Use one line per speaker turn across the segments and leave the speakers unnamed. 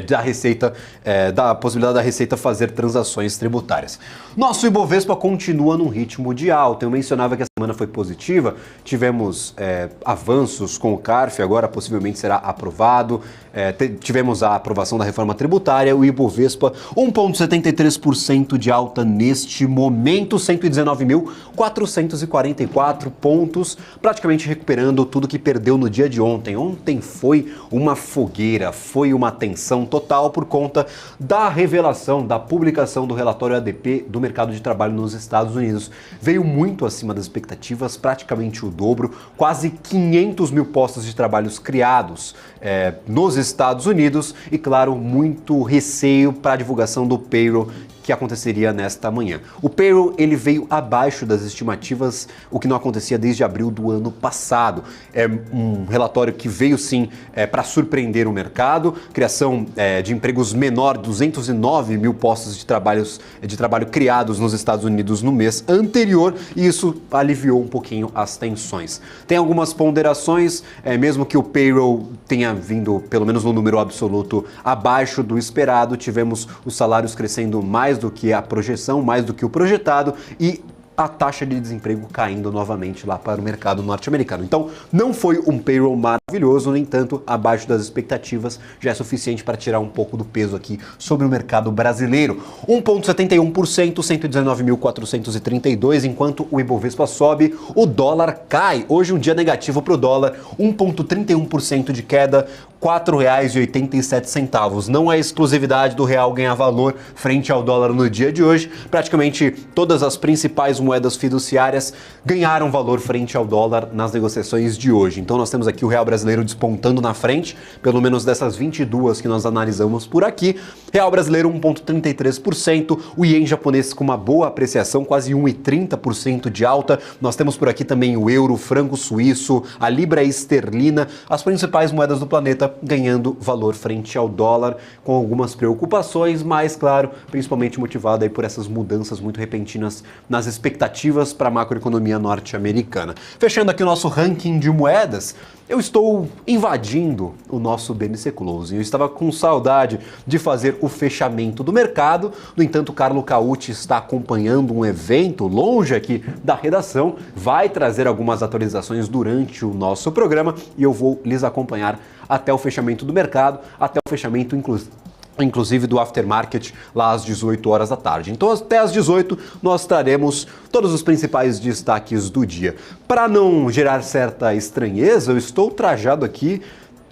da Receita, da possibilidade da Receita fazer transações tributárias. Nosso Ibovespa continua num ritmo de alta. Eu mencionava que a semana foi positiva, tivemos avanços com o CARF, agora possivelmente será aprovado, tivemos a aprovação da reforma tributária, o Ibovespa 1,73% de alta neste momento, 119.444 pontos, praticamente recuperando tudo que perdeu no dia de ontem. Ontem foi uma fogueira, foi uma tensão total por conta da revelação, da publicação do relatório ADP do mercado de trabalho nos Estados Unidos. Veio muito acima das expectativas, praticamente o dobro, quase 500 mil postos de trabalho criados nos Estados Unidos e, claro, muito receio para a divulgação do payroll que aconteceria nesta manhã. O payroll ele veio abaixo das estimativas, o que não acontecia desde abril do ano passado. É um relatório que veio sim para surpreender o mercado, criação de empregos menor, 209 mil postos de trabalho criados nos Estados Unidos no mês anterior, e isso aliviou um pouquinho as tensões. Tem algumas ponderações, mesmo que o payroll tenha vindo, pelo menos no número absoluto, abaixo do esperado, tivemos os salários crescendo mais do que a projeção, mais do que o projetado, e a taxa de desemprego caindo novamente lá para o mercado norte-americano. Então, não foi um payroll maravilhoso, no entanto, abaixo das expectativas, já é suficiente para tirar um pouco do peso aqui sobre o mercado brasileiro. 1,71%, 119.432, enquanto o Ibovespa sobe, o dólar cai. Hoje um dia negativo para o dólar, 1,31% de queda, R$ 4,87. Não é exclusividade do real ganhar valor frente ao dólar no dia de hoje. Praticamente todas as principais moedas fiduciárias ganharam valor frente ao dólar nas negociações de hoje. Então nós temos aqui o real brasileiro despontando na frente, pelo menos dessas 22 que nós analisamos por aqui. Real brasileiro 1,33%, o ien japonês com uma boa apreciação, quase 1,30% de alta. Nós temos por aqui também o euro, o franco suíço, a libra esterlina, as principais moedas do planeta ganhando valor frente ao dólar, com algumas preocupações, mas claro, principalmente motivada aí por essas mudanças muito repentinas nas expectativas para a macroeconomia norte-americana. Fechando aqui o nosso ranking de moedas, eu estou invadindo o nosso BMC Closing. Eu estava com saudade de fazer o fechamento do mercado. No entanto, o Carlo Cauti está acompanhando um evento longe aqui da redação. Vai trazer algumas atualizações durante o nosso programa e eu vou lhes acompanhar até o fechamento do mercado, até o fechamento inclusive do aftermarket lá às 18 horas da tarde. Então até às 18 nós traremos todos os principais destaques do dia. Para não gerar certa estranheza, eu estou trajado aqui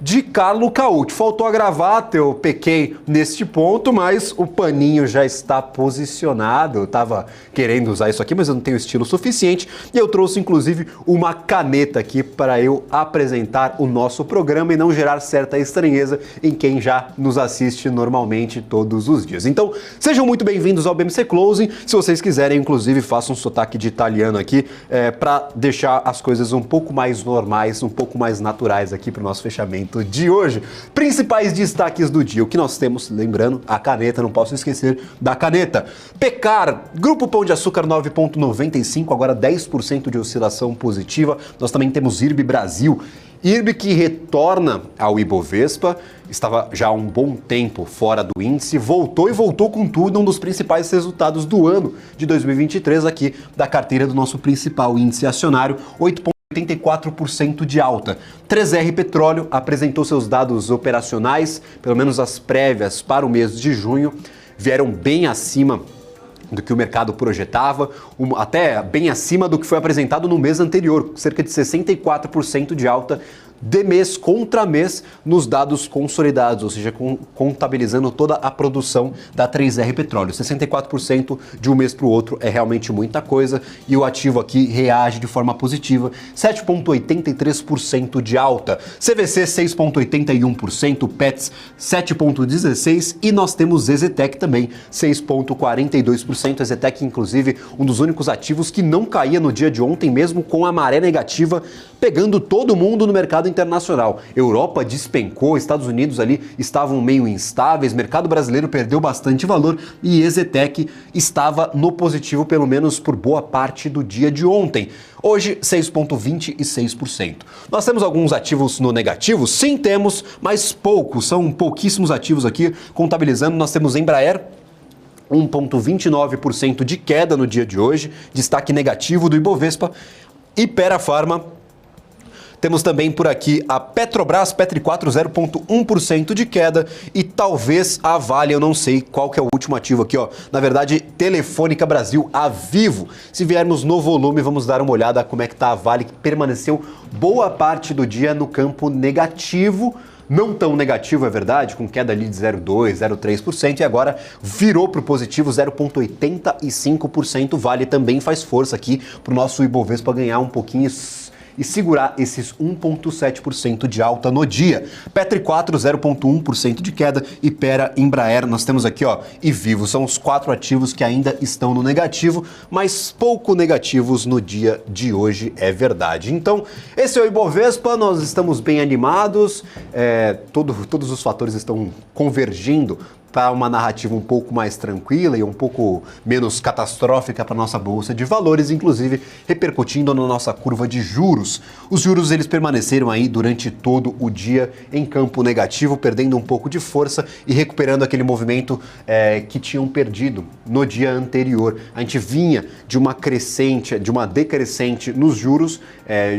de Carlo Cauti. Faltou a gravata, eu pequei neste ponto, mas o paninho já está posicionado. Eu estava querendo usar isso aqui, mas eu não tenho estilo suficiente. E eu trouxe, inclusive, uma caneta aqui para eu apresentar o nosso programa e não gerar certa estranheza em quem já nos assiste normalmente todos os dias. Então, sejam muito bem-vindos ao BMC Closing. Se vocês quiserem, inclusive, façam um sotaque de italiano aqui para deixar as coisas um pouco mais normais, um pouco mais naturais aqui para o nosso fechamento de hoje. Principais destaques do dia, o que nós temos, lembrando, a caneta, não posso esquecer da caneta. Pecar, Grupo Pão de Açúcar 9,95, agora 10% de oscilação positiva. Nós também temos IRB Brasil, IRB que retorna ao Ibovespa, estava já há um bom tempo fora do índice, voltou com tudo, um dos principais resultados do ano de 2023 aqui da carteira do nosso principal índice acionário, 8,84% de alta. 3R Petróleo apresentou seus dados operacionais, pelo menos as prévias para o mês de junho, vieram bem acima do que o mercado projetava, até bem acima do que foi apresentado no mês anterior, cerca de 64% de alta de mês contra mês nos dados consolidados, ou seja, contabilizando toda a produção da 3R Petróleo. 64% de um mês para o outro é realmente muita coisa e o ativo aqui reage de forma positiva, 7,83% de alta. CVC 6,81%, Pets 7,16% e nós temos EZTEC também 6,42%. EZTEC, inclusive, um dos únicos ativos que não caía no dia de ontem, mesmo com a maré negativa pegando todo mundo no mercado mercado internacional. Europa despencou, Estados Unidos ali estavam meio instáveis, mercado brasileiro perdeu bastante valor e EZTEC estava no positivo pelo menos por boa parte do dia de ontem. Hoje, 6,26%. Nós temos alguns ativos no negativo? Sim, temos, mas poucos, são pouquíssimos ativos aqui, contabilizando. Nós temos Embraer, 1,29% de queda no dia de hoje, destaque negativo do Ibovespa. Hypera Pharma. Temos também por aqui a Petrobras, Petri 4, 0,1% de queda e talvez a Vale, eu não sei qual que é o último ativo aqui, ó. Na verdade, Telefônica Brasil, a Vivo. Se viermos no volume, vamos dar uma olhada como é que tá a Vale, que permaneceu boa parte do dia no campo negativo. Não tão negativo, é verdade, com queda ali de 0,2%, 0,3% e agora virou para o positivo 0,85%. Vale também faz força aqui para o nosso Ibovespa ganhar um pouquinho e segurar esses 1,7% de alta no dia. Petri 4, 0,1% de queda. Hypera, Embraer, nós temos aqui, ó, e Vivo. São os 4 ativos que ainda estão no negativo, mas pouco negativos no dia de hoje, é verdade. Então, esse é o Ibovespa, nós estamos bem animados, todos os fatores estão convergindo para uma narrativa um pouco mais tranquila e um pouco menos catastrófica para nossa bolsa de valores, inclusive repercutindo na nossa curva de juros. Os juros eles permaneceram aí durante todo o dia em campo negativo, perdendo um pouco de força e recuperando aquele movimento que tinham perdido no dia anterior. A gente vinha de uma crescente, de uma decrescente nos juros,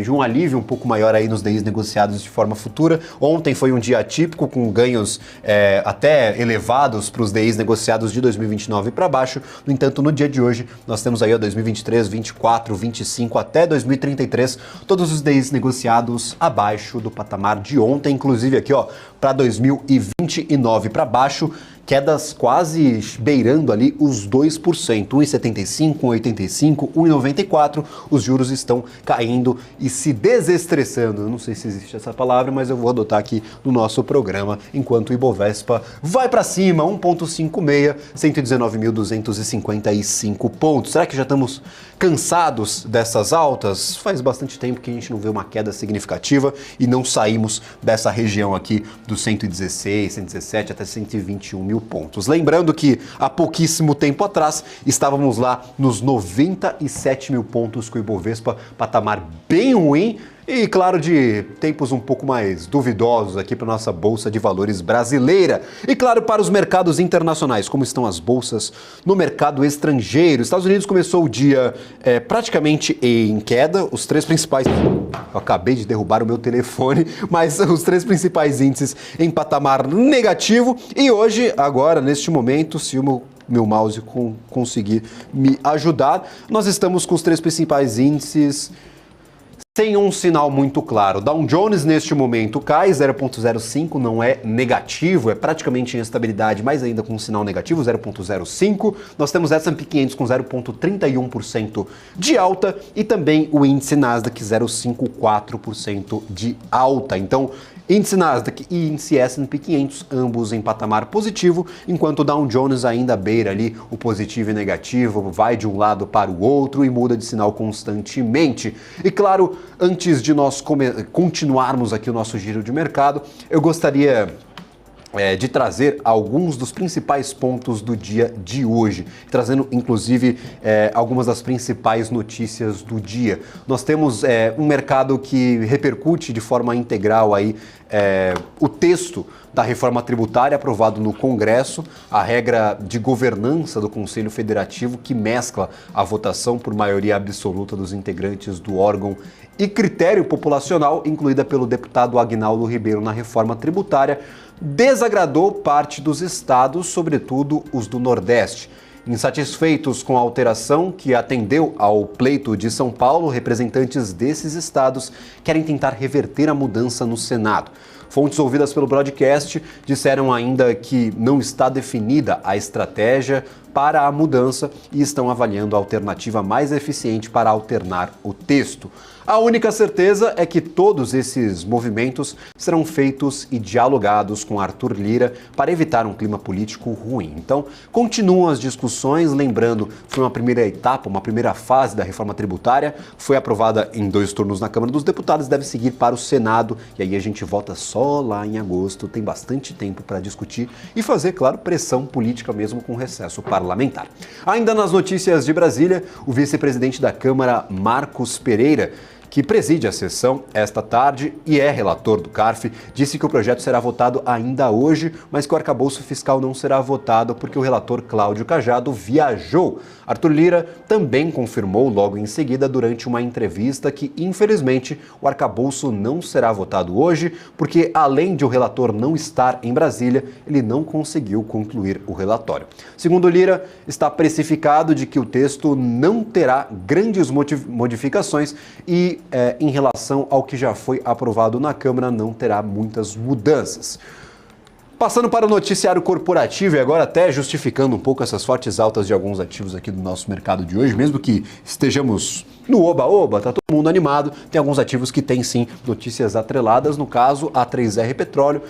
de um alívio um pouco maior aí nos DIs negociados de forma futura. Ontem foi um dia atípico com ganhos até elevados para os DIs negociados de 2029 para baixo. No entanto, no dia de hoje, nós temos aí 2023, 24, 25 até 2033, todos os DIs negociados abaixo do patamar de ontem, inclusive aqui, ó, para 2029 para baixo, quedas quase beirando ali os 2%, 1,75, 1,85, 1,94, os juros estão caindo e se desestressando. Eu não sei se existe essa palavra, mas eu vou adotar aqui no nosso programa, enquanto o Ibovespa vai para cima, 1,56, 119.255 pontos. Será que já estamos cansados dessas altas? Faz bastante tempo que a gente não vê uma queda significativa e não saímos dessa região aqui dos 116, 117 até 121 mil pontos. Lembrando que há pouquíssimo tempo atrás estávamos lá nos 97 mil pontos com o Ibovespa, patamar bem ruim e, claro, de tempos um pouco mais duvidosos aqui para nossa Bolsa de Valores brasileira. E, claro, para os mercados internacionais, como estão as bolsas no mercado estrangeiro. Estados Unidos começou o dia praticamente em queda. Os 3 principais... Eu acabei de derrubar o meu telefone, mas os 3 principais índices em patamar negativo. E hoje, agora, neste momento, se o meu mouse conseguir me ajudar, nós estamos com os 3 principais índices sem um sinal muito claro. Dow Jones neste momento cai 0,05, não é negativo, é praticamente em estabilidade, mas ainda com um sinal negativo, 0,05. Nós temos S&P 500 com 0,31% de alta e também o índice Nasdaq 0,54% de alta. Então, índice Nasdaq e índice S&P 500, ambos em patamar positivo, enquanto o Dow Jones ainda beira ali o positivo e negativo, vai de um lado para o outro e muda de sinal constantemente. E claro, antes de nós continuarmos aqui o nosso giro de mercado, eu gostaria de trazer alguns dos principais pontos do dia de hoje, trazendo inclusive algumas das principais notícias do dia. Nós temos um mercado que repercute de forma integral aí o texto da reforma tributária aprovado no Congresso, a regra de governança do Conselho Federativo que mescla a votação por maioria absoluta dos integrantes do órgão e critério populacional, incluída pelo deputado Agnaldo Ribeiro na reforma tributária, desagradou parte dos estados, sobretudo os do Nordeste. Insatisfeitos com a alteração que atendeu ao pleito de São Paulo, representantes desses estados querem tentar reverter a mudança no Senado. Fontes ouvidas pelo broadcast disseram ainda que não está definida a estratégia para a mudança e estão avaliando a alternativa mais eficiente para alternar o texto. A única certeza é que todos esses movimentos serão feitos e dialogados com Arthur Lira para evitar um clima político ruim. Então, continuam as discussões, lembrando, foi uma primeira etapa, uma primeira fase da reforma tributária, foi aprovada em 2 turnos na Câmara dos Deputados, deve seguir para o Senado, e aí a gente vota só lá em agosto, tem bastante tempo para discutir e fazer, claro, pressão política mesmo com recesso parlamentar. Ainda nas notícias de Brasília, o vice-presidente da Câmara, Marcos Pereira, que preside a sessão esta tarde e é relator do CARF, disse que o projeto será votado ainda hoje, mas que o arcabouço fiscal não será votado porque o relator Cláudio Cajado viajou. Arthur Lira também confirmou logo em seguida, durante uma entrevista, que infelizmente o arcabouço não será votado hoje, porque além de o relator não estar em Brasília, ele não conseguiu concluir o relatório. Segundo Lira, está precificado de que o texto não terá grandes modificações e em relação ao que já foi aprovado na Câmara, não terá muitas mudanças. Passando para o noticiário corporativo e agora até justificando um pouco essas fortes altas de alguns ativos aqui do nosso mercado de hoje, mesmo que estejamos no oba-oba, tá todo mundo animado, tem alguns ativos que têm sim notícias atreladas, no caso a 3R Petróleo,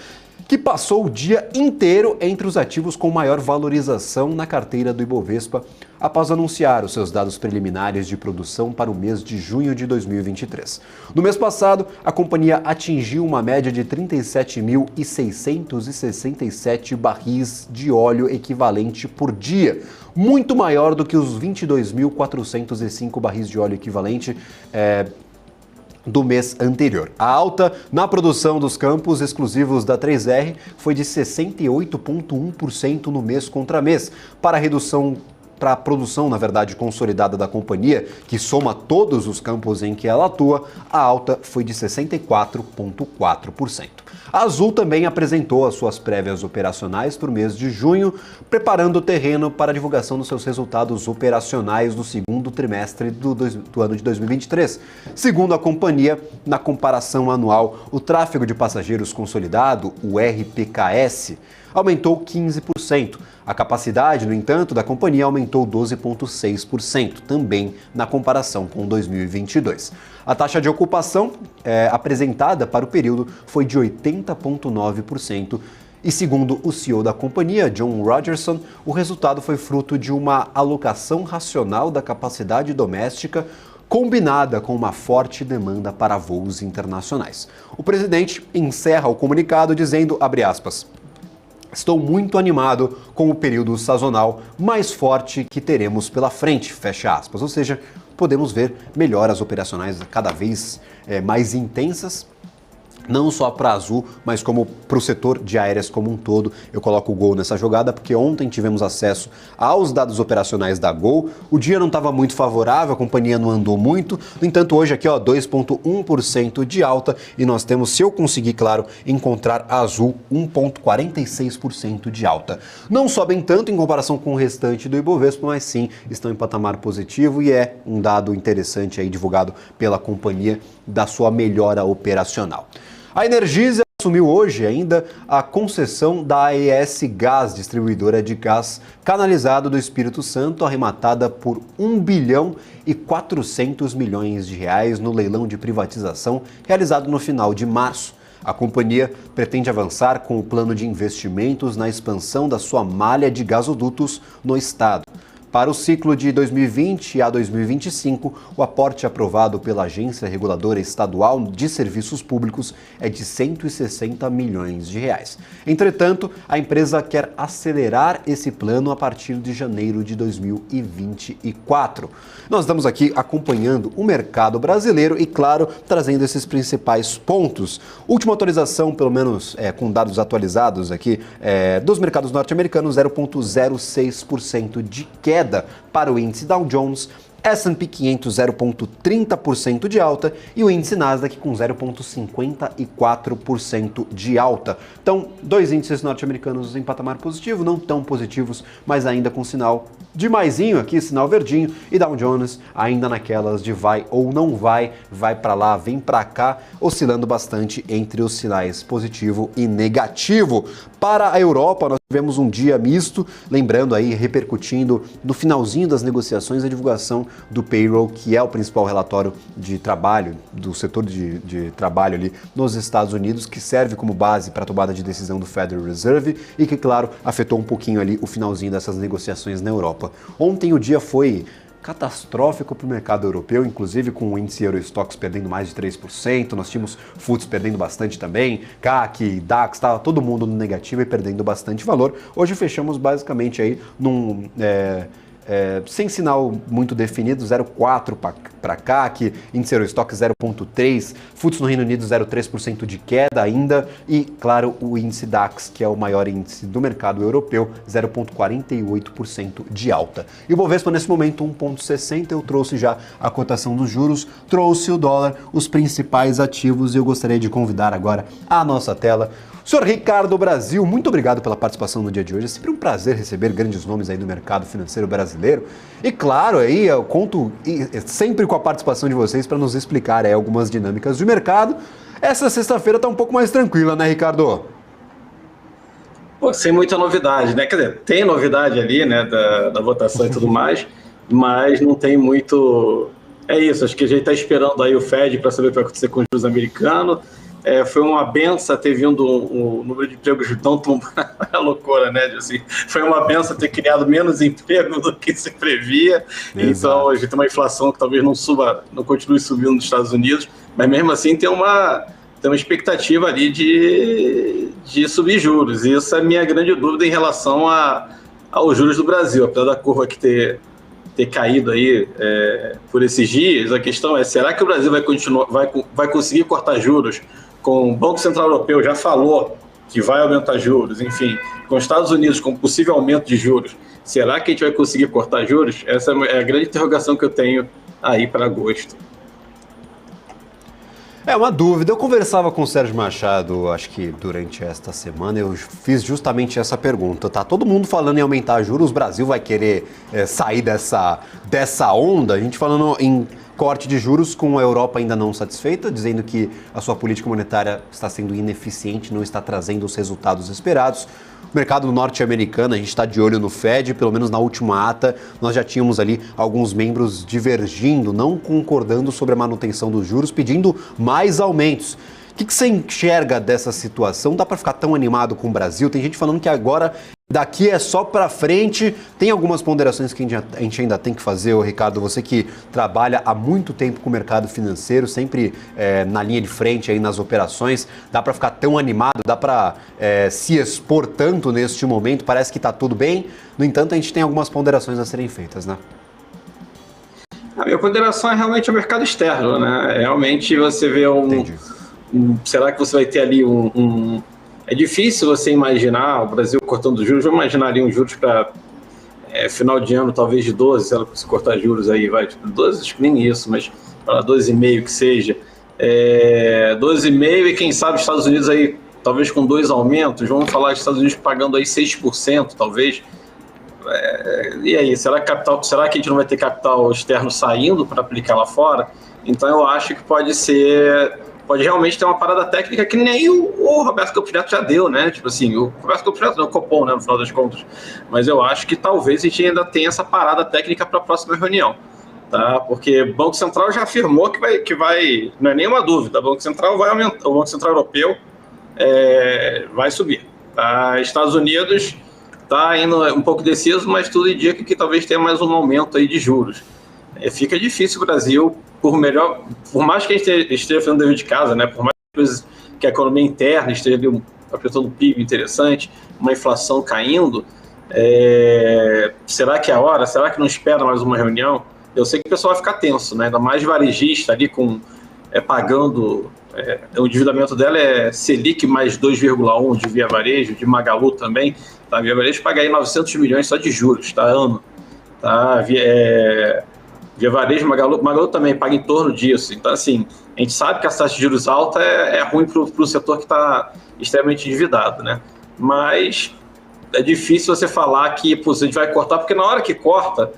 que passou o dia inteiro entre os ativos com maior valorização na carteira do Ibovespa, após anunciar os seus dados preliminares de produção para o mês de junho de 2023. No mês passado, a companhia atingiu uma média de 37.667 barris de óleo equivalente por dia, muito maior do que os 22.405 barris de óleo equivalente do mês anterior. A alta na produção dos campos exclusivos da 3R foi de 68,1% no mês contra mês. Para a produção, na verdade, consolidada da companhia, que soma todos os campos em que ela atua, a alta foi de 64,4%. A Azul também apresentou as suas prévias operacionais para o mês de junho, preparando o terreno para a divulgação dos seus resultados operacionais no segundo trimestre do ano de 2023. Segundo a companhia, na comparação anual, o tráfego de passageiros consolidado, o RPKS, aumentou 15%. A capacidade, no entanto, da companhia aumentou 12,6%, também na comparação com 2022. A taxa de ocupação apresentada para o período foi de 80,9%. E segundo o CEO da companhia, John Rogerson, o resultado foi fruto de uma alocação racional da capacidade doméstica combinada com uma forte demanda para voos internacionais. O presidente encerra o comunicado dizendo, abre aspas, estou muito animado com o período sazonal mais forte que teremos pela frente, fecha aspas. Ou seja, podemos ver melhoras operacionais cada vez mais intensas, não só para a Azul, mas como para o setor de aéreas como um todo. Eu coloco o Gol nessa jogada porque ontem tivemos acesso aos dados operacionais da Gol. O dia não estava muito favorável, a companhia não andou muito. No entanto, hoje aqui, 2,1% de alta e nós temos, se eu conseguir, claro, encontrar a Azul, 1,46% de alta. Não sobem tanto em comparação com o restante do Ibovespa, mas sim estão em patamar positivo e é um dado interessante aí divulgado pela companhia da sua melhora operacional. A Energisa assumiu hoje ainda a concessão da AES Gás, distribuidora de gás canalizado do Espírito Santo, arrematada por 1 bilhão e 400 milhões de reais no leilão de privatização realizado no final de março. A companhia pretende avançar com o plano de investimentos na expansão da sua malha de gasodutos no estado. Para o ciclo de 2020 a 2025, o aporte aprovado pela Agência Reguladora Estadual de Serviços Públicos é de 160 milhões de reais. Entretanto, a empresa quer acelerar esse plano a partir de janeiro de 2024. Nós estamos aqui acompanhando o mercado brasileiro e, claro, trazendo esses principais pontos. Última atualização, pelo menos com dados atualizados aqui, dos mercados norte-americanos, 0,06% de queda para o índice Dow Jones, S&P 500 0,30% de alta e o índice Nasdaq com 0,54% de alta. Então, dois índices norte-americanos em patamar positivo, não tão positivos, mas ainda com sinal de maisinho aqui, sinal verdinho, e Dow Jones ainda naquelas de vai ou não vai para lá, vem para cá, oscilando bastante entre os sinais positivo e negativo. Para a Europa, nós tivemos um dia misto, lembrando aí, repercutindo no finalzinho das negociações, a divulgação do payroll, que é o principal relatório de trabalho, do setor de trabalho ali nos Estados Unidos, que serve como base para a tomada de decisão do Federal Reserve e que, claro, afetou um pouquinho ali o finalzinho dessas negociações na Europa. Ontem o dia foi catastrófico para o mercado europeu, inclusive com o índice Eurostoxx perdendo mais de 3%, nós tínhamos FTSE perdendo bastante também, CAC, DAX, estava todo mundo no negativo e perdendo bastante valor. Hoje fechamos basicamente aí num... sem sinal muito definido, 0,4 para CAC, índice Eurostoxx 0,3, FTSE no Reino Unido 0,3% de queda ainda e, claro, o índice DAX, que é o maior índice do mercado europeu, 0,48% de alta. E o Bovespa nesse momento 1,60, eu trouxe já a cotação dos juros, trouxe o dólar, os principais ativos e eu gostaria de convidar agora a nossa tela Senhor Ricardo Brasil, muito obrigado pela participação no dia de hoje. É sempre um prazer receber grandes nomes aí do mercado financeiro brasileiro. E claro, aí eu conto sempre com a participação de vocês para nos explicar aí algumas dinâmicas de mercado. Essa sexta-feira está um pouco mais tranquila, né, Ricardo?
Pô, sem muita novidade, né? Quer dizer, tem novidade ali, né, da votação e tudo mais, mas não tem muito... É isso, acho que a gente está esperando aí o Fed para saber o que vai acontecer com os juros americanos. Foi uma benção ter vindo o número de empregos tão é loucura, né? Assim, foi uma benção ter criado menos emprego do que se previa. Exato. Então a gente tem uma inflação que talvez não continue subindo nos Estados Unidos, mas mesmo assim tem uma expectativa ali de subir juros. E essa é a minha grande dúvida em relação aos juros do Brasil, apesar da curva que ter caído aí por esses dias. A questão é, será que o Brasil vai conseguir cortar juros? Com o Banco Central Europeu já falou que vai aumentar juros, enfim, com os Estados Unidos com possível aumento de juros, será que a gente vai conseguir cortar juros? Essa é a grande interrogação que eu tenho aí para agosto.
É uma dúvida. Eu conversava com o Sérgio Machado, acho que durante esta semana, eu fiz justamente essa pergunta. Tá todo mundo falando em aumentar juros, o Brasil vai querer sair dessa onda? A gente falando em corte de juros com a Europa ainda não satisfeita, dizendo que a sua política monetária está sendo ineficiente, não está trazendo os resultados esperados. O mercado norte-americano, a gente está de olho no Fed, pelo menos na última ata, nós já tínhamos ali alguns membros divergindo, não concordando sobre a manutenção dos juros, pedindo mais aumentos. O que você enxerga dessa situação? Dá para ficar tão animado com o Brasil? Tem gente falando que agora, daqui é só para frente. Tem algumas ponderações que a gente ainda tem que fazer, ô Ricardo, você que trabalha há muito tempo com o mercado financeiro, sempre na linha de frente aí nas operações. Dá para ficar tão animado? Dá para se expor tanto neste momento? Parece que está tudo bem. No entanto, a gente tem algumas ponderações a serem feitas, né?
A minha ponderação é realmente o mercado externo, né? Realmente você vê
Entendi.
Será que você vai ter ali É difícil você imaginar o Brasil cortando juros. Vamos imaginar ali uns juros para final de ano, talvez de 12, se ela cortar juros aí, vai, tipo, 12, acho que nem isso, mas para 12,5 que seja. 12,5 e quem sabe os Estados Unidos aí, talvez com 2 aumentos, vamos falar dos Estados Unidos pagando aí 6%, talvez. E aí, será que a gente não vai ter capital externo saindo para aplicar lá fora? Então eu acho que pode realmente ter uma parada técnica que nem o Roberto Campos Neto já deu, né? Tipo assim, o Roberto Campos Neto não, o Copom, né, no final das contas. Mas eu acho que talvez a gente ainda tenha essa parada técnica para a próxima reunião, tá? Porque o Banco Central já afirmou que vai, não é nenhuma dúvida, o Banco Central vai aumentar, o Banco Central Europeu vai subir. Tá? Estados Unidos está ainda um pouco deciso, mas tudo indica que talvez tenha mais um aumento aí de juros. Fica difícil o Brasil, por mais que a gente esteja fazendo dever de casa, né? Por mais que a economia interna esteja ali apresentando um PIB interessante, uma inflação caindo, será que é a hora? Será que não espera mais uma reunião? Eu sei que o pessoal vai ficar tenso, né? Ainda mais varejista ali pagando, o endividamento dela é Selic mais 2,1 de Via Varejo, de Magalu também, tá? Via Varejo paga aí 900 milhões só de juros, tá? Ano, tá? Via Varejo, Magalu também paga em torno disso. Então, assim, a gente sabe que a taxa de juros alta é ruim para o setor que está extremamente endividado, né? Mas é difícil você falar que a gente vai cortar, porque na hora que corta,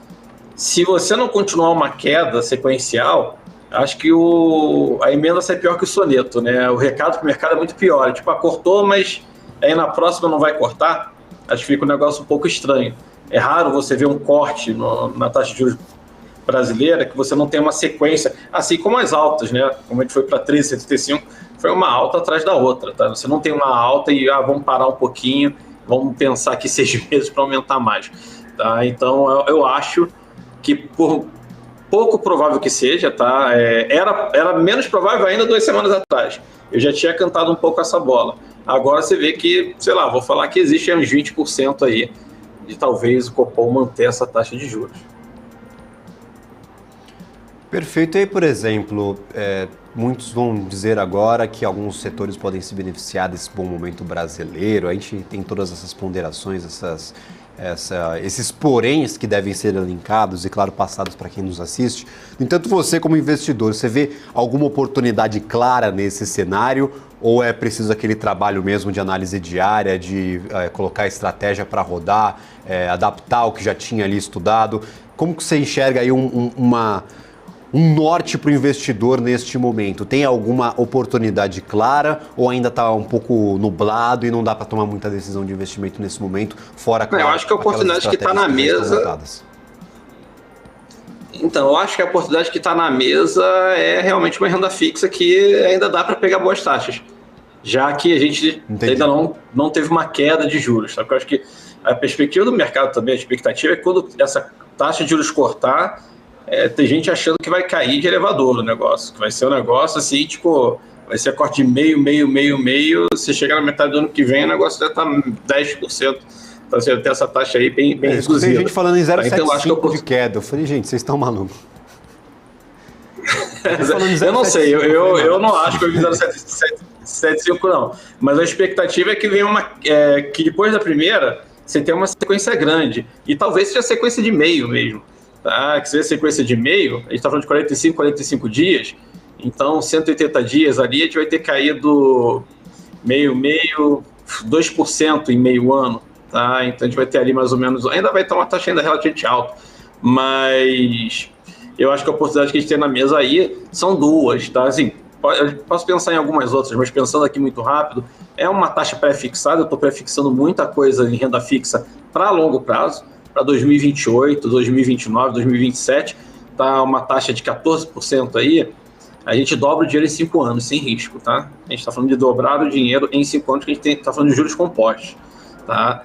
se você não continuar uma queda sequencial, acho que a emenda sai pior que o soneto, né? O recado para o mercado é muito pior. Tipo, cortou, mas aí na próxima não vai cortar. Acho que fica um negócio um pouco estranho. É raro você ver um corte na taxa de juros brasileira, que você não tem uma sequência, assim como as altas, né? Como a gente foi para 13,75, foi uma alta atrás da outra, tá? Você não tem uma alta e vamos parar um pouquinho, vamos pensar aqui 6 meses para aumentar mais, tá? Então eu acho que por pouco provável que seja, tá? Era menos provável ainda 2 semanas atrás. Eu já tinha cantado um pouco essa bola. Agora você vê que, sei lá, vou falar que existe uns 20% aí de talvez o Copom manter essa taxa de juros.
Perfeito. E aí, por exemplo, muitos vão dizer agora que alguns setores podem se beneficiar desse bom momento brasileiro. A gente tem todas essas ponderações, esses poréns que devem ser elencados e, claro, passados para quem nos assiste. No entanto, você como investidor, você vê alguma oportunidade clara nesse cenário ou é preciso aquele trabalho mesmo de análise diária, de colocar estratégia para rodar, adaptar o que já tinha ali estudado? Como que você enxerga aí um norte para o investidor neste momento? Tem alguma oportunidade clara ou ainda está um pouco nublado e não dá para tomar muita decisão de investimento nesse momento, fora
eu acho que a oportunidade que está na mesa... Então, eu acho que a oportunidade que está na mesa é realmente uma renda fixa que ainda dá para pegar boas taxas, já que a gente ainda não teve uma queda de juros. Tá? Porque eu acho que a perspectiva do mercado também, a expectativa é que quando essa taxa de juros cortar, tem gente achando que vai cair de elevador o negócio, que vai ser um negócio assim, tipo, vai ser corte de meio, você chegar na metade do ano que vem, o negócio já está 10%. Então você tem essa taxa aí bem reduzida.
Tem gente falando em 0,75
de
queda. Eu falei, gente, vocês estão malucos.
Eu não sei, eu não acho que eu vi 0,75 não. Mas a expectativa é que venha que depois da primeira, você tenha uma sequência grande. E talvez seja sequência de meio mesmo. Tá? Que seja sequência de meio, a gente está falando de 45 dias, então 180 dias ali, a gente vai ter caído meio, 2% em meio ano. Tá? Então a gente vai ter ali mais ou menos, ainda vai ter uma taxa ainda relativamente alta, mas eu acho que a oportunidade que a gente tem na mesa aí são duas, tá? Assim, posso pensar em algumas outras, mas pensando aqui muito rápido, é uma taxa pré-fixada, eu estou pré-fixando muita coisa em renda fixa para longo prazo, para 2028, 2029, 2027, tá uma taxa de 14% aí, a gente dobra o dinheiro em 5 anos, sem risco, tá? A gente está falando de dobrar o dinheiro em 5 anos, que a gente está falando de juros compostos. Tá?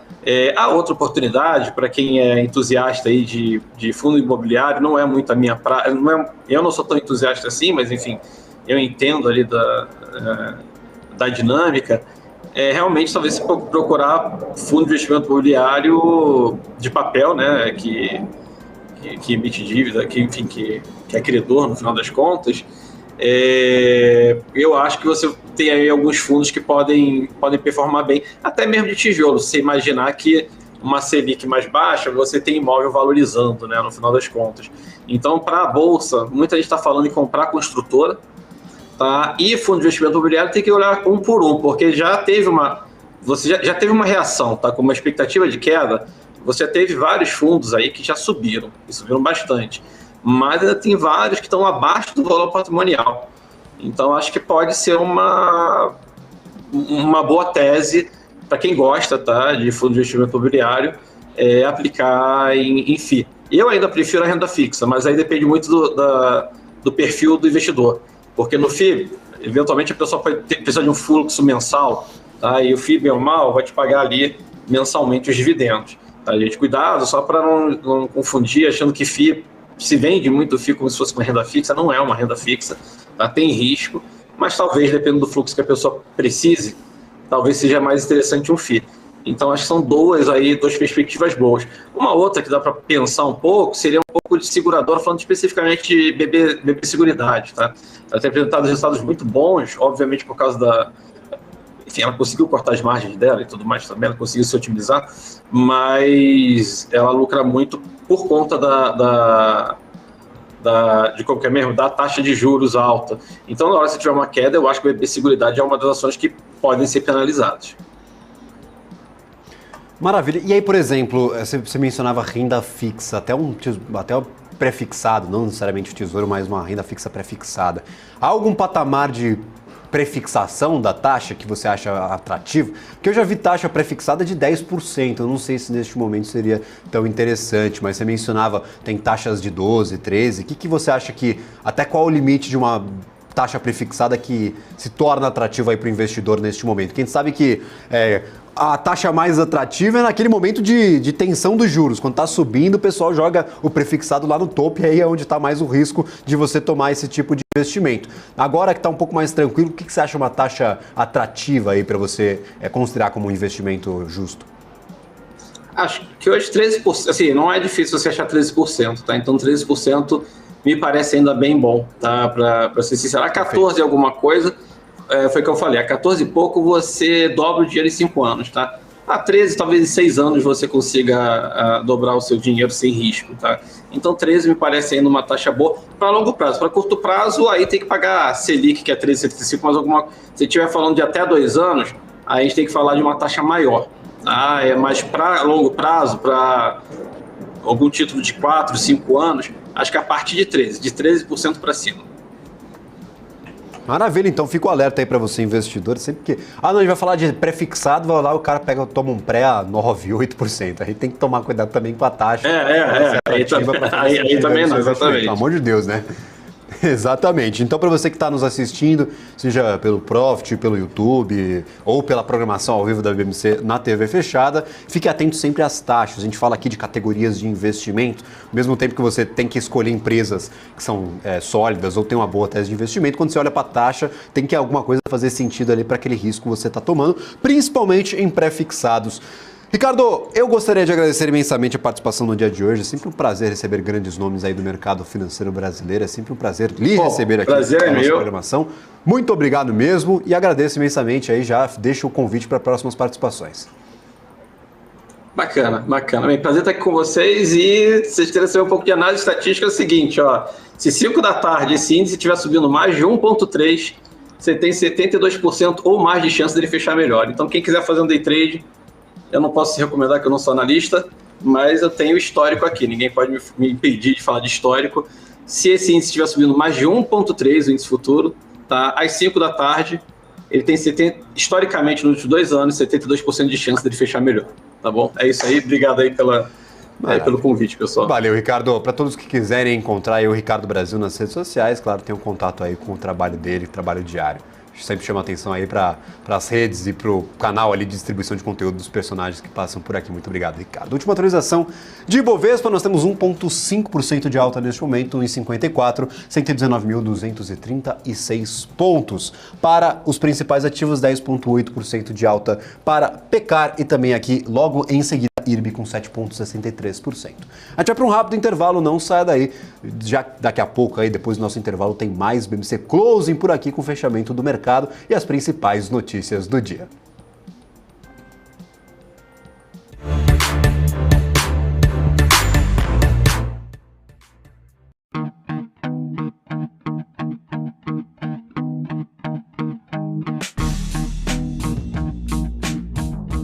A outra oportunidade, para quem é entusiasta aí de fundo imobiliário, não é muito a minha praia, eu não sou tão entusiasta assim, mas enfim, eu entendo ali da dinâmica, realmente talvez se procurar fundo de investimento imobiliário de papel, né, que emite dívida, que é credor no final das contas. Eu acho que você tem aí alguns fundos que podem performar bem, até mesmo de tijolo. Você imaginar que uma Selic mais baixa, você tem imóvel valorizando, né, no final das contas. Então, para a Bolsa, muita gente está falando em comprar construtora, tá? E fundo de investimento imobiliário tem que olhar um por um, porque você já teve uma reação, tá, com uma expectativa de queda. Você já teve vários fundos aí que já subiram, e subiram bastante. Mas ainda tem vários que estão abaixo do valor patrimonial. Então, acho que pode ser uma boa tese para quem gosta, tá, de fundo de investimento imobiliário, aplicar em FI. Eu ainda prefiro a renda fixa, mas aí depende muito do perfil do investidor. Porque no FI, eventualmente, a pessoa pode precisar de um fluxo mensal, tá, e o FI, bem ou mal, vai te pagar ali mensalmente os dividendos. Tá, gente? Cuidado, só para não confundir, achando que FI... Se vende muito FII como se fosse uma renda fixa, não é uma renda fixa, tá? Tem risco, mas talvez, dependendo do fluxo que a pessoa precise, talvez seja mais interessante um FII. Então, acho que são duas perspectivas boas. Uma outra que dá para pensar um pouco seria um pouco de seguradora, falando especificamente de BB Seguridade. Tá? Ela tem apresentado resultados muito bons, obviamente por causa enfim, ela conseguiu cortar as margens dela e tudo mais também, ela conseguiu se otimizar, mas ela lucra muito por conta de qualquer mesmo, da taxa de juros alta. Então, na hora que tiver uma queda, eu acho que o BB Seguridade é uma das ações que podem ser penalizadas.
Maravilha. E aí, por exemplo, você mencionava renda fixa, até o pré-fixado, não necessariamente o tesouro, mas uma renda fixa pré-fixada. Há algum patamar de prefixação da taxa que você acha atrativo? Porque eu já vi taxa prefixada de 10%, eu não sei se neste momento seria tão interessante, mas você mencionava, tem taxas de 12, 13, o que você acha que, até qual o limite de uma taxa prefixada que se torna atrativa para o investidor neste momento? Quem sabe que a taxa mais atrativa é naquele momento de tensão dos juros. Quando está subindo, o pessoal joga o prefixado lá no topo e aí é onde está mais o risco de você tomar esse tipo de investimento. Agora que está um pouco mais tranquilo, o que você acha uma taxa atrativa aí para você considerar como um investimento justo?
Acho que hoje 13%, assim, não é difícil você achar 13%, tá? Então 13% me parece ainda bem bom, tá? Para ser sincero, a 14 alguma coisa, foi o que eu falei, a 14 e pouco você dobra o dinheiro em 5 anos, tá? A 13, talvez em 6 anos você consiga dobrar o seu dinheiro sem risco, tá? Então 13 me parece ainda uma taxa boa para longo prazo. Para curto prazo, aí tem que pagar a Selic, que é 13,75, mas se estiver falando de até 2 anos, aí a gente tem que falar de uma taxa maior, tá? Mas para longo prazo, para algum título de 4, 5 anos, acho que a partir de 13% para cima.
Maravilha, então fica o alerta aí para você, investidor, sempre que... não, a gente vai falar de pré-fixado, vai lá, o cara toma um pré a 9, 8%. Aí tem que tomar cuidado também com a taxa.
Aí também não, exatamente.
Pelo amor de Deus, né? Exatamente. Então, para você que está nos assistindo, seja pelo Profit, pelo YouTube ou pela programação ao vivo da BMC na TV fechada, fique atento sempre às taxas. A gente fala aqui de categorias de investimento, ao mesmo tempo que você tem que escolher empresas que são sólidas ou tem uma boa tese de investimento. Quando você olha para a taxa, tem que alguma coisa fazer sentido ali para aquele risco que você está tomando, principalmente em pré-fixados. Ricardo, eu gostaria de agradecer imensamente a participação no dia de hoje. É sempre um prazer receber grandes nomes aí do mercado financeiro brasileiro. É sempre um prazer lhe receber aqui na nossa programação. Muito obrigado mesmo e agradeço imensamente aí, já deixo o convite para próximas participações.
Bacana. Bem, prazer estar aqui com vocês e vocês terem saber um pouco de análise estatística. É o seguinte, ó, se 5 da tarde esse índice estiver subindo mais de 1,3, você tem 72% ou mais de chance dele fechar melhor. Então quem quiser fazer um day trade, eu não posso recomendar que eu não sou analista, mas eu tenho histórico aqui. Ninguém pode me impedir de falar de histórico. Se esse índice estiver subindo mais de 1,3, o índice futuro, tá? Às 5 da tarde, ele tem, historicamente, nos últimos 2 anos, 72% de chance dele fechar melhor. Tá bom? É isso aí. Obrigado aí pelo convite, pessoal.
Valeu, Ricardo. Para todos que quiserem encontrar aí o Ricardo Brasil nas redes sociais, claro, tem um contato aí com o trabalho dele, trabalho diário. Sempre chama atenção aí para as redes e para o canal ali de distribuição de conteúdo dos personagens que passam por aqui. Muito obrigado, Ricardo. Última atualização de Ibovespa, nós temos 1,5% de alta neste momento, em 54, 119.236 pontos. Para os principais ativos, 10,8% de alta para Pecar e também aqui, logo em seguida, IRB com 7,63%. A gente vai para um rápido intervalo, não saia daí. Já daqui a pouco, aí, depois do nosso intervalo, tem mais BMC Closing por aqui com o fechamento do mercado e as principais notícias do dia.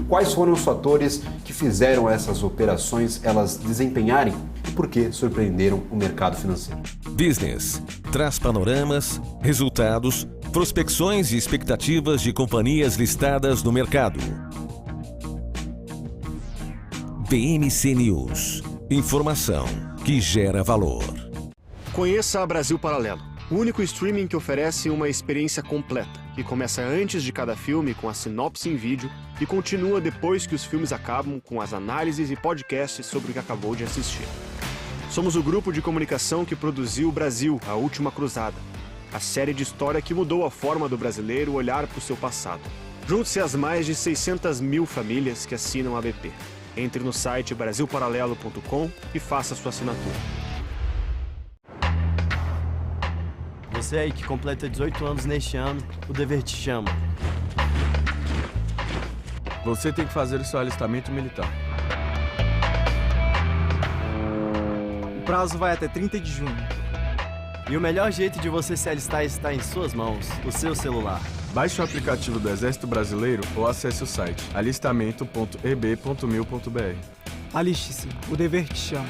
Quais foram os fatores que fizeram essas operações elas desempenharem e por que surpreenderam o mercado financeiro?
Business traz panoramas, resultados, prospecções e expectativas de companhias listadas no mercado. BMC News. Informação que gera valor.
Conheça a Brasil Paralelo, o único streaming que oferece uma experiência completa, que começa antes de cada filme com a sinopse em vídeo e continua depois que os filmes acabam com as análises e podcasts sobre o que acabou de assistir. Somos o grupo de comunicação que produziu Brasil, A Última Cruzada, a série de história que mudou a forma do brasileiro olhar para o seu passado. Junte-se às mais de 600 mil famílias que assinam a BP. Entre no site brasilparalelo.com e faça sua assinatura.
Você aí que completa 18 anos neste ano, o dever te chama.
Você tem que fazer o seu alistamento militar.
O prazo vai até 30 de junho. E o melhor jeito de você se alistar está em suas mãos, o seu celular.
Baixe o aplicativo do Exército Brasileiro ou acesse o site alistamento.eb.mil.br.
Aliste-se, o dever te chama.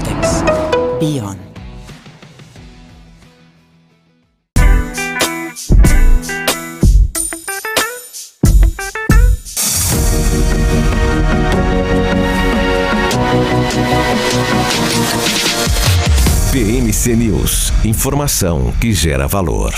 Vortex. Beyond.
BMC News, informação que gera valor.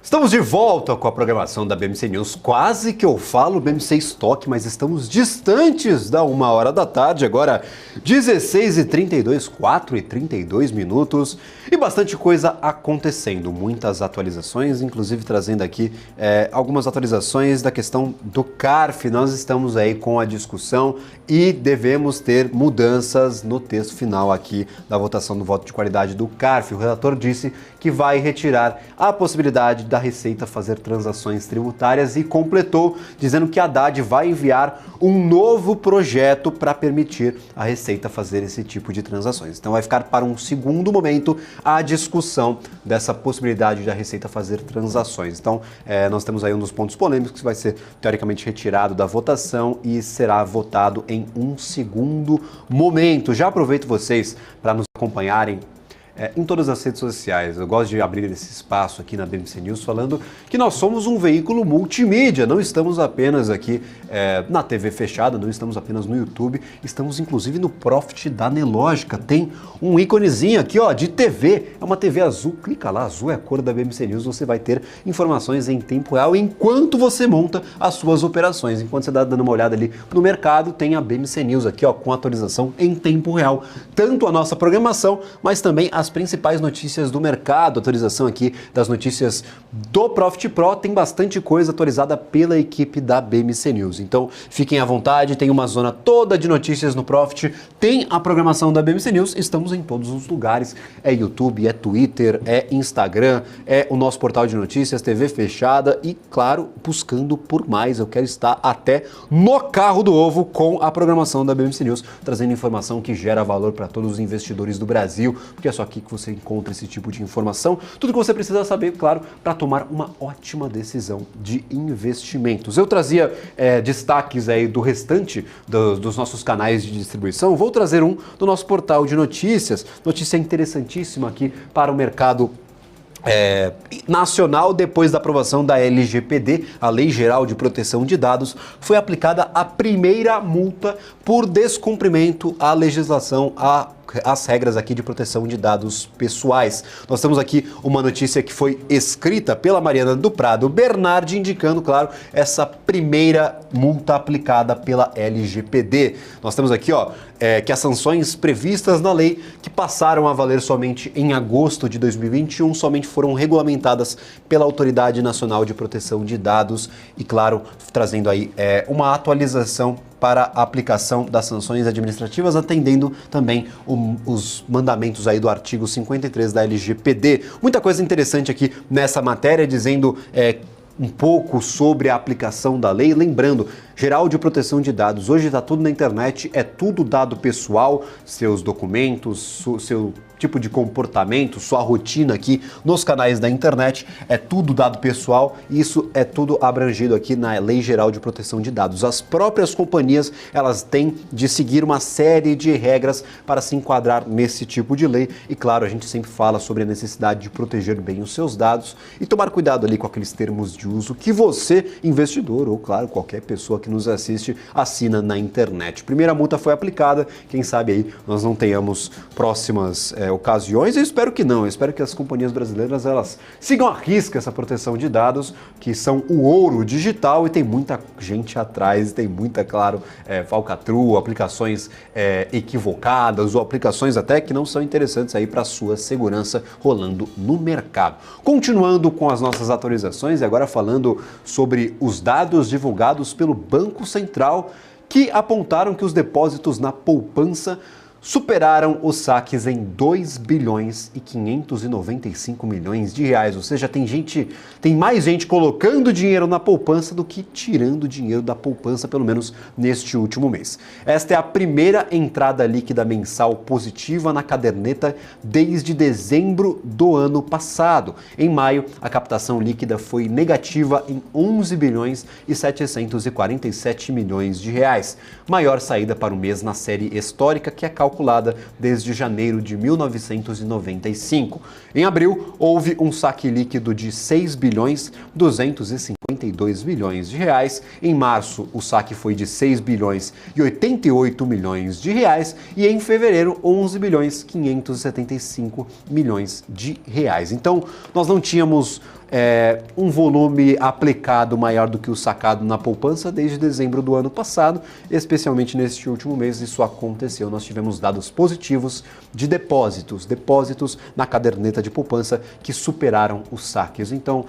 Estamos de volta com a programação da BMC News. Quase que eu falo BMC Stock, mas estamos distantes da 1h da tarde. Agora 16h32, 4h32 minutos. E bastante coisa acontecendo. Muitas atualizações, inclusive trazendo aqui algumas atualizações da questão do CARF. Nós estamos aí com a discussão e devemos ter mudanças no texto final aqui da votação do voto de qualidade do CARF. O relator disse que vai retirar a possibilidade da Receita fazer transações tributárias e completou dizendo que a Haddad vai enviar um novo projeto para permitir a Receita fazer esse tipo de transações. Então vai ficar para um segundo momento a discussão dessa possibilidade da Receita fazer transações. Então nós temos aí um dos pontos polêmicos que vai ser teoricamente retirado da votação e será votado em um segundo momento. Já aproveito vocês para nos acompanharem em todas as redes sociais. Eu gosto de abrir esse espaço aqui na BMC News falando que nós somos um veículo multimídia, não estamos apenas aqui na TV fechada, não estamos apenas no YouTube, estamos inclusive no Profit da Nelogica. Tem um íconezinho aqui, ó, de TV, é uma TV azul, clica lá, azul é a cor da BMC News, você vai ter informações em tempo real enquanto você monta as suas operações. Enquanto você está dando uma olhada ali no mercado, tem a BMC News aqui, ó, com atualização em tempo real, tanto a nossa programação, mas também as principais notícias do mercado, atualização aqui das notícias do Profit Pro, tem bastante coisa atualizada pela equipe da BMC News. Então fiquem à vontade, tem uma zona toda de notícias no Profit, tem a programação da BMC News, estamos em todos os lugares, é YouTube, é Twitter, é Instagram, é o nosso portal de notícias, TV fechada e, claro, buscando por mais. Eu quero estar até no carro do ovo com a programação da BMC News, trazendo informação que gera valor para todos os investidores do Brasil, porque é só aqui que você encontra esse tipo de informação, tudo que você precisa saber, claro, para tomar uma ótima decisão de investimentos. Eu trazia destaques aí do restante dos nossos canais de distribuição, vou trazer um do nosso portal de notícias, notícia interessantíssima aqui para o mercado nacional. Depois da aprovação da LGPD, a Lei Geral de Proteção de Dados, foi aplicada a primeira multa por descumprimento à legislação, as regras aqui de proteção de dados pessoais. Nós temos aqui uma notícia que foi escrita pela Mariana do Prado Bernardi, indicando, claro, essa primeira multa aplicada pela LGPD. Nós temos aqui, ó, que as sanções previstas na lei, que passaram a valer somente em agosto de 2021, somente foram regulamentadas pela Autoridade Nacional de Proteção de Dados e, claro, trazendo aí uma atualização para a aplicação das sanções administrativas, atendendo também os mandamentos aí do artigo 53 da LGPD. Muita coisa interessante aqui nessa matéria, dizendo um pouco sobre a aplicação da lei. Lembrando, Geral de Proteção de Dados, hoje está tudo na internet, é tudo dado pessoal, seus documentos, seu tipo de comportamento, sua rotina aqui nos canais da internet, é tudo dado pessoal, e isso é tudo abrangido aqui na Lei Geral de Proteção de Dados. As próprias companhias, elas têm de seguir uma série de regras para se enquadrar nesse tipo de lei, e claro, a gente sempre fala sobre a necessidade de proteger bem os seus dados e tomar cuidado ali com aqueles termos de uso que você, investidor, ou claro, qualquer pessoa que nos assiste, assina na internet. Primeira multa foi aplicada, quem sabe aí nós não tenhamos próximas ocasiões. Eu espero que não, eu espero que as companhias brasileiras elas sigam à risca essa proteção de dados, que são o ouro digital, e tem muita gente atrás, tem muita, claro, falcatrua, aplicações equivocadas ou aplicações até que não são interessantes aí para sua segurança rolando no mercado. Continuando com as nossas atualizações e agora falando sobre os dados divulgados pelo Banco Central, que apontaram que os depósitos na poupança superaram os saques em 2 bilhões e 595 milhões de reais. Ou seja, tem mais gente colocando dinheiro na poupança do que tirando dinheiro da poupança, pelo menos neste último mês. Esta é a primeira entrada líquida mensal positiva na caderneta desde dezembro do ano passado. Em maio, a captação líquida foi negativa em 11 bilhões e 747 milhões de reais. Maior saída para o mês na série histórica, que é calculada desde janeiro de 1995. Em abril, houve um saque líquido de 6 bilhões 252 milhões de reais. Em março, o saque foi de 6 bilhões e 88 milhões de reais. E em fevereiro, 11 bilhões 575 milhões de reais. Então, nós não tínhamos um volume aplicado maior do que o sacado na poupança desde dezembro do ano passado, especialmente neste último mês isso aconteceu. Nós tivemos dados positivos de depósitos na caderneta de poupança que superaram os saques. Então,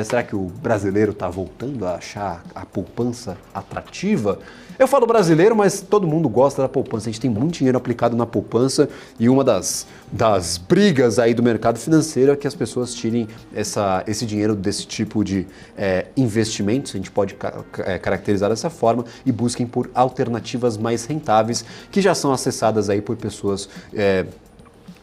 será que o brasileiro está voltando a achar a poupança atrativa? Eu falo brasileiro, mas todo mundo gosta da poupança. A gente tem muito dinheiro aplicado na poupança e uma das brigas aí do mercado financeiro é que as pessoas tirem esse dinheiro desse tipo de investimentos, a gente pode caracterizar dessa forma, e busquem por alternativas mais rentáveis que já são acessadas aí por pessoas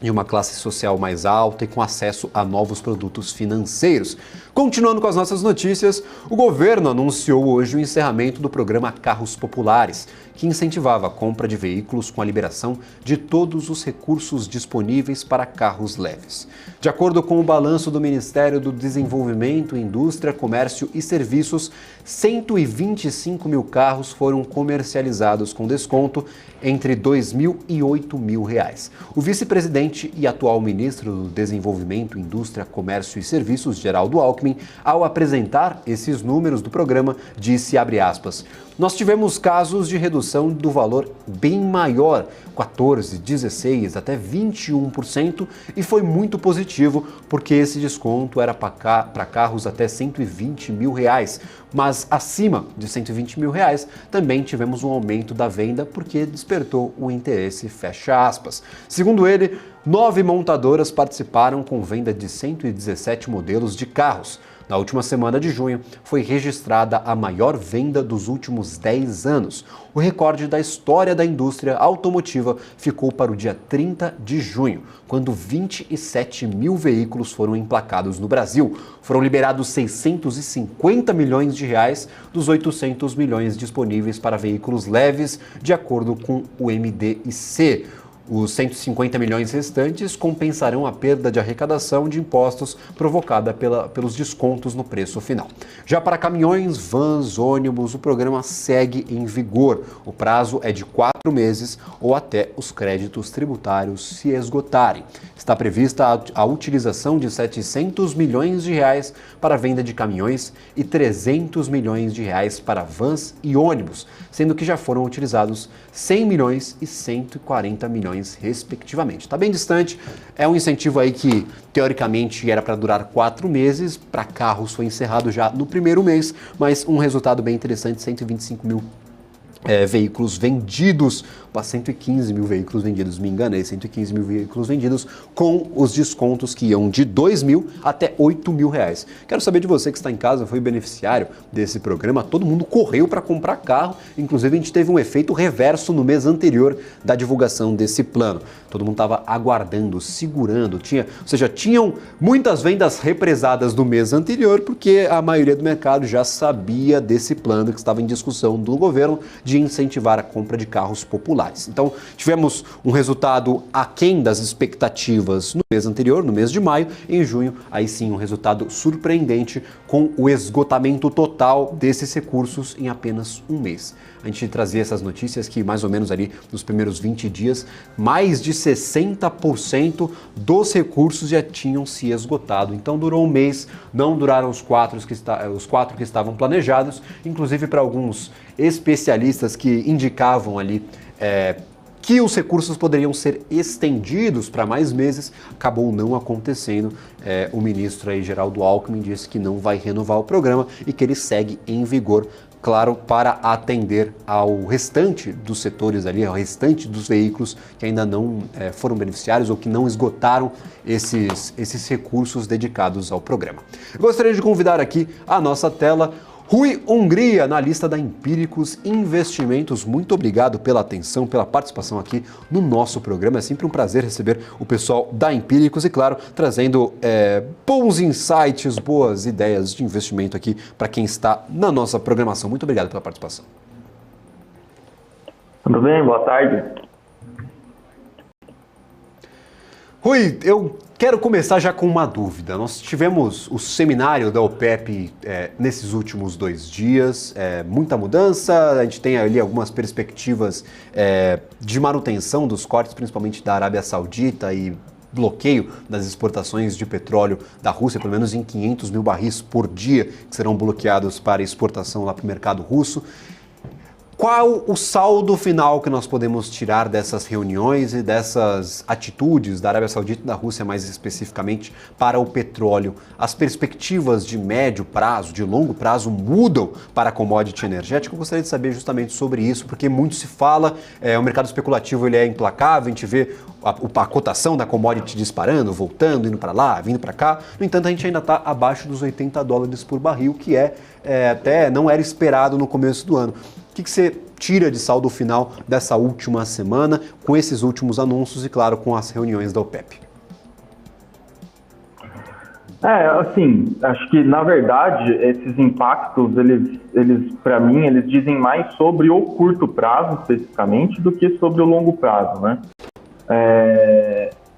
de uma classe social mais alta e com acesso a novos produtos financeiros. Continuando com as nossas notícias, o governo anunciou hoje o encerramento do programa Carros Populares, que incentivava a compra de veículos com a liberação de todos os recursos disponíveis para carros leves. De acordo com o balanço do Ministério do Desenvolvimento, Indústria, Comércio e Serviços, 125 mil carros foram comercializados com desconto entre R$ 2.000 e R$ 8.000. O vice-presidente e atual ministro do Desenvolvimento, Indústria, Comércio e Serviços, Geraldo Alckmin, ao apresentar esses números do programa, disse, abre aspas, nós tivemos casos de redução do valor bem maior, 14%, 16%, até 21%, e foi muito positivo porque esse desconto era para carros até R$ 120 mil, mas acima de R$ 120 mil também tivemos um aumento da venda porque despertou o interesse, fecha aspas. Segundo ele, 9 montadoras participaram com venda de 117 modelos de carros. Na última semana de junho, foi registrada a maior venda dos últimos 10 anos. O recorde da história da indústria automotiva ficou para o dia 30 de junho, quando 27 mil veículos foram emplacados no Brasil. Foram liberados 650 milhões de reais dos 800 milhões disponíveis para veículos leves, de acordo com o MDIC. Os 150 milhões restantes compensarão a perda de arrecadação de impostos provocada pelos descontos no preço final. Já para caminhões, vans, ônibus, o programa segue em vigor. O prazo é de 4 meses ou até os créditos tributários se esgotarem. Está prevista a utilização de 700 milhões de reais para a venda de caminhões e 300 milhões de reais para vans e ônibus, sendo que já foram utilizados 100 milhões e 140 milhões respectivamente. Está bem distante, é um incentivo aí que teoricamente era para durar 4 meses, para carros foi encerrado já no primeiro mês, mas um resultado bem interessante, 125 mil veículos vendidos, 115 mil veículos vendidos, me enganei, 115 mil veículos vendidos com os descontos que iam de 2 mil até 8 mil reais. Quero saber de você que está em casa, foi beneficiário desse programa, todo mundo correu para comprar carro, inclusive a gente teve um efeito reverso no mês anterior da divulgação desse plano. Todo mundo estava aguardando, segurando, tinham muitas vendas represadas do mês anterior, porque a maioria do mercado já sabia desse plano que estava em discussão do governo de incentivar a compra de carros populares. Então, tivemos um resultado aquém das expectativas no mês anterior, no mês de maio. Em junho, aí sim, um resultado surpreendente com o esgotamento total desses recursos em apenas um mês. A gente trazia essas notícias que mais ou menos ali nos primeiros 20 dias, mais de 60% dos recursos já tinham se esgotado. Então durou um mês, não duraram os 4 que estavam planejados, inclusive para alguns especialistas que indicavam ali que os recursos poderiam ser estendidos para mais meses, acabou não acontecendo. O ministro aí, Geraldo Alckmin, disse que não vai renovar o programa e que ele segue em vigor, claro, para atender ao restante dos setores ali, ao restante dos veículos que ainda não foram beneficiários ou que não esgotaram esses recursos dedicados ao programa. Eu gostaria de convidar aqui à nossa tela Rui Hungria, analista da Empíricos Investimentos. Muito obrigado pela atenção, pela participação aqui no nosso programa. É sempre um prazer receber o pessoal da Empíricos e, claro, trazendo bons insights, boas ideias de investimento aqui para quem está na nossa programação. Muito obrigado pela participação.
Tudo bem? Boa tarde.
Rui, eu quero começar já com uma dúvida. Nós tivemos o seminário da OPEP nesses últimos 2 dias, muita mudança, a gente tem ali algumas perspectivas de manutenção dos cortes, principalmente da Arábia Saudita e bloqueio das exportações de petróleo da Rússia, pelo menos em 500 mil barris por dia, que serão bloqueados para exportação lá para o mercado russo. Qual o saldo final que nós podemos tirar dessas reuniões e dessas atitudes da Arábia Saudita e da Rússia, mais especificamente, para o petróleo? As perspectivas de médio prazo, de longo prazo, mudam para a commodity energética? Eu gostaria de saber justamente sobre isso, porque muito se fala, o mercado especulativo ele é implacável, a gente vê a cotação da commodity disparando, voltando, indo para lá, vindo para cá. No entanto, a gente ainda está abaixo dos $80 por barril, que até não era esperado no começo do ano. O que você tira de saldo final dessa última semana, com esses últimos anúncios e, claro, com as reuniões da OPEP?
Assim, acho que, na verdade, esses impactos, eles para mim, eles dizem mais sobre o curto prazo, especificamente, do que sobre o longo prazo, né?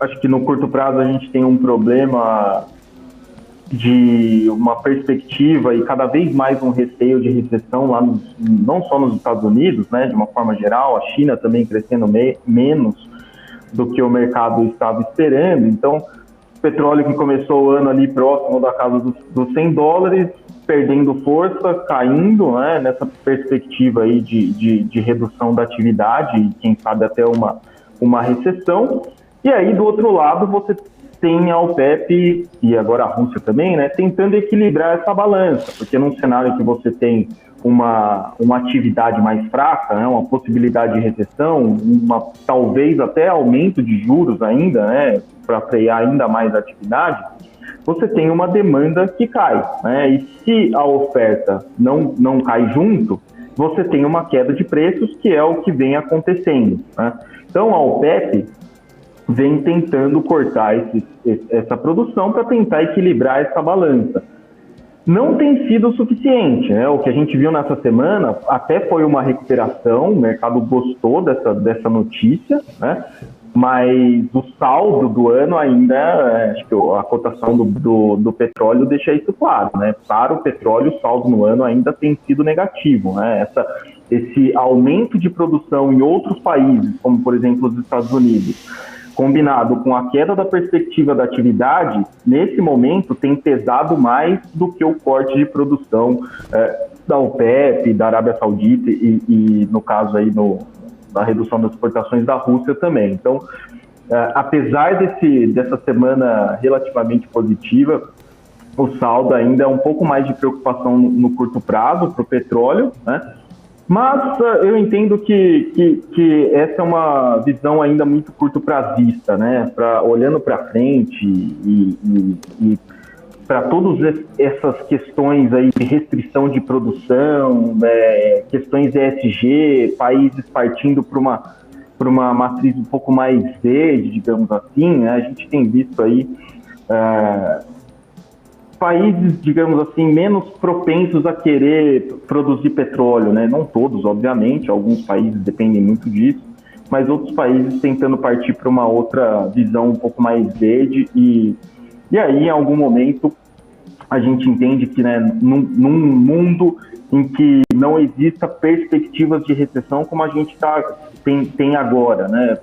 Acho que no curto prazo a gente tem um problema de uma perspectiva e cada vez mais um receio de recessão lá não só nos Estados Unidos, né, de uma forma geral, a China também crescendo menos do que o mercado estava esperando. Então, o petróleo que começou o ano ali próximo da casa dos $100, perdendo força, caindo, né, nessa perspectiva aí de redução da atividade e quem sabe até uma recessão. E aí, do outro lado, você tem a OPEP e agora a Rússia também, né, tentando equilibrar essa balança, porque num cenário que você tem uma atividade mais fraca, né, uma possibilidade de recessão, talvez até aumento de juros ainda, né, para frear ainda mais a atividade, você tem uma demanda que cai, né, e se a oferta não cai junto, você tem uma queda de preços, que é o que vem acontecendo, né. Então a OPEP vem tentando cortar essa produção para tentar equilibrar essa balança. Não tem sido o suficiente, né? O que a gente viu nessa semana até foi uma recuperação, o mercado gostou dessa notícia, né? Mas o saldo do ano ainda, acho que a cotação do petróleo deixa isso claro, né? Para o petróleo, o saldo no ano ainda tem sido negativo, né? Esse aumento de produção em outros países, como por exemplo os Estados Unidos, combinado com a queda da perspectiva da atividade, nesse momento tem pesado mais do que o corte de produção da OPEP, da Arábia Saudita e no caso aí da redução das exportações da Rússia também. Então, apesar dessa semana relativamente positiva, o saldo ainda é um pouco mais de preocupação no curto prazo para o petróleo, né? Mas eu entendo que essa é uma visão ainda muito curto-prazista, né? Olhando para frente e para todas essas questões aí de restrição de produção, questões ESG, países partindo para uma matriz um pouco mais verde, digamos assim, né? A gente tem visto aí países, digamos assim, menos propensos a querer produzir petróleo, né? Não todos, obviamente, alguns países dependem muito disso, mas outros países tentando partir para uma outra visão um pouco mais verde e aí, em algum momento, a gente entende que, né, num mundo em que não exista perspectivas de recessão como a gente tem agora, né?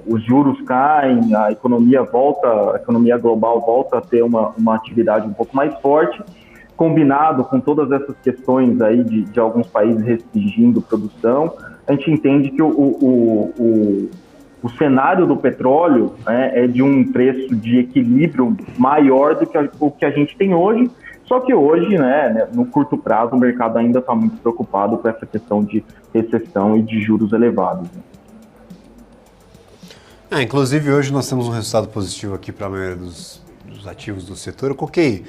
Os juros caem, a economia global volta a ter uma atividade um pouco mais forte, combinado com todas essas questões aí de alguns países restringindo produção, a gente entende que o cenário do petróleo, né, é de um preço de equilíbrio maior do que o que a gente tem hoje, só que hoje, né, no curto prazo, o mercado ainda está muito preocupado com essa questão de recessão e de juros elevados. Né?
Inclusive, hoje nós temos um resultado positivo aqui para a maioria dos ativos do setor. Eu coloquei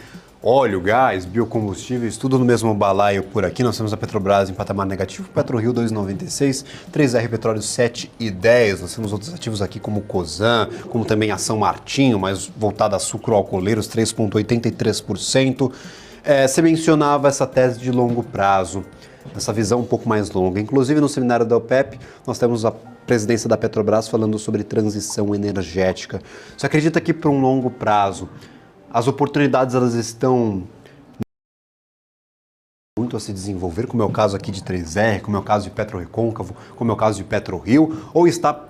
óleo, gás, biocombustíveis, tudo no mesmo balaio por aqui. Nós temos a Petrobras em patamar negativo, PetroRio 2,96, 3R Petróleo 7,10. Nós temos outros ativos aqui como Cosan, como também a São Martinho, mais voltada a sucroalcooleiros, 3,83%. Você mencionava essa tese de longo prazo, essa visão um pouco mais longa. Inclusive no seminário da OPEP, nós temos a presidência da Petrobras falando sobre transição energética. Você acredita que para um longo prazo as oportunidades elas estão muito a se desenvolver, como é o caso aqui de 3R, como é o caso de PetroRecôncavo, como é o caso de PetroRio, ou está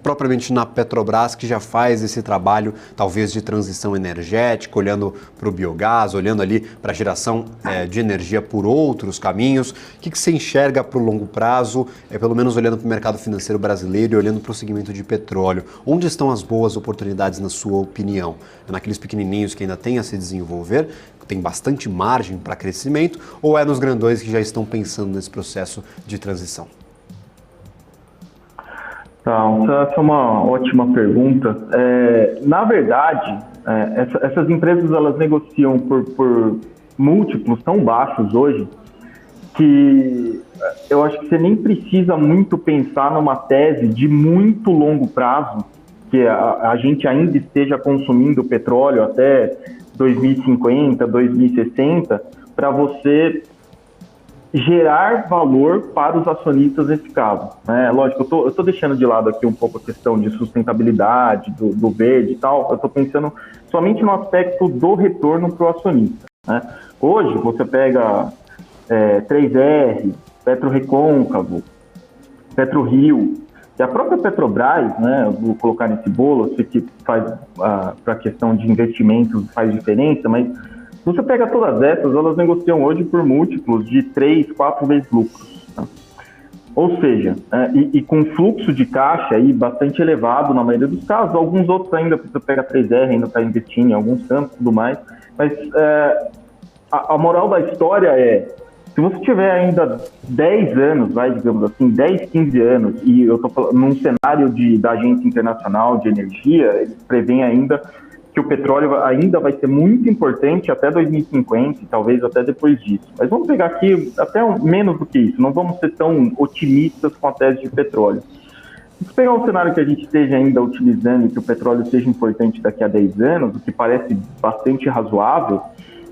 propriamente na Petrobras que já faz esse trabalho, talvez de transição energética, olhando para o biogás, olhando ali para a geração de energia por outros caminhos? O que você enxerga para o longo prazo, pelo menos olhando para o mercado financeiro brasileiro e olhando para o segmento de petróleo? Onde estão as boas oportunidades, na sua opinião? É naqueles pequenininhos que ainda têm a se desenvolver, tem bastante margem para crescimento, ou é nos grandões que já estão pensando nesse processo de transição?
Essa é uma ótima pergunta. Na verdade, essas empresas elas negociam por múltiplos tão baixos hoje que eu acho que você nem precisa muito pensar numa tese de muito longo prazo, que a gente ainda esteja consumindo petróleo até 2050, 2060, para você gerar valor para os acionistas nesse caso. Né? Lógico, eu tô deixando de lado aqui um pouco a questão de sustentabilidade, do verde e tal, eu estou pensando somente no aspecto do retorno para o acionista. Né? Hoje, você pega 3R, PetroRecôncavo, PetroRio, e a própria Petrobras, né, eu vou colocar nesse bolo, eu sei que faz para a questão de investimentos faz diferença, mas se você pega todas essas, elas negociam hoje por múltiplos de 3, 4 vezes lucros. Tá? Ou seja, e com fluxo de caixa aí bastante elevado na maioria dos casos, alguns outros ainda, você pega a 3R, ainda está investindo em alguns campos e tudo mais, mas a moral da história é, se você tiver ainda 10 anos, digamos assim, 10, 15 anos, e eu estou falando num cenário da Agência Internacional de Energia, eles prevêem ainda que o petróleo ainda vai ser muito importante até 2050 e talvez até depois disso. Mas vamos pegar aqui até menos do que isso, não vamos ser tão otimistas com a tese de petróleo. Se pegar um cenário que a gente esteja ainda utilizando e que o petróleo seja importante daqui a 10 anos, o que parece bastante razoável,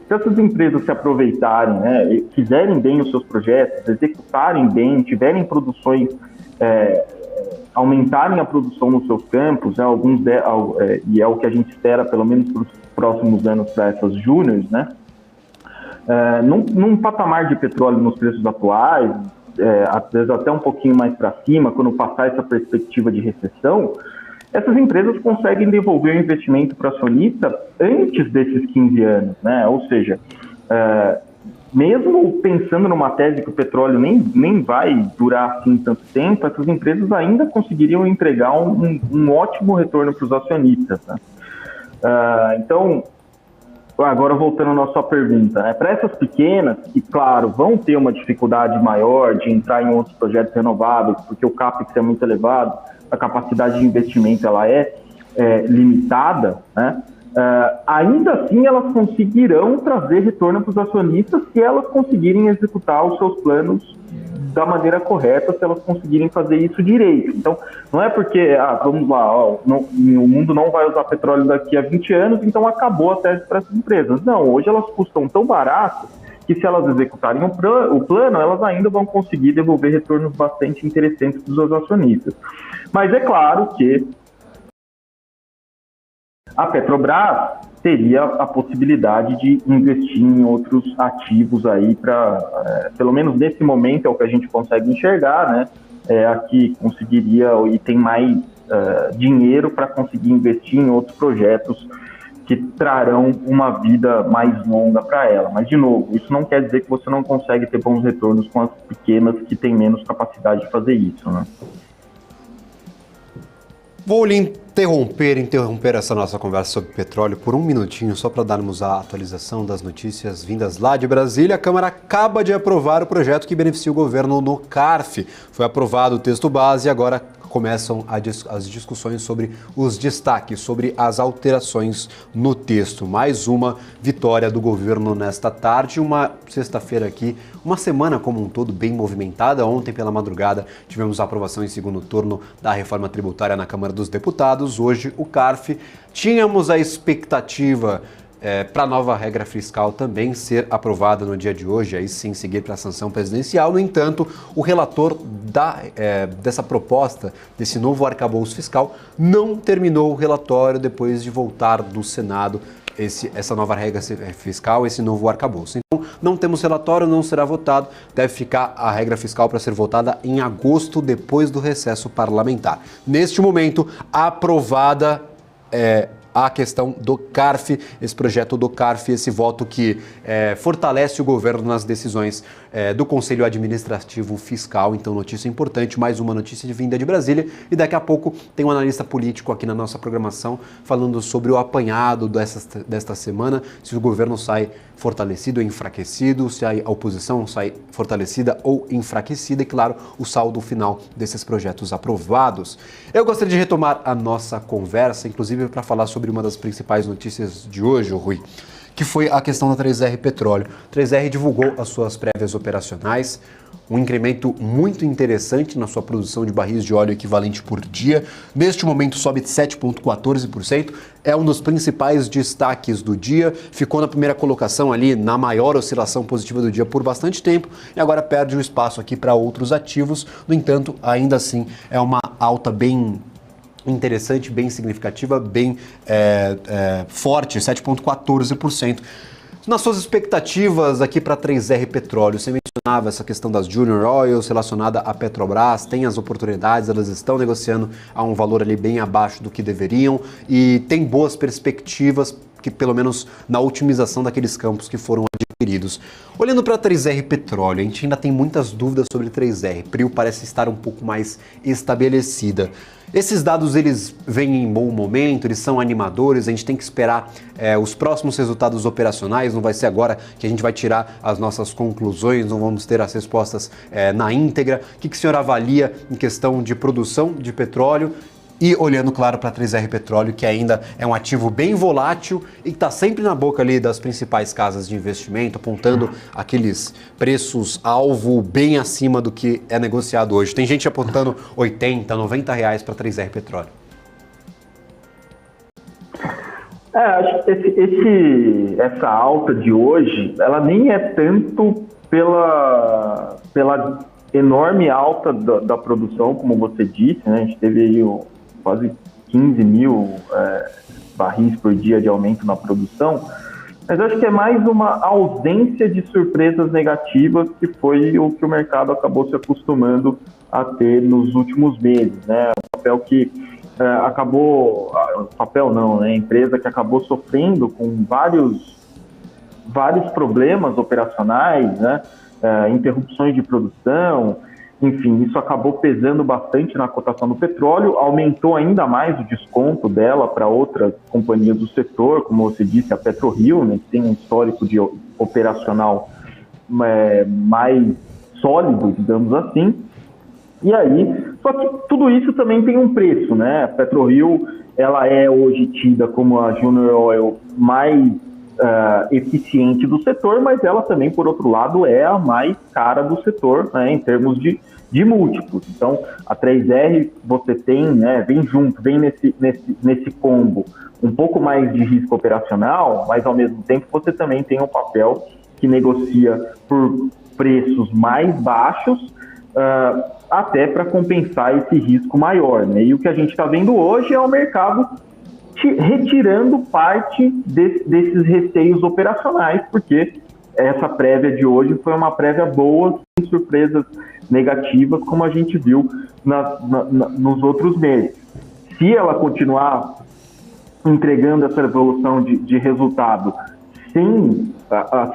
se essas empresas se aproveitarem, né, fizerem bem os seus projetos, executarem bem, tiverem produções, aumentarem a produção nos seus campos, e é o que a gente espera, pelo menos para os próximos anos, para essas júniores, né? Num patamar de petróleo nos preços atuais, às vezes até um pouquinho mais para cima, quando passar essa perspectiva de recessão, essas empresas conseguem devolver o investimento para o acionista antes desses 15 anos, né? Ou seja, mesmo pensando numa tese que o petróleo nem vai durar assim tanto tempo, essas empresas ainda conseguiriam entregar um ótimo retorno para os acionistas. Né? Então, agora voltando à nossa pergunta, né? Para essas pequenas, que claro, vão ter uma dificuldade maior de entrar em outros projetos renováveis, porque o CAPEX é muito elevado, a capacidade de investimento ela é limitada, né? Ainda assim elas conseguirão trazer retorno para os acionistas se elas conseguirem executar os seus planos da maneira correta, se elas conseguirem fazer isso direito. Então, não é porque, vamos lá, o mundo não vai usar petróleo daqui a 20 anos, então acabou a tese para essas empresas. Não, hoje elas custam tão barato que se elas executarem o plano, elas ainda vão conseguir devolver retornos bastante interessantes para os acionistas. Mas é claro que a Petrobras teria a possibilidade de investir em outros ativos aí para, pelo menos nesse momento é o que a gente consegue enxergar, né? Aqui conseguiria e tem mais dinheiro para conseguir investir em outros projetos que trarão uma vida mais longa para ela. Mas, de novo, isso não quer dizer que você não consegue ter bons retornos com as pequenas que têm menos capacidade de fazer isso, né?
Vou lhe interromper essa nossa conversa sobre petróleo por um minutinho, só para darmos a atualização das notícias vindas lá de Brasília. A Câmara acaba de aprovar o projeto que beneficia o governo no CARF. Foi aprovado o texto base e agora começam as discussões sobre os destaques, sobre as alterações no texto. Mais uma vitória do governo nesta tarde, uma sexta-feira aqui, uma semana como um todo bem movimentada. Ontem pela madrugada tivemos a aprovação em segundo turno da reforma tributária na Câmara dos Deputados. Hoje o CARF, tínhamos a expectativa para a nova regra fiscal também ser aprovada no dia de hoje, aí sim seguir para a sanção presidencial. No entanto, o relator dessa proposta, desse novo arcabouço fiscal, não terminou o relatório depois de voltar do Senado essa nova regra fiscal, esse novo arcabouço. Então, não temos relatório, não será votado, deve ficar a regra fiscal para ser votada em agosto, depois do recesso parlamentar. Neste momento, aprovada a questão do CARF, esse projeto do CARF, esse voto que fortalece o governo nas decisões do Conselho Administrativo Fiscal. Então, notícia importante, mais uma notícia vinda de Brasília. E daqui a pouco tem um analista político aqui na nossa programação falando sobre o apanhado desta semana, se o governo sai fortalecido ou enfraquecido, se a oposição sai fortalecida ou enfraquecida e, claro, o saldo final desses projetos aprovados. Eu gostaria de retomar a nossa conversa, inclusive para falar sobre uma das principais notícias de hoje, Rui, que foi a questão da 3R Petróleo. A 3R divulgou as suas prévias operacionais, um incremento muito interessante na sua produção de barris de óleo equivalente por dia. Neste momento sobe de 7,14%, é um dos principais destaques do dia, ficou na primeira colocação ali, na maior oscilação positiva do dia por bastante tempo, e agora perde o espaço aqui para outros ativos. No entanto, ainda assim, é uma alta bem interessante, bem significativa, bem forte, 7,14%. Nas suas expectativas aqui para 3R Petróleo, você mencionava essa questão das Junior Oils relacionada à Petrobras, tem as oportunidades, elas estão negociando a um valor ali bem abaixo do que deveriam e tem boas perspectivas, que pelo menos na otimização daqueles campos que foram adquiridos. Olhando para a 3R Petróleo, a gente ainda tem muitas dúvidas sobre 3R. PRIO parece estar um pouco mais estabelecida. Esses dados, eles vêm em bom momento, eles são animadores, a gente tem que esperar os próximos resultados operacionais, não vai ser agora que a gente vai tirar as nossas conclusões, não vamos ter as respostas na íntegra. O que o senhor avalia em questão de produção de petróleo? E olhando, claro, para a 3R Petróleo, que ainda é um ativo bem volátil e que está sempre na boca ali das principais casas de investimento, apontando aqueles preços-alvo bem acima do que é negociado hoje. Tem gente apontando R$80, R$90 para a 3R Petróleo.
Acho que essa alta de hoje, ela nem é tanto pela enorme alta da produção, como você disse, né? A gente teve aí quase 15 mil barris por dia de aumento na produção, mas eu acho que é mais uma ausência de surpresas negativas, que foi o que o mercado acabou se acostumando a ter nos últimos meses, né? O papel que a empresa que acabou sofrendo com vários problemas operacionais, né? Interrupções de produção, enfim, isso acabou pesando bastante na cotação do petróleo, aumentou ainda mais o desconto dela para outras companhias do setor, como você disse, a PetroRio, né, que tem um histórico de operacional mais sólido, digamos assim. E aí, só que tudo isso também tem um preço, né? A PetroRio, ela é hoje tida como a Junior Oil mais eficiente do setor, mas ela também, por outro lado, é a mais cara do setor, né, em termos de múltiplos. Então, a 3R, você tem, né, vem nesse combo um pouco mais de risco operacional, mas ao mesmo tempo você também tem um papel que negocia por preços mais baixos, até para compensar esse risco maior, né? E o que a gente está vendo hoje é o mercado retirando parte desses receios operacionais, porque essa prévia de hoje foi uma prévia boa, sem surpresas negativas, como a gente viu nos outros meses. Se ela continuar entregando essa evolução de resultado sem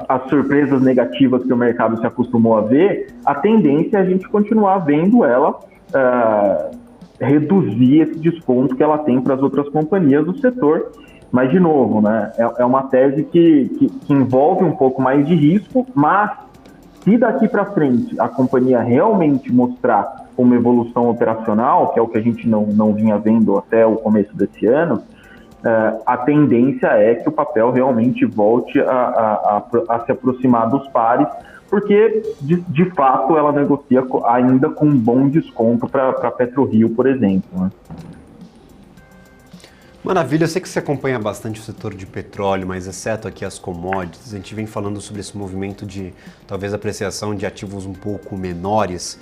as surpresas negativas que o mercado se acostumou a ver, a tendência é a gente continuar vendo ela reduzir esse desconto que ela tem para as outras companhias do setor. Mas, de novo, né, é uma tese que envolve um pouco mais de risco, mas se daqui para frente a companhia realmente mostrar uma evolução operacional, que é o que a gente não vinha vendo até o começo desse ano, a tendência é que o papel realmente volte a se aproximar dos pares, porque, de fato, ela negocia ainda com um bom desconto para a PetroRio, por exemplo, né?
Maravilha, eu sei que você acompanha bastante o setor de petróleo, mas exceto aqui as commodities, a gente vem falando sobre esse movimento de talvez apreciação de ativos um pouco menores,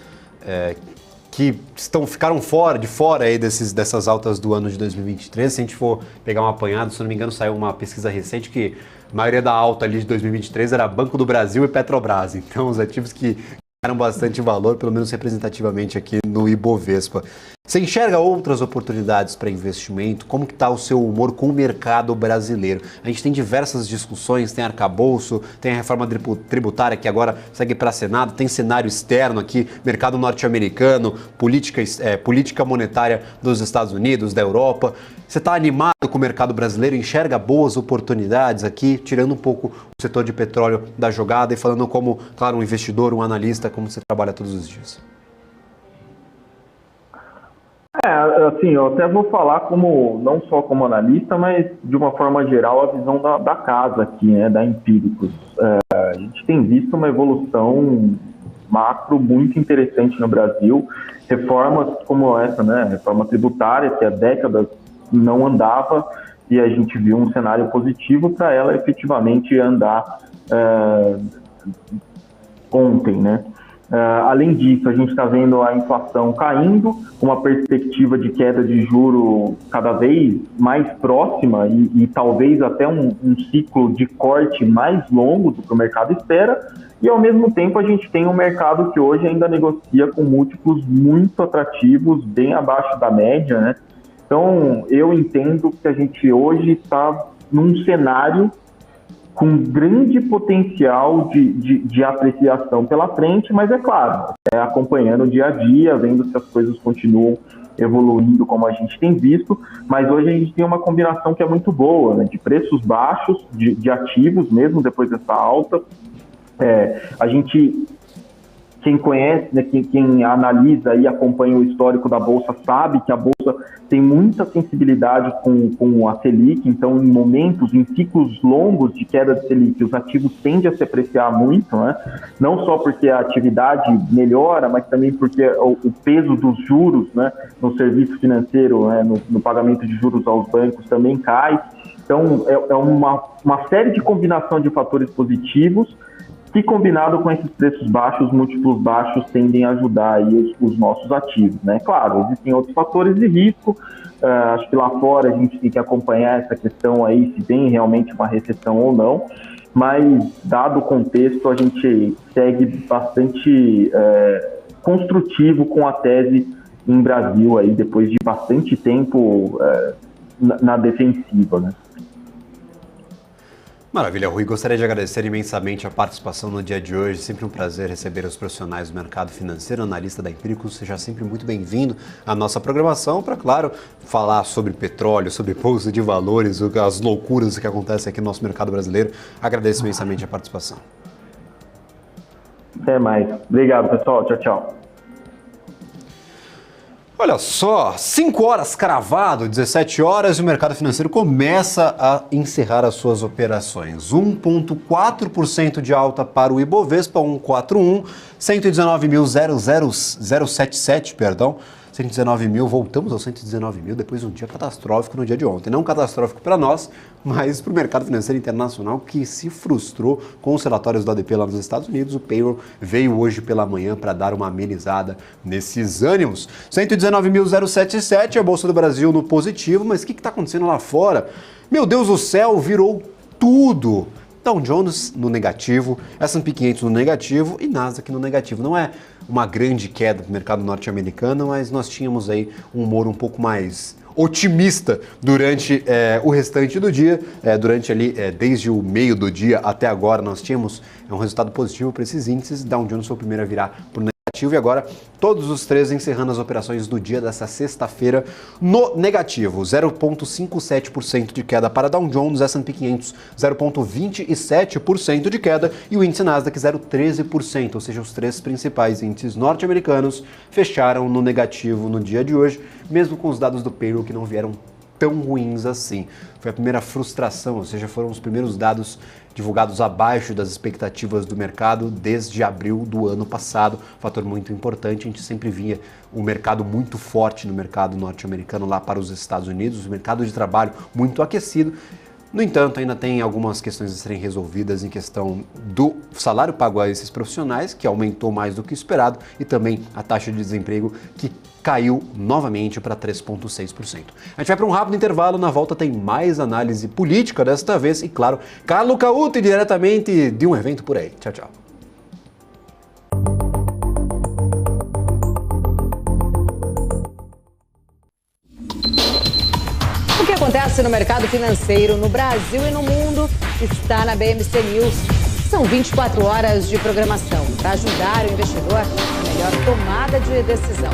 que ficaram de fora aí dessas altas do ano de 2023. Se a gente for pegar um apanhado, se não me engano, saiu uma pesquisa recente que a maioria da alta ali de 2023 era Banco do Brasil e Petrobras. Então, os ativos que ganharam bastante valor, pelo menos representativamente aqui no Ibovespa. Você enxerga outras oportunidades para investimento? Como que está o seu humor com o mercado brasileiro? A gente tem diversas discussões, tem arcabouço, tem a reforma tributária que agora segue para Senado, tem cenário externo aqui, mercado norte-americano, política monetária dos Estados Unidos, da Europa. Você está animado com o mercado brasileiro? Enxerga boas oportunidades aqui, tirando um pouco o setor de petróleo da jogada e falando como, claro, um investidor, um analista, como você trabalha todos os dias?
Assim, eu até vou falar não só como analista, mas de uma forma geral a visão da casa aqui, né, da Empíricos. A gente tem visto uma evolução macro muito interessante no Brasil, reformas como essa, né, reforma tributária, que há décadas não andava, e a gente viu um cenário positivo para ela efetivamente andar ontem, né? Além disso, a gente está vendo a inflação caindo, uma perspectiva de queda de juro cada vez mais próxima e talvez até um ciclo de corte mais longo do que o mercado espera, e ao mesmo tempo a gente tem um mercado que hoje ainda negocia com múltiplos muito atrativos, bem abaixo da média, né? Então, eu entendo que a gente hoje está num cenário com grande potencial de apreciação pela frente, mas é claro, acompanhando o dia a dia, vendo se as coisas continuam evoluindo como a gente tem visto, mas hoje a gente tem uma combinação que é muito boa, né, de preços baixos, de ativos mesmo depois dessa alta. A gente, quem conhece, né, quem analisa e acompanha o histórico da Bolsa sabe que a Bolsa tem muita sensibilidade com a Selic, então em momentos, em ciclos longos de queda de Selic, os ativos tendem a se apreciar muito, né? Não só porque a atividade melhora, mas também porque o peso dos juros, né, no serviço financeiro, né, no pagamento de juros aos bancos também cai. Então é uma série de combinação de fatores positivos que, combinado com esses preços baixos, múltiplos baixos, tendem a ajudar aí os nossos ativos, né? Claro, existem outros fatores de risco, acho que lá fora a gente tem que acompanhar essa questão aí, se vem realmente uma recessão ou não, mas, dado o contexto, a gente segue bastante construtivo com a tese em Brasil, aí, depois de bastante tempo na defensiva, né?
Maravilha, Rui. Gostaria de agradecer imensamente a participação no dia de hoje. Sempre um prazer receber os profissionais do mercado financeiro, analista da Empíricos. Seja sempre muito bem-vindo à nossa programação para, claro, falar sobre petróleo, sobre bolsa de valores, as loucuras que acontecem aqui no nosso mercado brasileiro. Agradeço imensamente a participação.
Até mais. Obrigado, pessoal. Tchau, tchau.
Olha só, 5 horas cravado, 17 horas, e o mercado financeiro começa a encerrar as suas operações. 1,4% de alta para o Ibovespa, 141, 119.077, perdão. 119 mil, voltamos aos 119 mil depois de um dia catastrófico no dia de ontem. Não catastrófico para nós, mas para o mercado financeiro internacional, que se frustrou com os relatórios do ADP lá nos Estados Unidos. O payroll veio hoje pela manhã para dar uma amenizada nesses ânimos. 119.077, a Bolsa do Brasil no positivo, mas o que está acontecendo lá fora? Meu Deus do céu, virou tudo. Dow Jones no negativo, S&P 500 no negativo e Nasdaq no negativo. Não é uma grande queda do mercado norte-americano, mas nós tínhamos aí um humor um pouco mais otimista durante o restante do dia, desde o meio do dia até agora nós tínhamos um resultado positivo para esses índices. Dow Jones foi o primeiro a virar para o negativo e agora todos os três encerrando as operações do dia dessa sexta-feira no negativo. 0,57% de queda para Dow Jones, S&P 500 0,27% de queda e o índice Nasdaq 0,13%, ou seja, os três principais índices norte-americanos fecharam no negativo no dia de hoje, mesmo com os dados do payroll que não vieram tão ruins assim. Foi a primeira frustração, ou seja, foram os primeiros dados divulgados abaixo das expectativas do mercado desde abril do ano passado. Fator muito importante, a gente sempre via um mercado muito forte no mercado norte-americano lá para os Estados Unidos, o mercado de trabalho muito aquecido. No entanto, ainda tem algumas questões a serem resolvidas em questão do salário pago a esses profissionais, que aumentou mais do que esperado, e também a taxa de desemprego, que caiu novamente para 3,6%. A gente vai para um rápido intervalo, na volta tem mais análise política desta vez, e claro, Carlo Cauti diretamente de um evento por aí. Tchau, tchau.
O que acontece no mercado financeiro no Brasil e no mundo está na BMC News. São 24 horas de programação para ajudar o investidor na melhor tomada de decisão.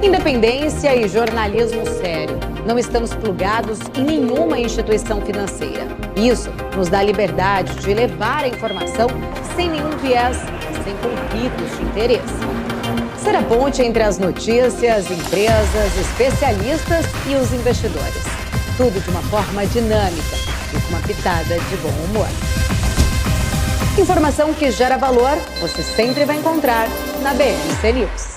Independência e jornalismo sério. Não estamos plugados em nenhuma instituição financeira. Isso nos dá liberdade de levar a informação sem nenhum viés, sem conflitos de interesse. Ser a ponte entre as notícias, empresas, especialistas e os investidores. Tudo de uma forma dinâmica e com uma pitada de bom humor. Informação que gera valor, você sempre vai encontrar na BMC News.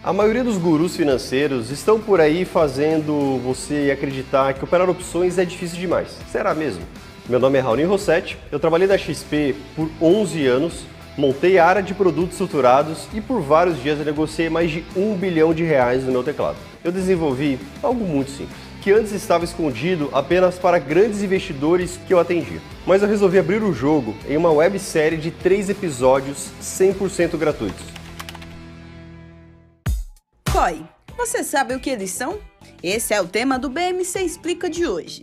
A maioria dos gurus financeiros estão por aí fazendo você acreditar que operar opções é difícil demais. Será mesmo? Meu nome é Raoni Rossetti, eu trabalhei na XP por 11 anos, montei a área de produtos estruturados e por vários dias eu negociei mais de R$1 bilhão no meu teclado. Eu desenvolvi algo muito simples, que antes estava escondido apenas para grandes investidores que eu atendia. Mas eu resolvi abrir o jogo em uma websérie de 3 episódios 100% gratuitos.
COI, você sabe o que eles são? Esse é o tema do BMC Explica de hoje.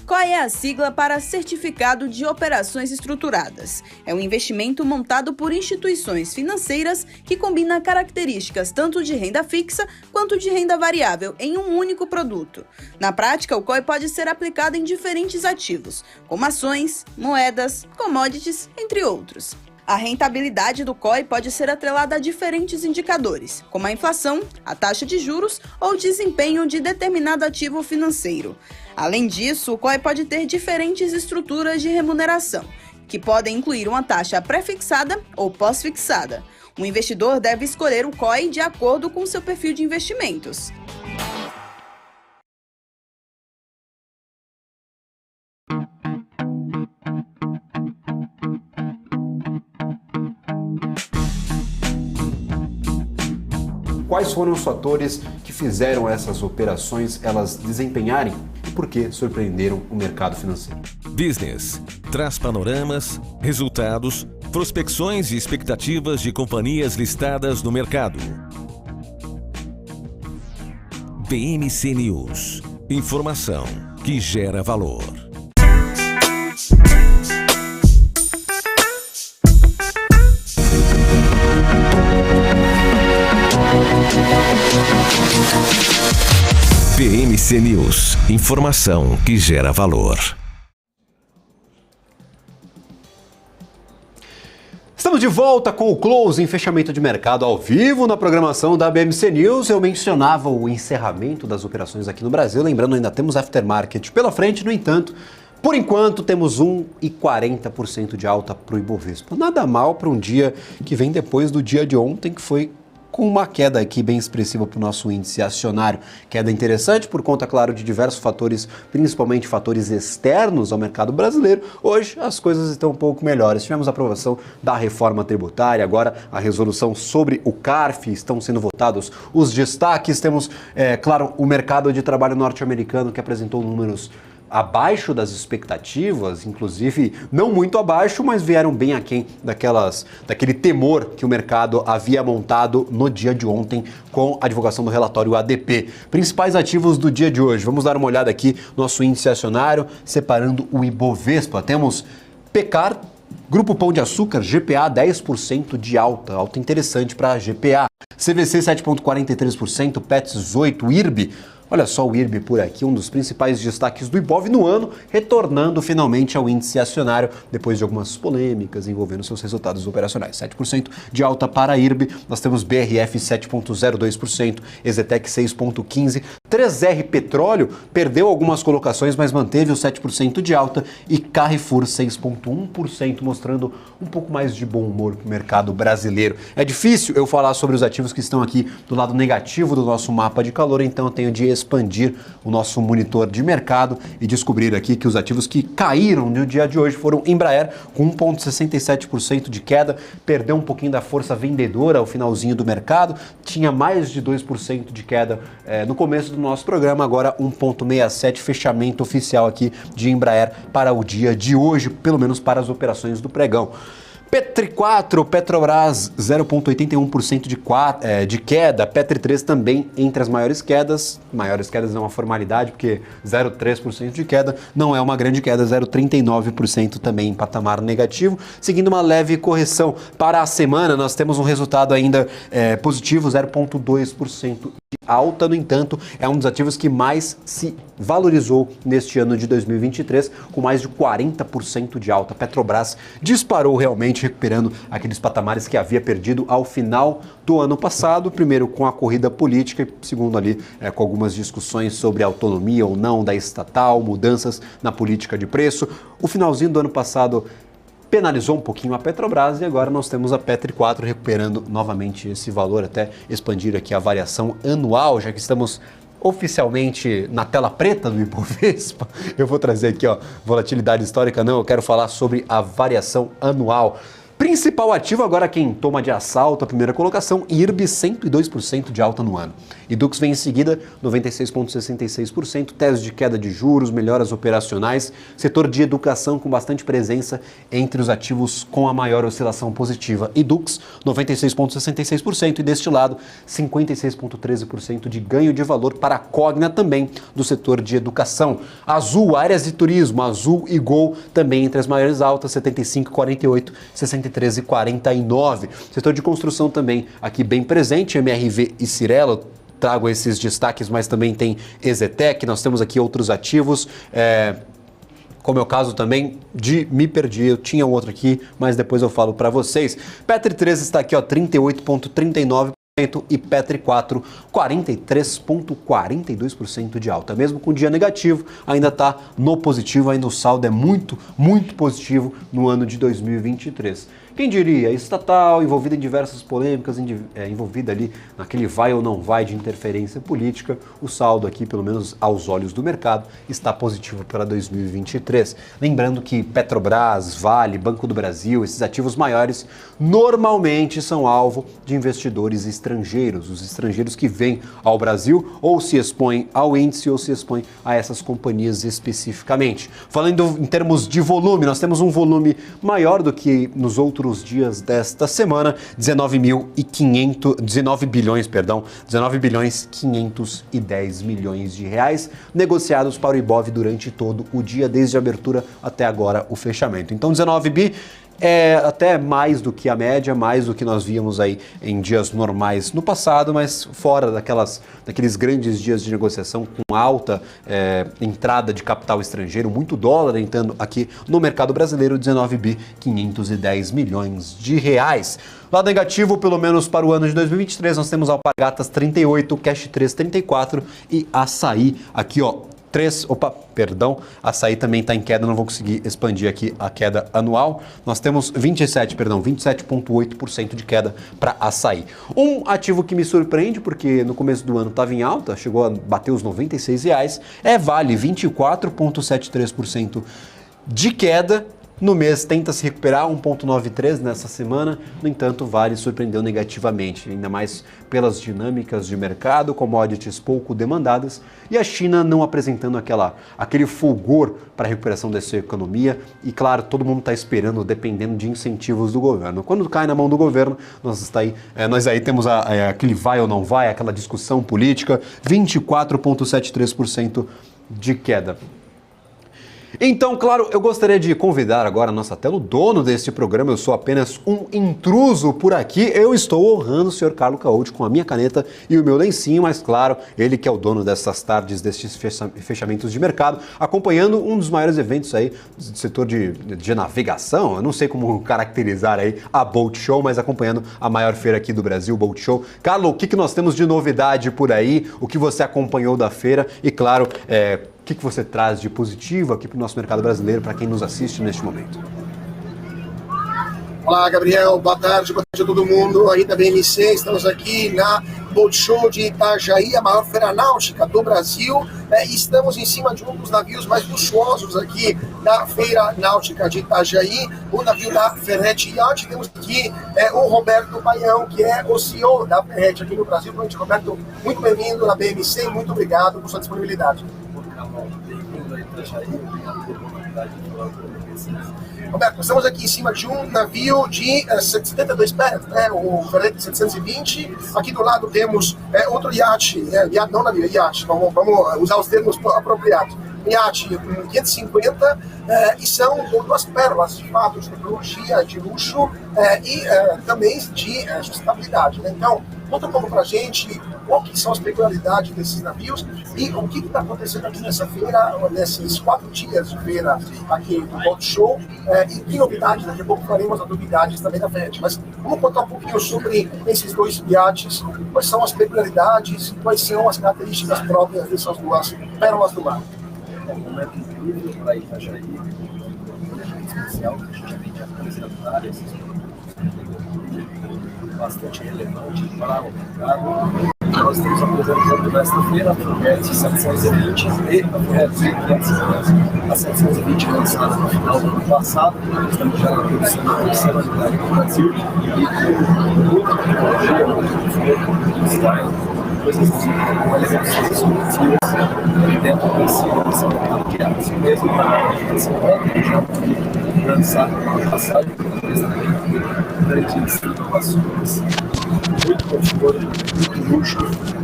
COI é a sigla para Certificado de Operações Estruturadas. É um investimento montado por instituições financeiras que combina características tanto de renda fixa quanto de renda variável em um único produto. Na prática, o COI pode ser aplicado em diferentes ativos, como ações, moedas, commodities, entre outros. A rentabilidade do COI pode ser atrelada a diferentes indicadores, como a inflação, a taxa de juros ou o desempenho de determinado ativo financeiro. Além disso, o COI pode ter diferentes estruturas de remuneração, que podem incluir uma taxa pré-fixada ou pós-fixada. O investidor deve escolher o COI de acordo com seu perfil de investimentos.
Quais foram os fatores que fizeram essas operações elas desempenharem e por que surpreenderam o mercado financeiro?
Business traz panoramas, resultados, prospecções e expectativas de companhias listadas no mercado. BMC News. Informação que gera valor. BMC News, informação que gera valor.
Estamos de volta com o Close em fechamento de mercado ao vivo na programação da BMC News. Eu mencionava o encerramento das operações aqui no Brasil, lembrando, ainda temos aftermarket pela frente, no entanto, por enquanto temos 1,40% de alta para o Ibovespa. Nada mal para um dia que vem depois do dia de ontem, que foi com uma queda aqui bem expressiva para o nosso índice acionário. Queda interessante por conta, claro, de diversos fatores, principalmente fatores externos ao mercado brasileiro. Hoje as coisas estão um pouco melhores. Tivemos a aprovação da reforma tributária, agora a resolução sobre o CARF, estão sendo votados os destaques. Temos, claro, o mercado de trabalho norte-americano que apresentou números abaixo das expectativas, inclusive não muito abaixo, mas vieram bem aquém daquele temor que o mercado havia montado no dia de ontem com a divulgação do relatório ADP. Principais ativos do dia de hoje. Vamos dar uma olhada aqui no nosso índice acionário, separando o Ibovespa. Temos Pecar, Grupo Pão de Açúcar, GPA 10% de alta interessante para a GPA. CVC 7,43%, Petz 8%, IRB. Olha só o IRB por aqui, um dos principais destaques do Ibov no ano, retornando finalmente ao índice acionário depois de algumas polêmicas envolvendo seus resultados operacionais. 7% de alta para a IRB, nós temos BRF 7,02%, Exetec 6,15%, 3R Petróleo perdeu algumas colocações, mas manteve o 7% de alta e Carrefour 6,1%, mostrando um pouco mais de bom humor para o mercado brasileiro. É difícil eu falar sobre os ativos que estão aqui do lado negativo do nosso mapa de calor, então eu tenho de expandir o nosso monitor de mercado e descobrir aqui que os ativos que caíram no dia de hoje foram Embraer, com 1,67% de queda, perdeu um pouquinho da força vendedora ao finalzinho do mercado, tinha mais de 2% de queda no começo do nosso programa, agora 1,67% fechamento oficial aqui de Embraer para o dia de hoje, pelo menos para as operações do pregão. Petri 4, Petrobras 0,81% de queda, Petri 3 também entre as maiores quedas é uma formalidade porque 0,3% de queda não é uma grande queda, 0,39% também em patamar negativo, seguindo uma leve correção. Para a semana nós temos um resultado ainda positivo, 0,2% de alta, no entanto é um dos ativos que mais se valorizou neste ano de 2023, com mais de 40% de alta. Petrobras disparou realmente, recuperando aqueles patamares que havia perdido ao final do ano passado, primeiro com a corrida política e segundo ali com algumas discussões sobre autonomia ou não da estatal, mudanças na política de preço. O finalzinho do ano passado penalizou um pouquinho a Petrobras e agora nós temos a Petri 4 recuperando novamente esse valor, até expandir aqui a variação anual, já que estamos oficialmente na tela preta do Ibovespa. Eu vou trazer aqui, volatilidade histórica não, eu quero falar sobre a variação anual. Principal ativo agora quem toma de assalto a primeira colocação, IRB 102% de alta no ano. Idux vem em seguida 96,66%, tese de queda de juros, melhoras operacionais, setor de educação com bastante presença entre os ativos com a maior oscilação positiva. Idux 96,66% e deste lado 56,13% de ganho de valor para a Cogna também do setor de educação. Azul, áreas de turismo, Azul e Gol também entre as maiores altas, 75,48%, 63,49%. Setor de construção também aqui bem presente, MRV e Cirela. Trago esses destaques, mas também tem Exetec, nós temos aqui outros ativos, como é o caso também de Me Perdi, eu tinha um outro aqui, mas depois eu falo para vocês. Petri 3 está aqui, 38,39%. E Petri 4, 43,42% de alta. Mesmo com dia negativo, ainda está no positivo, ainda o saldo é muito, muito positivo no ano de 2023. Quem diria, estatal, envolvida em diversas polêmicas, envolvida ali naquele vai ou não vai de interferência política, o saldo aqui, pelo menos aos olhos do mercado, está positivo para 2023. Lembrando que Petrobras, Vale, Banco do Brasil, esses ativos maiores, normalmente são alvo de investidores estrangeiros. Os estrangeiros que vêm ao Brasil ou se expõem ao índice ou se expõem a essas companhias especificamente. Falando em termos de volume, nós temos um volume maior do que nos outros dias desta semana, 19 bilhões 510 milhões de reais negociados para o Ibov durante todo o dia, desde a abertura até agora o fechamento. Então 19 bi é até mais do que a média, mais do que nós víamos aí em dias normais no passado, mas fora daqueles grandes dias de negociação com alta entrada de capital estrangeiro, muito dólar entrando aqui no mercado brasileiro, 19 bi 510 milhões de reais. Lado negativo, pelo menos para o ano de 2023, nós temos Alpargatas 38, Cash 3 34 e Açaí aqui, Açaí também está em queda, não vou conseguir expandir aqui a queda anual. Nós temos 27,8% de queda para açaí. Um ativo que me surpreende, porque no começo do ano estava em alta, chegou a bater os R$96, é Vale, 24,73% de queda. No mês tenta se recuperar 1,93 nessa semana, no entanto, Vale surpreendeu negativamente, ainda mais pelas dinâmicas de mercado, commodities pouco demandadas e a China não apresentando aquele fulgor para a recuperação dessa economia. E claro, todo mundo está esperando, dependendo de incentivos do governo. Quando cai na mão do governo, nós aí temos aquele vai ou não vai, aquela discussão política, 24,73% de queda. Então, claro, eu gostaria de convidar agora a nossa tela o dono deste programa. Eu sou apenas um intruso por aqui. Eu estou honrando o senhor Carlo Caotti com a minha caneta e o meu lencinho, mas claro, ele que é o dono dessas tardes, destes fechamentos de mercado, acompanhando um dos maiores eventos aí do setor de navegação. Eu não sei como caracterizar aí a Boat Show, mas acompanhando a maior feira aqui do Brasil, Boat Show. Carlo, o que nós temos de novidade por aí? O que você acompanhou da feira? E claro, o que você traz de positivo aqui para o nosso mercado brasileiro, para quem nos assiste neste momento?
Olá, Gabriel, boa tarde a todo mundo aí da BMC. Estamos aqui na Boat Show de Itajaí, a maior feira náutica do Brasil. E estamos em cima de um dos navios mais luxuosos aqui da feira náutica de Itajaí, o navio da Ferretti Yacht. Temos aqui o Roberto Baião, que é o CEO da Ferretti aqui no Brasil. Roberto, muito bem-vindo na BMC e muito obrigado por sua disponibilidade. Roberto, estamos aqui em cima de um navio de 72 pés, o Ferretti 720. Aqui do lado temos outro iate, não navio, iate, vamos usar os termos apropriados. Iate 550, e são duas pérolas de fato de tecnologia, de luxo e também de sustentabilidade, né? Então, conta um pouco pra gente qual que são as peculiaridades desses navios e o que está acontecendo aqui nessa feira, nesses 4 dias de feira aqui do Boat Show, e que novidades, daqui a pouco faremos as novidades também da Ferretti, mas vamos contar um pouquinho sobre esses dois iates, quais são as peculiaridades, quais são as características próprias dessas duas pérolas do mar.
É um momento incrível para Itajaí, um momento especial que a gente vem apresentando áreas bastante relevante para o mercado. Nós estamos apresentando nesta feira a Ferretti 720 e a Ferretti 550. A 720 lançada no final do ano passado, estamos já produzindo a terceira unidade no Brasil e com muita tecnologia, muito conforto, muito style, coisas com elementos disruptivos dentro desse mercado de arte. Mesmo para a 50, já lançado no ano passado, grandes inovações, muito conforto, muito luxo,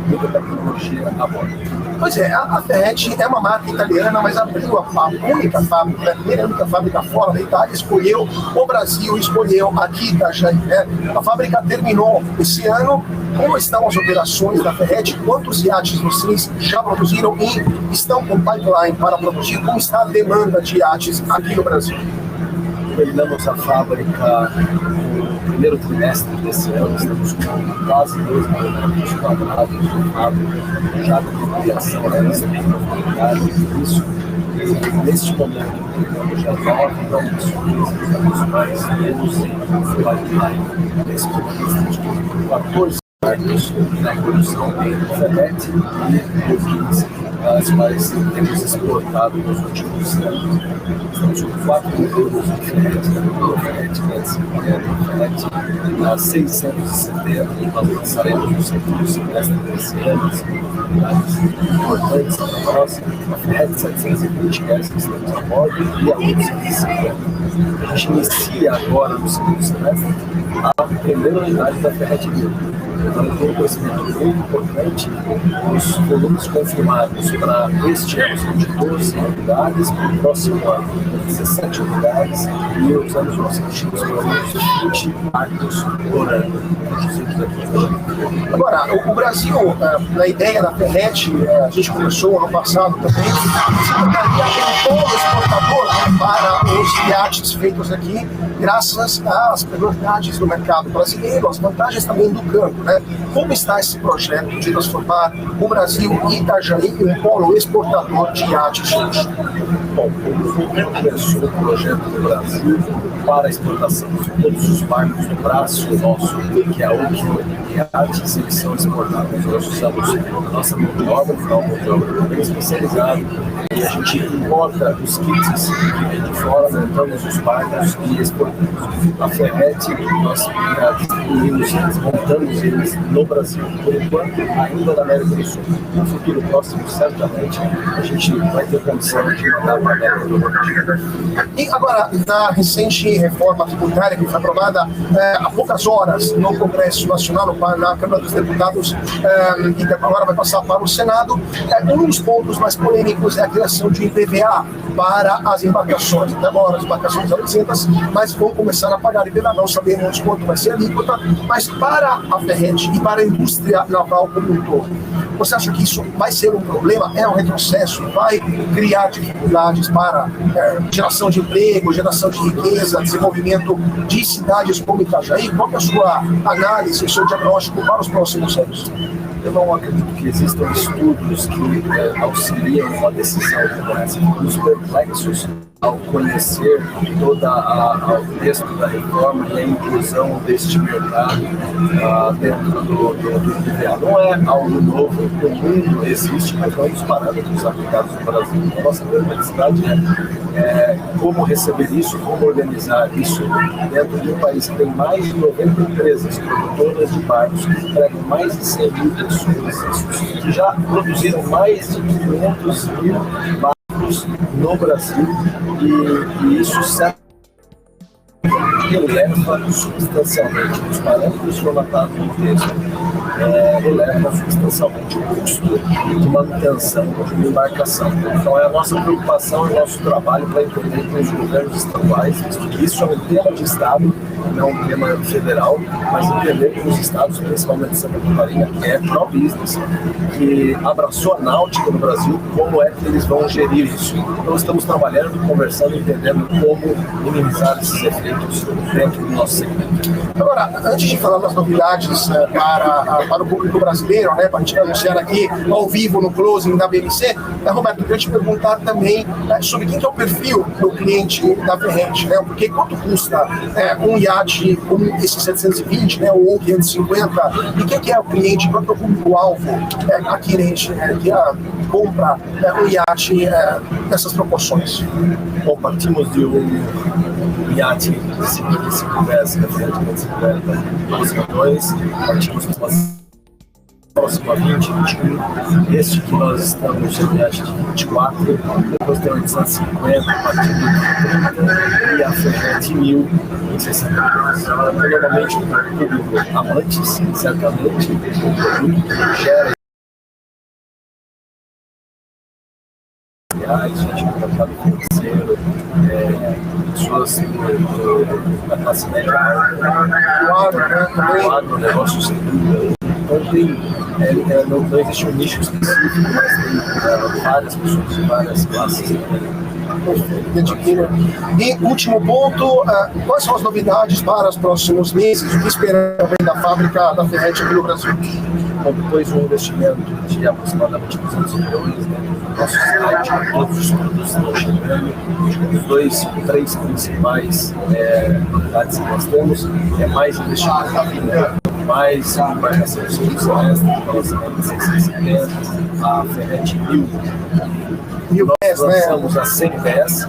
muita tecnologia a bordo.
Pois é, a Ferretti é uma marca italiana, mas abriu a única fábrica, a primeira única fábrica fora da Itália, escolheu o Brasil, escolheu aqui Itajaí, né? A fábrica terminou esse ano. Como estão as operações da Ferretti? Quantos iates vocês já produziram e estão com pipeline para produzir? Como está a demanda de iates aqui no Brasil?
Terminamos a fábrica no primeiro trimestre desse ano, estamos com quase 2 mil metros quadrados de fábrica, já com criação dessa unidade, isso. Neste momento, temos já 9 novos surpresas, mais 12 pipeline. Nesse momento, de 14 barcos na produção do Ferretti e 15 as quais temos exportado nos últimos anos. Estamos com 4 modelos diferentes da Ferretti 550, Ferretti 670, e nós lançaremos no segundo semestre desse ano, novidades importantes para nós, a Ferretti 720, que estamos a bordo, e a 850. A gente inicia agora no segundo semestre a primeira unidade da Ferretti 1000. Então, tem um crescimento muito importante, os volumes confirmados para este ano são de 12 unidades, para o próximo ano 17 unidades, e os anos consecutivos pelo menos 20 barcos por ano.
Agora, o Brasil, na ideia da Ferretti, a gente começou ano passado também, se tornaria um polo exportador para os iates feitos aqui, graças às prioridades do mercado brasileiro, as vantagens também do câmbio, né? né? Como está esse projeto de transformar o Brasil e Itajaí em um polo exportador de iates?
Bom, como começou o projeto do Brasil para a exportação de todos os barcos do braço nosso, que é o que iates, eles são exportados. Nós usamos a nossa mão de obra, que é uma mão de obra bem especializada, e a gente importa os kits que vem de fora, montamos os barcos e exportamos. A Ferretti, nós distribuímos eles, montamos eles no Brasil, por enquanto ainda na América do Sul. No futuro próximo, certamente, a gente vai ter condição de mandar para a América do Norte.
E agora, na recente reforma tributária que foi aprovada há poucas horas no Congresso Nacional, na Câmara dos Deputados, e que agora vai passar para o Senado, um dos pontos mais polêmicos é a criação de IPVA para as embarcações. Até agora, as embarcações são isentas, mas vão começar a pagar IPVA. Não sabemos quanto vai ser a alíquota, mas para a Ferretti e para a indústria naval como um todo, você acha que isso vai ser um problema? É um retrocesso? Vai criar dificuldades para geração de emprego, geração de riqueza, desenvolvimento de cidades como Itajaí? Qual é a sua análise, o seu diagnóstico para os próximos anos?
Eu não acredito que existam estudos que auxiliem uma decisão como essa. Os perplexos ao conhecer todo o texto da reforma e a inclusão deste mercado dentro do IPVA. Não é algo novo, o mundo existe, mas não é um dos parâmetros aplicados no Brasil. A nossa perplexidade é como receber isso, como organizar isso dentro de um país que tem mais de 90 empresas produtoras de barcos, que empregam mais de 100 mil pessoas, que já produziram mais de 500 mil barcos no Brasil, e isso certamente eleva substancialmente os parâmetros formatados no texto, eleva substancialmente o custo de manutenção de uma embarcação. Então é a nossa preocupação e o nosso trabalho para entender com os governos estaduais, isso é um tema de Estado, não um tema federal, mas entender com os estados, principalmente Santa Catarina, que é pro-business, que abraçou a náutica no Brasil, como é que eles vão gerir isso. Então estamos trabalhando, conversando, entendendo como minimizar esses efeitos dentro do nosso segmento.
Agora, antes de falar das novidades para o público brasileiro, né, para a gente anunciar aqui ao vivo no closing da BMC, Roberto, eu queria te perguntar também sobre quem que é o perfil do cliente da Ferretti, né? Porque quanto custa um iate como esse 720, né, ou 550, e quem que é o cliente, quanto é o público-alvo adquirente, que compra um iate nessas proporções?
Bom, partimos de um iate de 55 pés, referentemente 50 milhões, partimos para próximo a 20, 21, este que nós estamos em iate de 24, depois tem 850, partindo de 30 e a Ferretti 1000 em 60 milhões. Normalmente o público amantes, certamente, o produto que gera a gente no mercado financeiro, pessoas da classe média, do agronegócio sem dúvida. Então não existe um nicho específico, mas tem várias pessoas de várias classes.
E último ponto, quais são as novidades para os próximos meses? O que espera também da fábrica da Ferretti aqui no Brasil?
Bom, depois de um investimento de aproximadamente 200 milhões no nosso site, todos os produtos estão chegando. Os três principais novidades que nós temos é mais investimento na vinda, mais embarcação de segundo semestre, a 650, a Ferretti 1000. Nós lançamos a 100 pés,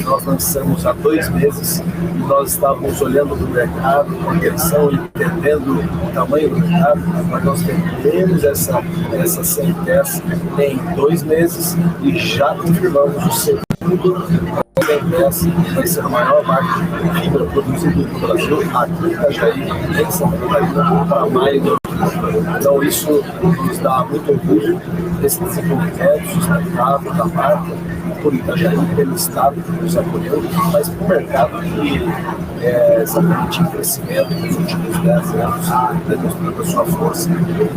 nós lançamos há 2 meses, e nós estávamos olhando para o mercado, com atenção, entendendo o tamanho do mercado, mas nós vendemos essa 100 pés em 2 meses e já confirmamos o segundo. Vai ser o maior barco de fibra produzido no Brasil, aqui em Itajaí, em Santa Catarina, para maio do ano. Então isso nos dá muito orgulho desse desenvolvimento sustentável da marca, por Itajaí, pelo Estado que nos apoiou, mas para o mercado que é exatamente em crescimento nos últimos 10 anos, demonstrando a sua força,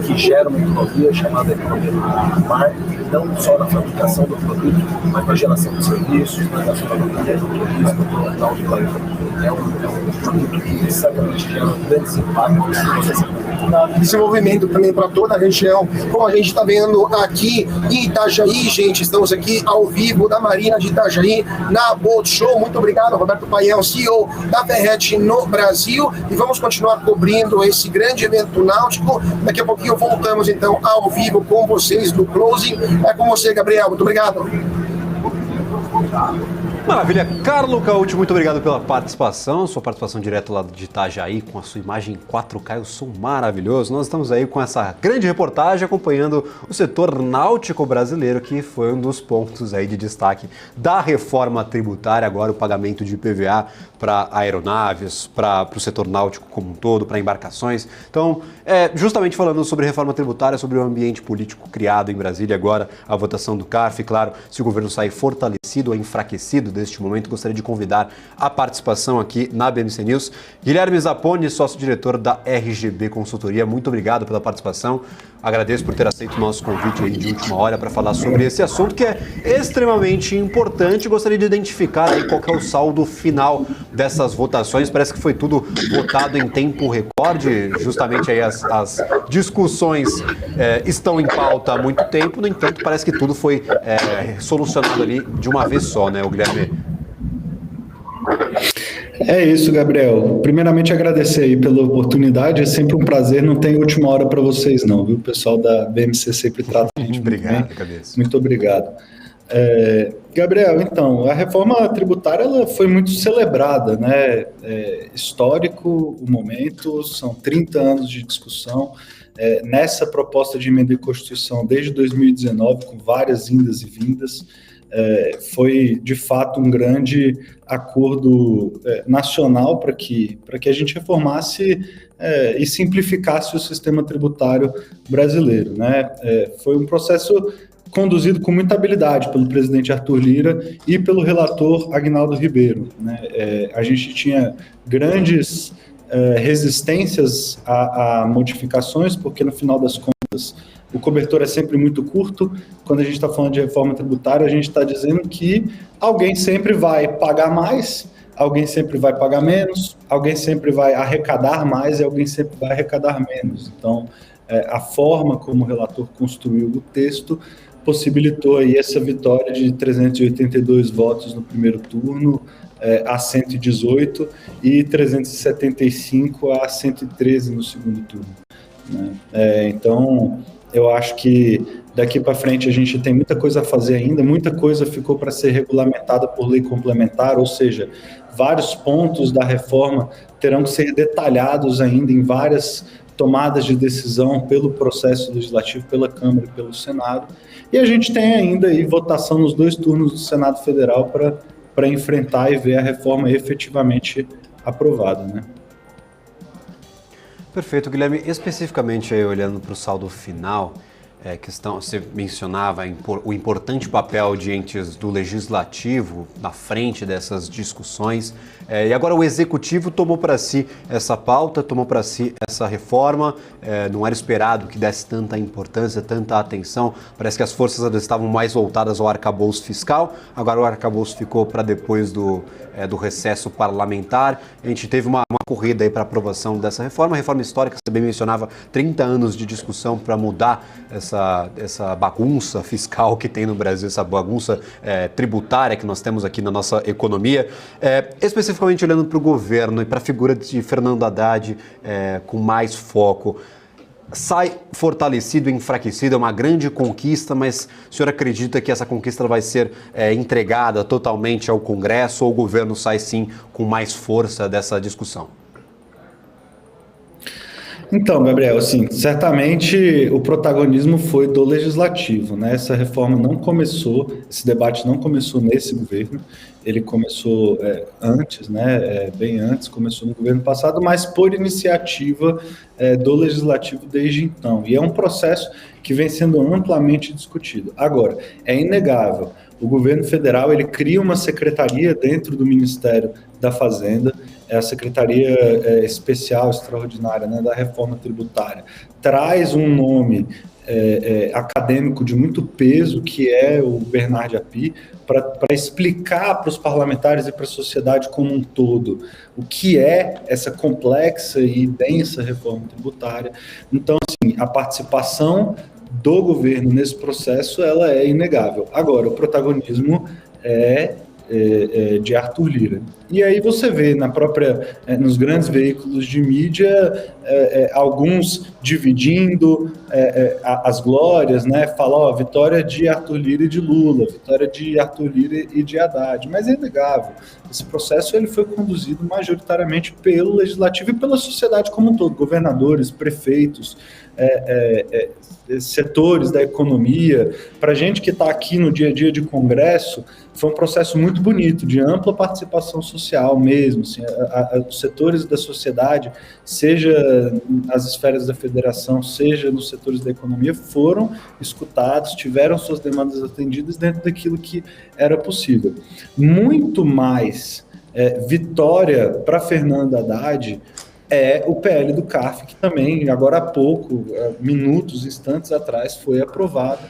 que gera uma economia chamada economia do mar, não só na fabricação do produto, mas na geração de serviços, na gastronomia, no turismo, no local de é um produto que certamente gera grandes impactos.
Desenvolvimento também para toda a região, como a gente está vendo aqui em Itajaí, gente, estamos aqui ao vivo da Marina de Itajaí, na Boat Show. Muito obrigado, Roberto Paião, CEO da Ferret no Brasil, e vamos continuar cobrindo esse grande evento náutico. Daqui a pouquinho voltamos então ao vivo com vocês do Closing. É com você, Gabriel, muito obrigado.
Maravilha. Carlo Cauti, muito obrigado pela participação, sua participação direto lá de Itajaí, com a sua imagem 4K, o som maravilhoso. Nós estamos aí com essa grande reportagem acompanhando o setor náutico brasileiro, que foi um dos pontos aí de destaque da reforma tributária, agora o pagamento de IPVA para aeronaves, para o setor náutico como um todo, para embarcações. Então, justamente falando sobre reforma tributária, sobre o ambiente político criado em Brasília, agora a votação do CARF, claro, se o governo sair fortalecido ou enfraquecido deste momento, gostaria de convidar a participação aqui na BMC News. Guilherme Zapponi, sócio-diretor da RGB Consultoria, muito obrigado pela participação. Agradeço por ter aceito o nosso convite aí de última hora para falar sobre esse assunto que é extremamente importante. Gostaria de identificar aí qual que é o saldo final dessas votações. Parece que foi tudo votado em tempo recorde, justamente aí as discussões estão em pauta há muito tempo, no entanto parece que tudo foi solucionado ali de uma vez só, né, o Guilherme?
É isso, Gabriel. Primeiramente, agradecer aí pela oportunidade. É sempre um prazer. Não tem última hora para vocês, não, viu? O pessoal da BMC sempre trata a gente muito bem. Muito obrigado. Gabriel, então, a reforma tributária ela foi muito celebrada, né? Histórico o momento, são 30 anos de discussão. Nessa proposta de emenda à Constituição desde 2019, com várias indas e vindas. Foi, de fato, um grande acordo nacional para que a gente reformasse e simplificasse o sistema tributário brasileiro, né? Foi um processo conduzido com muita habilidade pelo presidente Arthur Lira e pelo relator Aguinaldo Ribeiro, né? A gente tinha grandes resistências a modificações, porque, no final das contas, o cobertor é sempre muito curto. Quando a gente está falando de reforma tributária, a gente está dizendo que alguém sempre vai pagar mais, alguém sempre vai pagar menos, alguém sempre vai arrecadar mais e alguém sempre vai arrecadar menos. Então, a forma como o relator construiu o texto possibilitou aí essa vitória de 382 votos no primeiro turno a 118 e 375 a 113 no segundo turno, né? Então, eu acho que daqui para frente a gente tem muita coisa a fazer ainda, muita coisa ficou para ser regulamentada por lei complementar, ou seja, vários pontos da reforma terão que ser detalhados ainda em várias tomadas de decisão pelo processo legislativo, pela Câmara e pelo Senado, e a gente tem ainda aí votação nos 2 turnos do Senado Federal para enfrentar e ver a reforma efetivamente aprovada, né?
Perfeito, Guilherme. Especificamente aí, olhando para o saldo final, você mencionava o importante papel de entes do Legislativo na frente dessas discussões, e agora o Executivo tomou para si essa pauta, tomou para si essa reforma, não era esperado que desse tanta importância, tanta atenção, parece que as forças estavam mais voltadas ao arcabouço fiscal, agora o arcabouço ficou para depois do recesso parlamentar. A gente teve uma corrida aí para aprovação dessa reforma, a reforma histórica, você bem mencionava, 30 anos de discussão para mudar essa bagunça fiscal que tem no Brasil, essa bagunça tributária que nós temos aqui na nossa economia. Especificamente olhando para o governo e para a figura de Fernando Haddad com mais foco, sai fortalecido, enfraquecido, é uma grande conquista, mas o senhor acredita que essa conquista vai ser entregada totalmente ao Congresso ou o governo sai sim com mais força dessa discussão?
Então, Gabriel, assim, certamente o protagonismo foi do Legislativo, né? Essa reforma não começou, esse debate não começou nesse governo, ele começou antes, né? Bem antes, começou no governo passado, mas por iniciativa do Legislativo desde então. E é um processo que vem sendo amplamente discutido. Agora, é inegável, o governo federal ele cria uma secretaria dentro do Ministério da Fazenda, é a Secretaria Especial, Extraordinária, né, da Reforma Tributária, traz um nome acadêmico de muito peso, que é o Bernard Api, para explicar para os parlamentares e para a sociedade como um todo o que é essa complexa e densa reforma tributária. Então, assim, a participação do governo nesse processo, ela é inegável. Agora, o protagonismo é de Arthur Lira. E aí você vê nos grandes veículos de mídia, alguns dividindo as glórias, né? Falar, vitória de Arthur Lira e de Lula, vitória de Arthur Lira e de Haddad, mas é inegável. Esse processo ele foi conduzido majoritariamente pelo Legislativo e pela sociedade como um todo, governadores, prefeitos, setores da economia. Para a gente que está aqui no dia a dia de Congresso, foi um processo muito bonito, de ampla participação social mesmo, assim, os setores da sociedade, seja as esferas da federação, seja nos setores da economia, foram escutados, tiveram suas demandas atendidas dentro daquilo que era possível. Muito mais vitória para Fernando Haddad é o PL do CARF, que também, agora há pouco, minutos, instantes atrás, foi aprovado.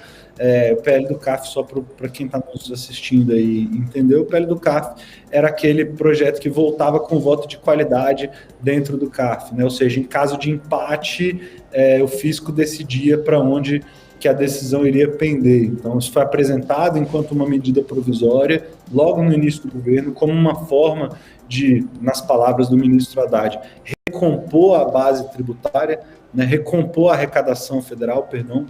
O PL do CARF, só para quem está nos assistindo aí entender, o PL do CARF era aquele projeto que voltava com voto de qualidade dentro do CARF, né? Ou seja, em caso de empate, o fisco decidia para onde que a decisão iria pender. Então, isso foi apresentado enquanto uma medida provisória, logo no início do governo, como uma forma de, nas palavras do ministro Haddad, recompor a base tributária, né? Recompor a arrecadação federal, perdão,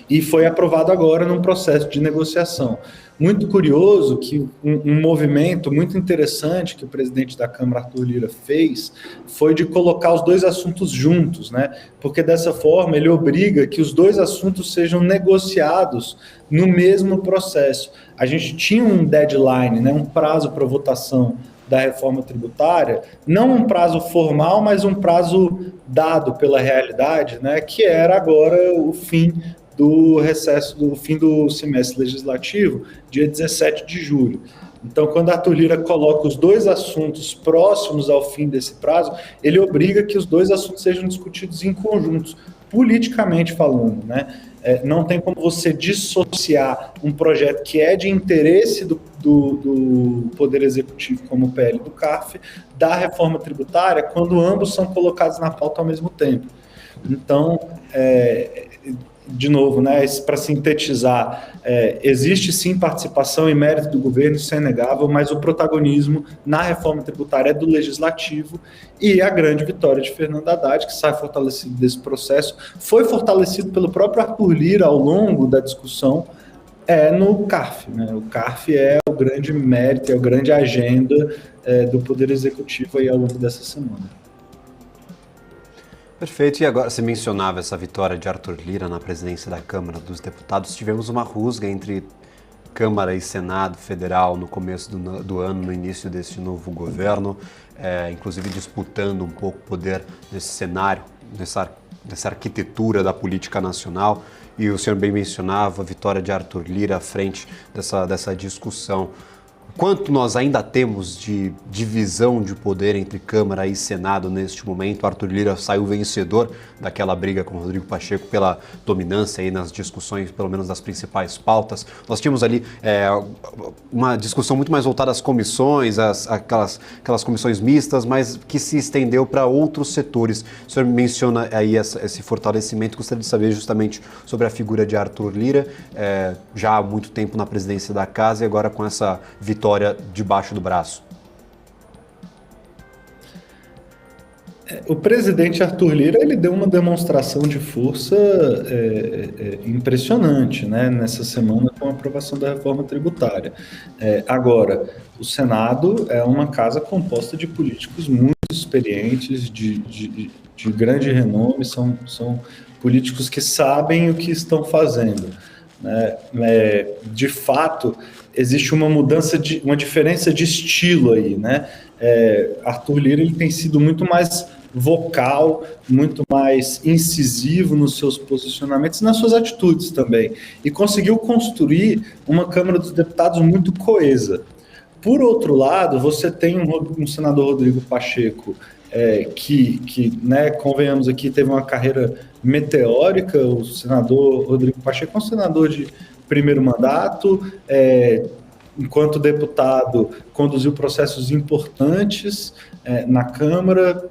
e foi aprovado agora num processo de negociação. Muito curioso que um movimento muito interessante que o presidente da Câmara, Arthur Lira, fez foi de colocar os dois assuntos juntos, né? Porque dessa forma ele obriga que os dois assuntos sejam negociados no mesmo processo. A gente tinha um deadline, né? Um prazo para votação da reforma tributária, não um prazo formal, mas um prazo dado pela realidade, né, que era agora o fim do recesso, do fim do semestre legislativo, dia 17 de julho. Então, quando Arthur Lira coloca os dois assuntos próximos ao fim desse prazo, ele obriga que os dois assuntos sejam discutidos em conjuntos, politicamente falando, né? Não tem como você dissociar um projeto que é de interesse do Poder Executivo, como o PL do CARF, da reforma tributária, quando ambos são colocados na pauta ao mesmo tempo. Então, de novo, né, para sintetizar, existe sim participação e mérito do governo, isso é inegável, mas o protagonismo na reforma tributária é do Legislativo, e a grande vitória de Fernando Haddad, que sai fortalecido desse processo, foi fortalecido pelo próprio Arthur Lira ao longo da discussão, no CARF, né? O CARF é o grande mérito, é a grande agenda do Poder Executivo aí ao longo dessa semana.
Perfeito, e agora você mencionava essa vitória de Arthur Lira na presidência da Câmara dos Deputados. Tivemos uma rusga entre Câmara e Senado Federal no começo do ano, no início desse novo governo, inclusive disputando um pouco o poder nesse cenário, nessa arquitetura da política nacional. E o senhor bem mencionava a vitória de Arthur Lira à frente dessa discussão. Quanto nós ainda temos de divisão de poder entre Câmara e Senado neste momento? Arthur Lira saiu vencedor daquela briga com Rodrigo Pacheco pela dominância aí nas discussões, pelo menos das principais pautas. Nós tínhamos ali uma discussão muito mais voltada às comissões, aquelas comissões mistas, mas que se estendeu para outros setores. O senhor menciona aí esse fortalecimento. Gostaria de saber justamente sobre a figura de Arthur Lira, já há muito tempo na presidência da casa e agora com essa vitória debaixo do braço.
O presidente Arthur Lira, ele deu uma demonstração de força impressionante, né, nessa semana com a aprovação da reforma tributária. Agora, o Senado é uma casa composta de políticos muito experientes, de grande renome, são políticos que sabem o que estão fazendo, né? De fato, existe uma uma diferença de estilo aí, né? Arthur Lira, ele tem sido muito mais vocal, muito mais incisivo nos seus posicionamentos e nas suas atitudes também, e conseguiu construir uma Câmara dos Deputados muito coesa. Por outro lado, você tem um senador Rodrigo Pacheco, que né, convenhamos aqui, teve uma carreira meteórica. O senador Rodrigo Pacheco é um senador de primeiro mandato, enquanto deputado, conduziu processos importantes na Câmara,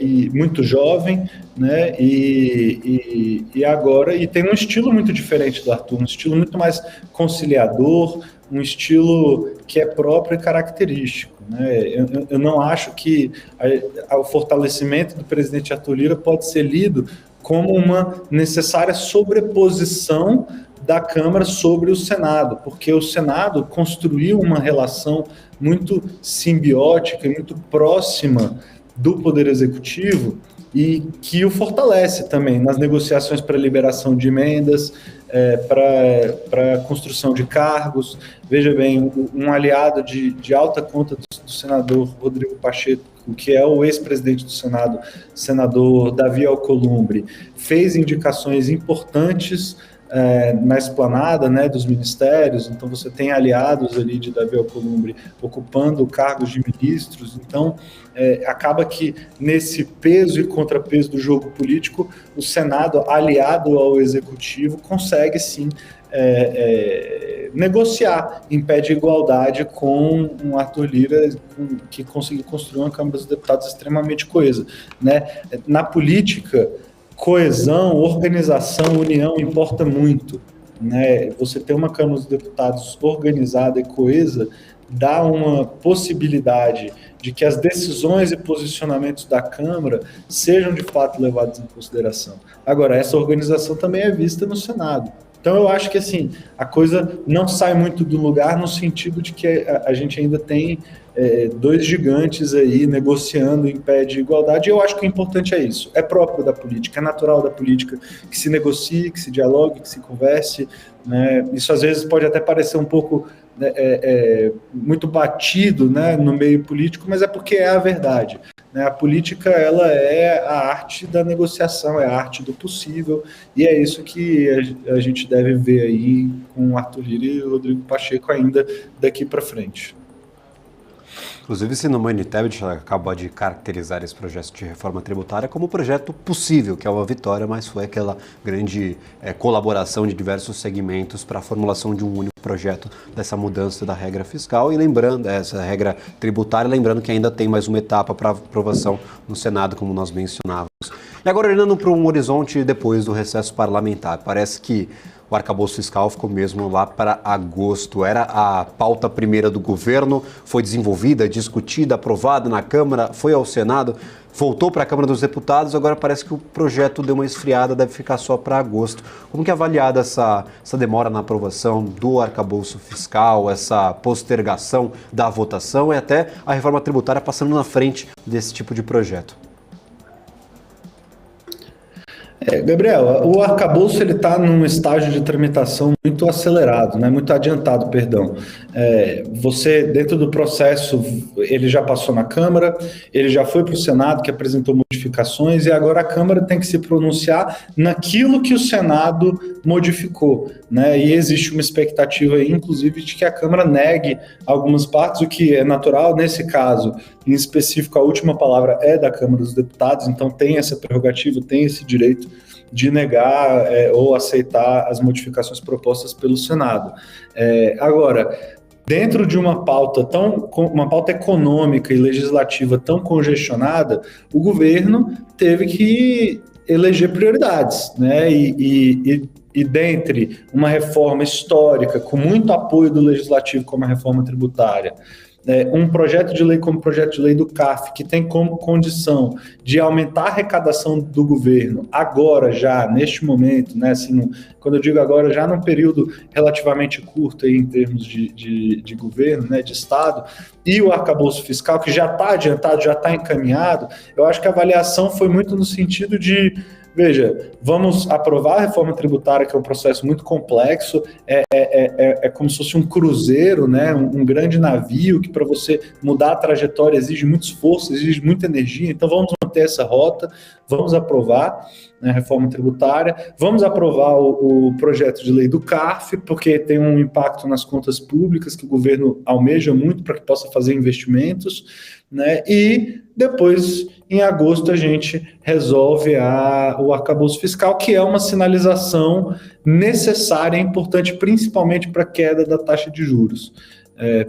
e muito jovem, né? E agora tem um estilo muito diferente do Arthur, um estilo muito mais conciliador, um estilo que é próprio e característico, né? Eu não acho que o fortalecimento do presidente Arthur Lira pode ser lido como uma necessária sobreposição da Câmara sobre o Senado, porque o Senado construiu uma relação muito simbiótica e muito próxima do Poder Executivo e que o fortalece também nas negociações para liberação de emendas, para construção de cargos. Veja bem, um aliado de alta conta do senador Rodrigo Pacheco, que é o ex-presidente do Senado, senador Davi Alcolumbre, fez indicações importantes na esplanada, né, dos ministérios. Então você tem aliados ali de Davi Alcolumbre ocupando cargos de ministros. Então acaba que nesse peso e contrapeso do jogo político, o Senado, aliado ao Executivo, consegue sim negociar em pé de igualdade com um Arthur Lira, que conseguiu construir uma Câmara dos Deputados extremamente coesa, né? Na política, coesão, organização, união importa muito, né? Você ter uma Câmara dos Deputados organizada e coesa dá uma possibilidade de que as decisões e posicionamentos da Câmara sejam de fato levados em consideração. Agora, essa organização também é vista no Senado. Então eu acho que assim, a coisa não sai muito do lugar no sentido de que a gente ainda tem dois gigantes aí negociando em pé de igualdade, e eu acho que o importante é isso, é próprio da política, é natural da política que se negocie, que se dialogue, que se converse, né? Isso às vezes pode até parecer um pouco muito batido, né, no meio político, mas é porque é a verdade, né? A política, ela é a arte da negociação, é a arte do possível, e é isso que a gente deve ver aí com o Arthur Lira e o Rodrigo Pacheco ainda daqui para frente.
Inclusive, Sinomani Tebet acabou de caracterizar esse projeto de reforma tributária como um projeto possível, que é uma vitória, mas foi aquela grande colaboração de diversos segmentos para a formulação de um único projeto dessa mudança da regra fiscal e lembrando essa regra tributária, lembrando que ainda tem mais uma etapa para aprovação no Senado, como nós mencionávamos. E agora, olhando para um horizonte depois do recesso parlamentar, parece que o arcabouço fiscal ficou mesmo lá para agosto. Era a pauta primeira do governo, foi desenvolvida, discutida, aprovada na Câmara, foi ao Senado, voltou para a Câmara dos Deputados, agora parece que o projeto deu uma esfriada, deve ficar só para agosto. Como que é avaliada essa demora na aprovação do arcabouço fiscal, essa postergação da votação e até a reforma tributária passando na frente desse tipo de projeto?
Gabriel, o arcabouço está num estágio de tramitação muito acelerado, né? Muito adiantado, perdão. Você, dentro do processo, ele já passou na Câmara, ele já foi para o Senado, que apresentou modificações, e agora a Câmara tem que se pronunciar naquilo que o Senado modificou, né? E existe uma expectativa aí, inclusive, de que a Câmara negue algumas partes, o que é natural. Nesse caso, em específico, a última palavra é da Câmara dos Deputados, então tem essa prerrogativa, tem esse direito de negar ou aceitar as modificações propostas pelo Senado. Agora, dentro de uma pauta econômica e legislativa tão congestionada, o governo teve que eleger prioridades, né? E dentre uma reforma histórica com muito apoio do legislativo, como a reforma tributária, um projeto de lei como o projeto de lei do CARF, que tem como condição de aumentar a arrecadação do governo agora, já, neste momento, né, assim, quando eu digo agora, já num período relativamente curto aí, em termos de governo, né, de Estado, e o arcabouço fiscal, que já está adiantado, já está encaminhado, eu acho que a avaliação foi muito no sentido de, veja, vamos aprovar a reforma tributária, que é um processo muito complexo, é como se fosse um cruzeiro, né? Um grande navio que, para você mudar a trajetória, exige muito esforço, exige muita energia, então vamos manter essa rota, vamos aprovar, né, reforma tributária. Vamos aprovar o projeto de lei do CARF, porque tem um impacto nas contas públicas que o governo almeja muito para que possa fazer investimentos, né? E depois, em agosto, a gente resolve o arcabouço fiscal, que é uma sinalização necessária e importante, principalmente para a queda da taxa de juros.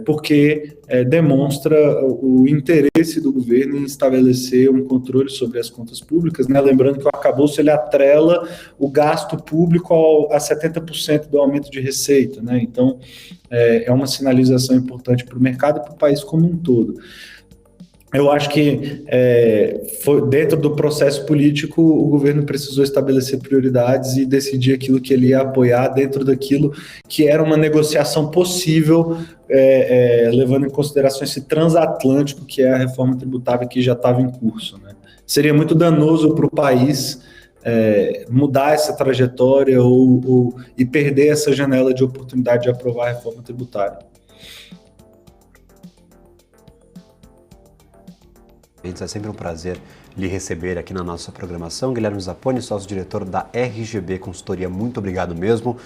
Porque demonstra o interesse do governo em estabelecer um controle sobre as contas públicas, né? Lembrando que o arcabouço ele atrela o gasto público a 70% do aumento de receita, né? Então, é uma sinalização importante para o mercado e para o país como um todo. Eu acho que foi dentro do processo político o governo precisou estabelecer prioridades e decidir aquilo que ele ia apoiar dentro daquilo que era uma negociação possível, levando em consideração esse transatlântico que é a reforma tributária que já estava em curso, né? Seria muito danoso para o país mudar essa trajetória e perder essa janela de oportunidade de aprovar a reforma tributária.
É sempre um prazer lhe receber aqui na nossa programação. Guilherme Zapponi, sócio-diretor da RGB Consultoria, muito obrigado mesmo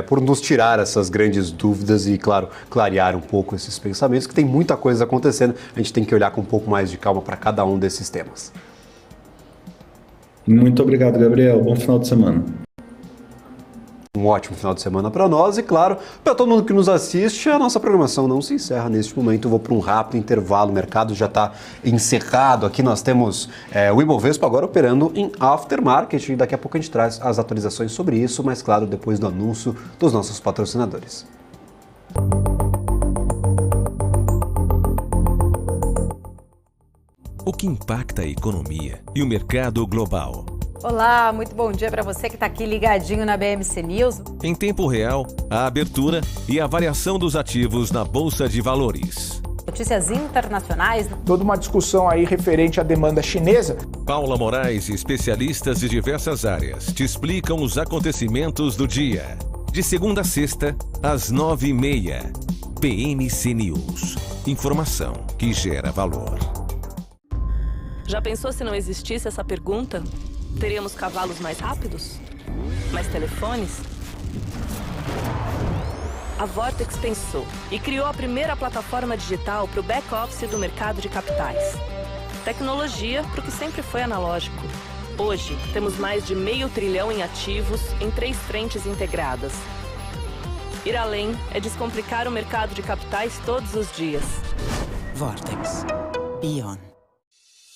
por nos tirar essas grandes dúvidas e, claro, clarear um pouco esses pensamentos, que tem muita coisa acontecendo, a gente tem que olhar com um pouco mais de calma para cada um desses temas.
Muito obrigado, Gabriel. Bom final de semana.
Um ótimo final de semana para nós e, claro, para todo mundo que nos assiste, a nossa programação não se encerra neste momento. Eu vou para um rápido intervalo, o mercado já está encerrado. Aqui nós temos o Ibovespa agora operando em aftermarket e daqui a pouco a gente traz as atualizações sobre isso, mas, claro, depois do anúncio dos nossos patrocinadores.
O que impacta a economia e o mercado global?
Olá, muito bom dia para você que está aqui ligadinho na BMC News.
Em tempo real, a abertura e a variação dos ativos na Bolsa de Valores.
Notícias internacionais.
Toda uma discussão aí referente à demanda chinesa.
Paula Moraes e especialistas de diversas áreas te explicam os acontecimentos do dia. De segunda a sexta, às 9h30. BMC News. Informação que gera valor.
Já pensou se não existisse essa pergunta? Teríamos cavalos mais rápidos? Mais telefones? A Vortex pensou e criou a primeira plataforma digital para o back-office do mercado de capitais. Tecnologia para o que sempre foi analógico. Hoje, temos mais de $500 bilhão em ativos em 3 frentes integradas. Ir além é descomplicar o mercado de capitais todos os dias.
Vortex. Beyond.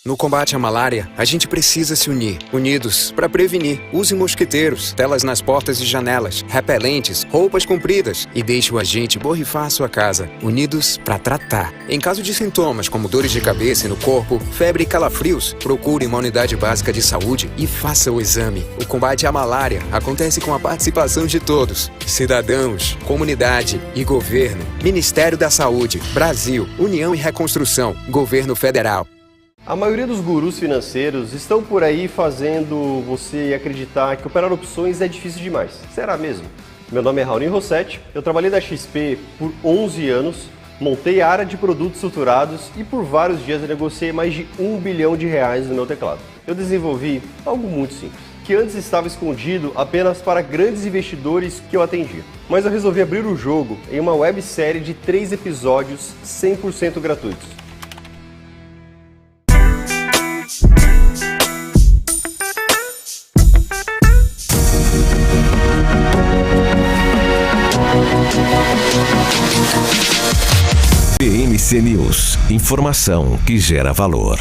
No combate à malária, a gente precisa se unir. Unidos para prevenir. Use mosquiteiros, telas nas portas e janelas, repelentes, roupas compridas e deixe o agente borrifar a sua casa. Unidos para tratar. Em caso de sintomas como dores de cabeça e no corpo, febre e calafrios, procure uma unidade básica de saúde e faça o exame. O combate à malária acontece com a participação de todos. Cidadãos, comunidade e governo. Ministério da Saúde, Brasil, União e Reconstrução, Governo Federal.
A maioria dos gurus financeiros estão por aí fazendo você acreditar que operar opções é difícil demais. Será mesmo? Meu nome é Raoni Rossetti, eu trabalhei na XP por 11 anos, montei a área de produtos estruturados e por vários dias eu negociei mais de R$1 bilhão no meu teclado. Eu desenvolvi algo muito simples, que antes estava escondido apenas para grandes investidores que eu atendia. Mas eu resolvi abrir o jogo em uma websérie de 3 episódios 100% gratuitos.
BMC News. Informação que gera valor.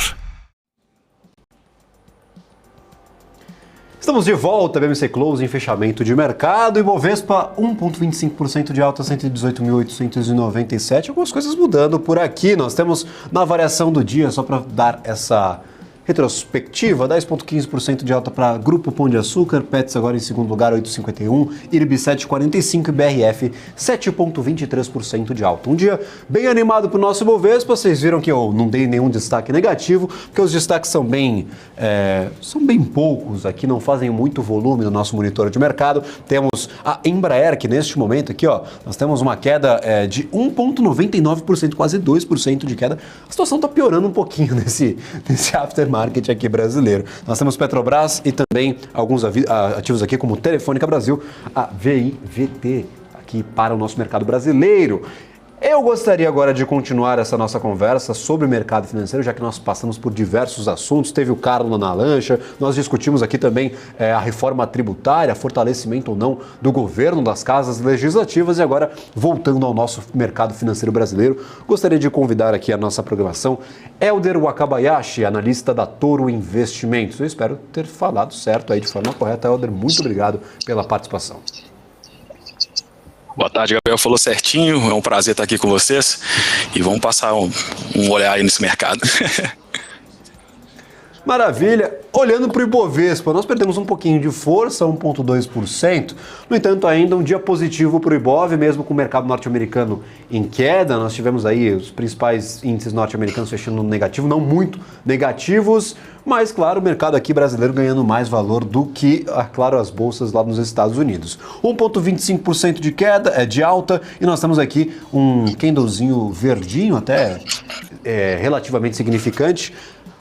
Estamos de volta, BMC Close em fechamento de mercado. Ibovespa 1,25% de alta, 118.897. Algumas coisas mudando por aqui. Nós temos na variação do dia, só para dar essa retrospectiva, 10,15% de alta para Grupo Pão de Açúcar, Pets agora em segundo lugar, 8,51%, IRB 7,45% e BRF 7,23% de alta. Um dia bem animado para o nosso Ibovespa, vocês viram que eu não dei nenhum destaque negativo, porque os destaques são bem poucos aqui, não fazem muito volume no nosso monitor de mercado. Temos a Embraer, que neste momento aqui, ó, nós temos uma queda de 1,99%, quase 2% de queda. A situação está piorando um pouquinho nesse aftermarket marketing aqui brasileiro. Nós temos Petrobras e também alguns ativos aqui como Telefônica Brasil, a VIVT, aqui para o nosso mercado brasileiro. Eu gostaria agora de continuar essa nossa conversa sobre o mercado financeiro, já que nós passamos por diversos assuntos. Teve o Carlos na lancha, nós discutimos aqui também a reforma tributária, fortalecimento ou não do governo, das casas legislativas. E agora, voltando ao nosso mercado financeiro brasileiro, gostaria de convidar aqui a nossa programação Helder Wakabayashi, analista da Toro Investimentos. Eu espero ter falado certo aí de forma correta. Helder, muito obrigado pela participação.
Boa tarde, Gabriel falou certinho, é um prazer estar aqui com vocês e vamos passar um olhar aí nesse mercado.
Maravilha. Olhando para o Ibovespa, nós perdemos um pouquinho de força, 1,2%. No entanto, ainda um dia positivo para o Ibov, mesmo com o mercado norte-americano em queda. Nós tivemos aí os principais índices norte-americanos fechando no negativo, não muito negativos, mas, claro, o mercado aqui brasileiro ganhando mais valor do que, claro, as bolsas lá nos Estados Unidos. 1,25% de queda, de alta, e nós temos aqui um candlezinho verdinho, até relativamente significante.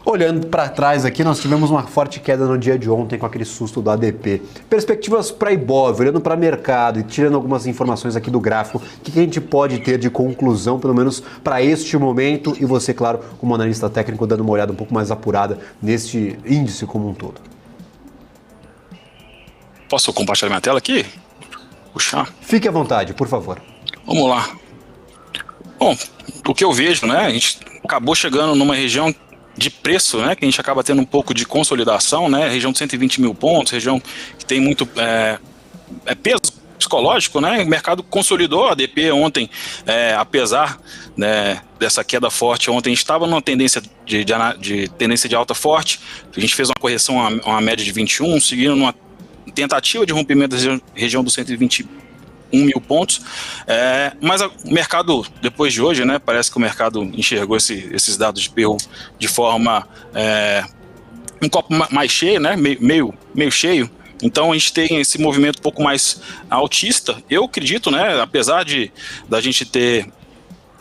Olhando para trás aqui, nós tivemos uma forte queda no dia de ontem com aquele susto do ADP. Perspectivas para Ibov, olhando para o mercado e tirando algumas informações aqui do gráfico, o que a gente pode ter de conclusão, pelo menos para este momento, e você, claro, como analista técnico, dando uma olhada um pouco mais apurada neste índice como um todo.
Posso compartilhar minha tela aqui? Puxar.
Fique à vontade, por favor.
Vamos lá. Bom, o que eu vejo, né, a gente acabou chegando numa região de preço, né, que a gente acaba tendo um pouco de consolidação, né, região de 120 mil pontos, região que tem muito peso psicológico, né, o mercado consolidou a ADP ontem, apesar, né, dessa queda forte, ontem a gente estava numa tendência de tendência de alta forte, a gente fez uma correção a uma média de 21, seguindo numa tentativa de rompimento da região dos 121 mil pontos, mas o mercado, depois de hoje, né, parece que o mercado enxergou esses dados de PU de forma um copo mais cheio, né, meio cheio. Então a gente tem esse movimento um pouco mais altista. Eu acredito, né, apesar da gente ter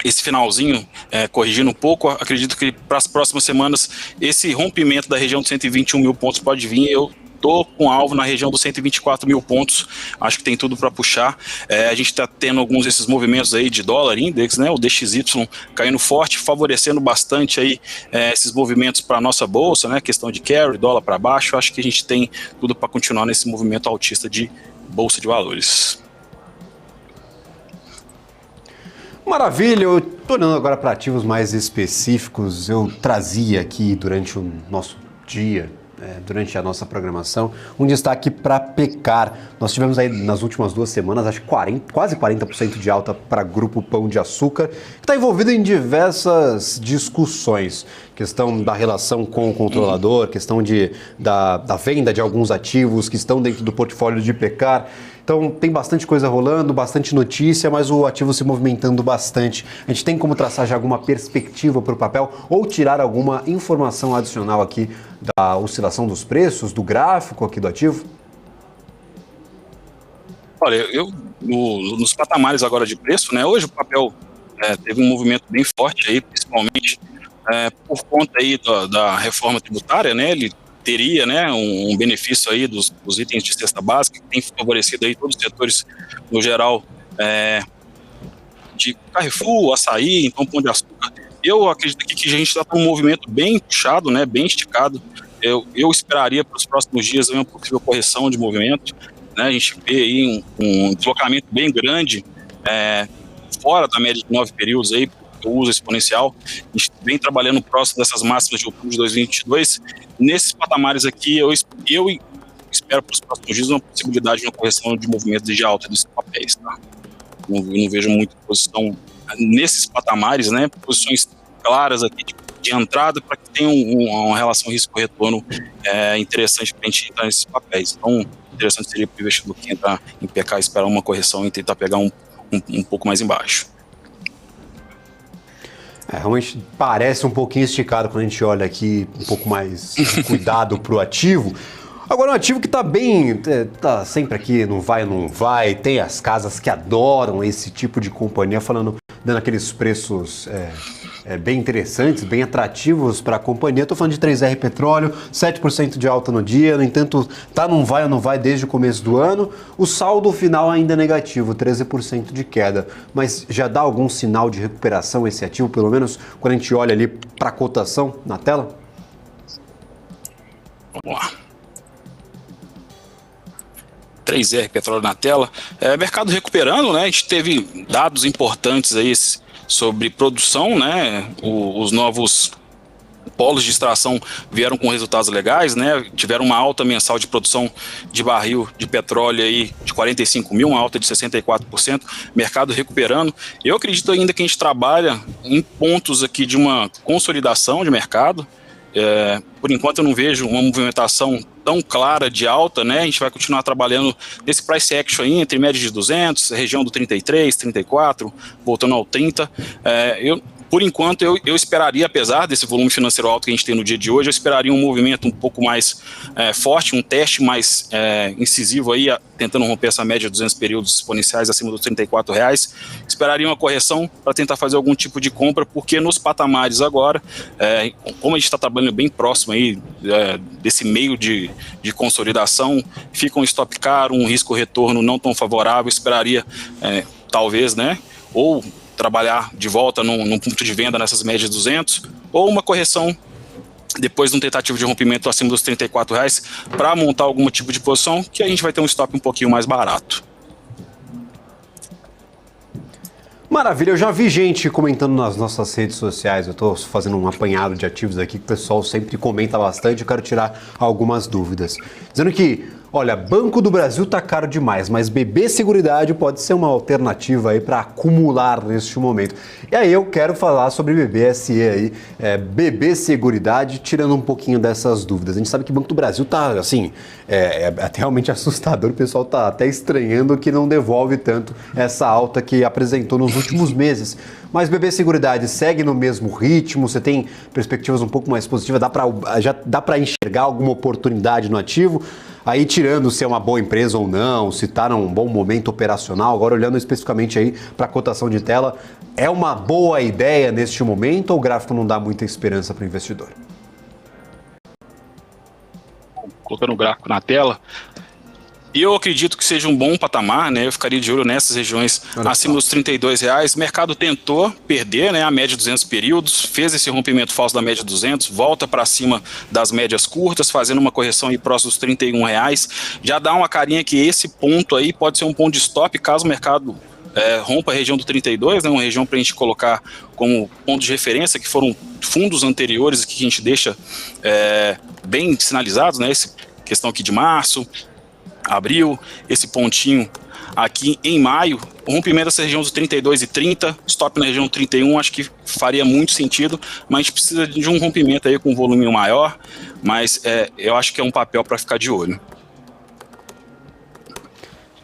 esse finalzinho corrigindo um pouco, acredito que para as próximas semanas esse rompimento da região de 121 mil pontos pode vir. Eu estou com alvo na região dos 124 mil pontos, acho que tem tudo para puxar. A gente está tendo alguns desses movimentos aí de dólar index, né, o DXY caindo forte, favorecendo bastante aí esses movimentos para a nossa bolsa, né, questão de carry, dólar para baixo. Acho que a gente tem tudo para continuar nesse movimento altista de bolsa de valores.
Maravilha, eu estou olhando agora para ativos mais específicos. Eu trazia aqui durante o nosso dia, durante a nossa programação, um destaque para Pecar. Nós tivemos aí nas últimas 2 semanas, acho que quase 40% de alta para Grupo Pão de Açúcar, que está envolvido em diversas discussões. Questão da relação com o controlador, questão da venda de alguns ativos que estão dentro do portfólio de Pecar. Então tem bastante coisa rolando, bastante notícia, mas o ativo se movimentando bastante. A gente tem como traçar já alguma perspectiva para o papel ou tirar alguma informação adicional aqui da oscilação dos preços, do gráfico aqui do ativo?
Olha, nos patamares agora de preço, né, hoje o papel teve um movimento bem forte aí, principalmente por conta aí da reforma tributária, né, ele teria, né, um benefício aí dos itens de cesta básica, que tem favorecido aí todos os setores, no geral, de Carrefour, Açaí, então Pão de Açúcar. Eu acredito aqui que a gente está com um movimento bem puxado, né, bem esticado. Eu esperaria para os próximos dias uma possível correção de movimento, né, a gente vê aí um deslocamento bem grande, fora da média de 9 períodos aí, o uso exponencial. A gente vem trabalhando próximo dessas máximas de outubro de 2022. Nesses patamares aqui, eu espero para os próximos dias uma possibilidade de uma correção de movimento de alta desses papéis. Tá? Não vejo muita posição nesses patamares, né? Posições claras aqui de entrada para que tenha uma relação risco-retorno interessante para a gente entrar nesses papéis. Então, interessante seria para o investidor que entrar em PK esperar uma correção e tentar pegar um pouco mais embaixo.
Realmente parece um pouquinho esticado quando a gente olha aqui um pouco mais cuidado para o ativo. Agora, um ativo que está bem, está sempre aqui, não vai, tem as casas que adoram esse tipo de companhia, dando aqueles preços bem interessantes, bem atrativos para a companhia. Estou falando de 3R Petróleo, 7% de alta no dia, no entanto, tá não vai ou não vai desde o começo do ano. O saldo final ainda é negativo, 13% de queda, mas já dá algum sinal de recuperação esse ativo, pelo menos quando a gente olha ali para a cotação na tela?
Vamos lá. 3R Petróleo na tela. Mercado recuperando, né? A gente teve dados importantes aí sobre produção, né? Os novos polos de extração vieram com resultados legais, né? Tiveram uma alta mensal de produção de barril de petróleo aí de 45 mil, uma alta de 64%, mercado recuperando. Eu acredito ainda que a gente trabalha em pontos aqui de uma consolidação de mercado. Por enquanto eu não vejo uma movimentação tão clara de alta, né? A gente vai continuar trabalhando nesse price action aí, entre média de 200, região do 33, 34, voltando ao 30. Por enquanto eu esperaria, apesar desse volume financeiro alto que a gente tem no dia de hoje, eu esperaria um movimento um pouco mais forte, um teste mais incisivo aí, tentando romper essa média de 200 períodos exponenciais acima dos R$34. Esperaria uma correção para tentar fazer algum tipo de compra, porque nos patamares agora, como a gente está trabalhando bem próximo aí desse meio de consolidação, fica um stop caro, um risco-retorno não tão favorável, esperaria talvez, né, ou trabalhar de volta num ponto de venda nessas médias de 200, ou uma correção depois de um tentativo de rompimento acima dos R$34 para montar algum tipo de posição, que a gente vai ter um stop um pouquinho mais barato.
Maravilha, eu já vi gente comentando nas nossas redes sociais, eu estou fazendo um apanhado de ativos aqui que o pessoal sempre comenta bastante, eu quero tirar algumas dúvidas. Dizendo que, olha, Banco do Brasil tá caro demais, mas BB Seguridade pode ser uma alternativa aí para acumular neste momento. E aí eu quero falar sobre BBSE aí, BB Seguridade, tirando um pouquinho dessas dúvidas. A gente sabe que o Banco do Brasil tá, assim, até realmente assustador, o pessoal tá até estranhando que não devolve tanto essa alta que apresentou nos últimos meses. Mas BB Seguridade segue no mesmo ritmo, você tem perspectivas um pouco mais positivas, já dá para enxergar alguma oportunidade no ativo? Aí tirando se é uma boa empresa ou não, se está num bom momento operacional, agora olhando especificamente aí para a cotação de tela, é uma boa ideia neste momento ou o gráfico não dá muita esperança para o investidor?
Colocando o gráfico na tela, eu acredito que seja um bom patamar, né? Eu ficaria de olho nessas regiões acima dos R$32. O mercado tentou perder, né, a média de 200 períodos, fez esse rompimento falso da média de 200, volta para cima das médias curtas, fazendo uma correção aí próximo dos R$31. Já dá uma carinha que esse ponto aí pode ser um ponto de stop caso o mercado rompa a região do 32, né, uma região para a gente colocar como ponto de referência, que foram fundos anteriores que a gente deixa bem sinalizados, né? Essa questão aqui de março, abril, esse pontinho aqui em maio, rompimento dessa região dos 32 e 30, stop na região 31, acho que faria muito sentido, mas a gente precisa de um rompimento aí com um volume maior, mas eu acho que é um papel para ficar de olho.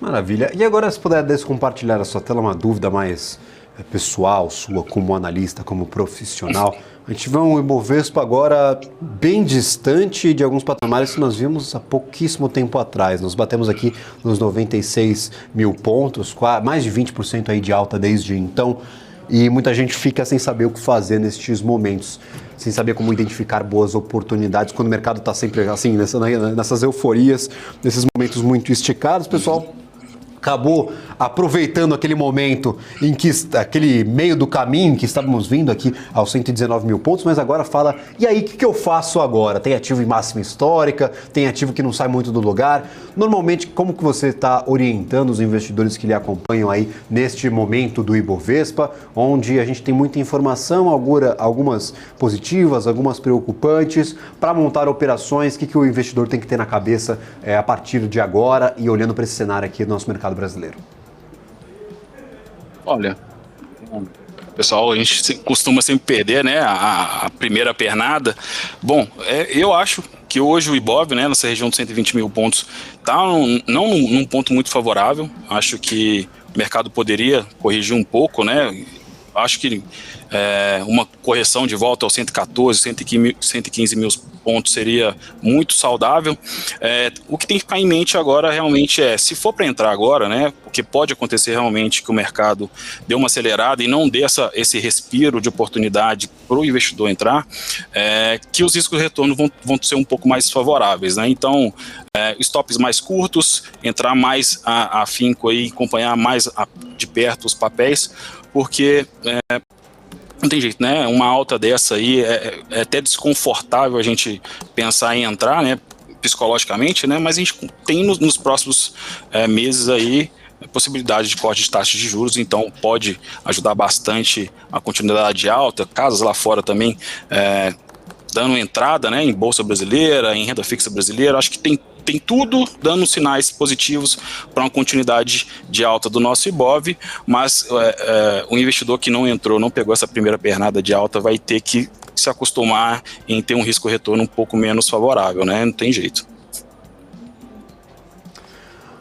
Maravilha. E agora, se puder compartilhar a sua tela, uma dúvida mais pessoal sua, como analista, como profissional. A gente vê um Ibovespa agora bem distante de alguns patamares que nós vimos há pouquíssimo tempo atrás. Nós batemos aqui nos 96 mil pontos, mais de 20% aí de alta desde então. E muita gente fica sem saber o que fazer nestes momentos, sem saber como identificar boas oportunidades, quando o mercado está sempre assim, nessas euforias, nesses momentos muito esticados, pessoal acabou aproveitando aquele momento em que aquele meio do caminho que estávamos vindo aqui aos 119 mil pontos, mas agora fala, e aí o que eu faço agora? Tem ativo em máxima histórica, tem ativo que não sai muito do lugar. Normalmente, como que você está orientando os investidores que lhe acompanham aí neste momento do Ibovespa, onde a gente tem muita informação, algumas positivas, algumas preocupantes, para montar operações, o que o investidor tem que ter na cabeça a partir de agora e olhando para esse cenário aqui do nosso mercado brasileiro?
Olha, pessoal, a gente costuma sempre perder, né, a primeira pernada. Bom, eu acho que hoje o Ibov, né, nessa região de 120 mil pontos, está não num ponto muito favorável. Acho que o mercado poderia corrigir um pouco, né? Acho que uma correção de volta aos 114, 115 mil pontos seria muito saudável. O que tem que ficar em mente agora realmente se for para entrar agora, né, porque pode acontecer realmente que o mercado dê uma acelerada e não dê esse respiro de oportunidade para o investidor entrar, que os riscos de retorno vão ser um pouco mais favoráveis, né? Então, stops mais curtos, entrar mais afinco aí, acompanhar mais de perto os papéis, porque não tem jeito, né? Uma alta dessa aí é até desconfortável a gente pensar em entrar, né? Psicologicamente, né? Mas a gente tem nos próximos meses aí possibilidade de corte de taxas de juros, então pode ajudar bastante a continuidade alta, casas lá fora também dando entrada, né, em bolsa brasileira, em renda fixa brasileira. Acho que tem tudo dando sinais positivos para uma continuidade de alta do nosso IBOV, mas o investidor que não entrou, não pegou essa primeira pernada de alta, vai ter que se acostumar em ter um risco-retorno um pouco menos favorável, né? Não tem jeito.